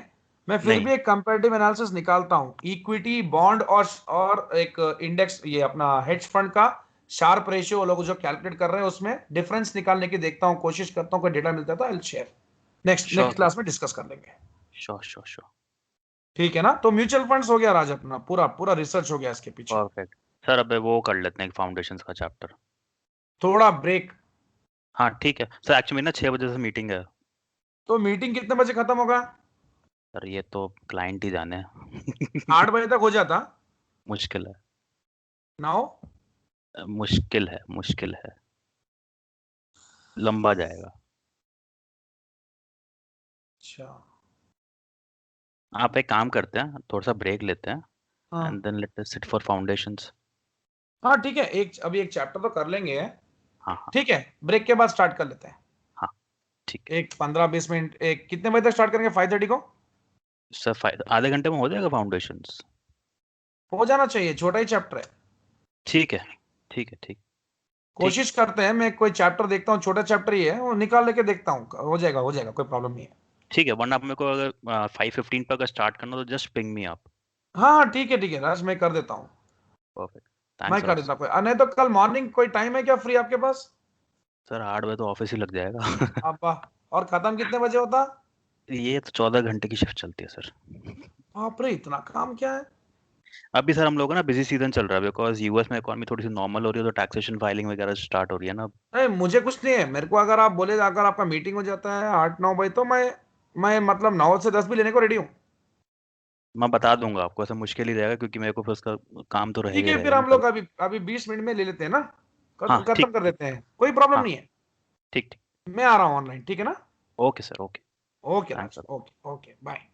मैं फिर नहीं। भी एक कंपैरेटिव एनालिसिस निकालता हूं, इक्विटी बॉन्ड और एक इंडेक्स, ये अपना हेज फंड का शार्प रेशियो लोग जो कैलकुलेट कर रहे हैं उसमें डिफरेंस निकालने की देखता हूं, कोशिश करता हूं, कोई डेटा मिलता है तो I will share. Next sure next sir. Class में डिस्कस कर लेंगे। Sure sure sure. ठीक है ना? तो म्यूचुअल फंड्स हो गया राज, अपना पूरा पूरा रिसर्च हो गया इसके पीछे। परफेक्ट। सर अब वो कर लेते हैं फाउंडेशंस का चैप्टर। थोड़ा ब्रेक। हाँ ठीक है सर, एक्चुअली ना 6 बजे से मीटिंग है। तो मीटिंग कितने बजे खत्म होगा? सर ये तो क्लाइंट ही जाने। 8 बजे तक हो जाता। मुश्किल है। 9? मुश्किल है, मुश्किल है। लंबा जाएगा। अच्छा। आप एक काम करते हैं, थोड़ा सा ब्रेक लेते हैं हाँ and then let us sit for foundations. हाँ ठीक है, एक अभी एक चैप्टर तो कर लेंगे। हाँ हाँ। ठीक है, ब्रेक के बाद स्टार्ट कर लेते हैं। हाँ ठीक है। एक 15-20 मिनट, एक कितने बजे तक स्टार्ट करेंगे? 5:30 को सर आधे घंटे में हो जाएगा फाउंडेशंस। हो जाना चाहिए, छोटा ही चैप्टर है। ठीक है ठीक है। ठीक। ठीक। कोशिश करते हैं, मैं कोई चैप्टर देखता हूँ, छोटा चैप्टर ही है, वो निकाल लेके देखता हूँ, हो जाएगा हो जाएगा, कोई प्रॉब्लम नहीं है। ठीक है, वरना आप मेरे को अगर 5:15 पर अगर स्टार्ट करना तो जस्ट पिंग मी आप। हाँ हाँ ठीक है राज, मैं कर देता हूँ। परफेक्ट। मैं थैंक्स कर राज। देता हूँ, कोई नहीं तो कल मॉर्निंग कोई टाइम है क्या फ्री आपके पास? सर 8 बजे तो ऑफिस ही लग जाएगा। आप और खत्म कितने बजे होता? ये तो 14 घंटे की शिफ्ट चलती है सर। बाप रे, इतना काम क्या है? अभी सर हम लोग ना बिजी सीजन चल रहा है, बिकॉज यूएस में इकोनॉमी थोड़ी सी नॉर्मल हो रही है, तो टैक्सेशन फाइलिंग वगैरह स्टार्ट हो रही है ना। नहीं, मुझे कुछ नहीं है, मेरे को अगर आप बोले अगर आपका मीटिंग हो जाता है 8-9 बजे तो मैं मतलब 9 से 10 भी लेने को रेडी हूँ। मैं बता दूंगा आपको, ऐसा मुश्किल ही रहेगा क्योंकि मेरे को फिर उसका काम तो रहेगा ठीक ही है, फिर रहेगा ना हम कल। लोग अभी अभी 20 मिनट में ले लेते हैं ना, हाँ खत्म ठीक कर ठीक। देते हैं, कोई प्रॉब्लम हाँ नहीं है। ठीक ठीक। मैं आ रहा हूँ ऑनलाइन, ठीक है ना? Okay sir, okay. Okay Raj, thanks. Okay okay, bye.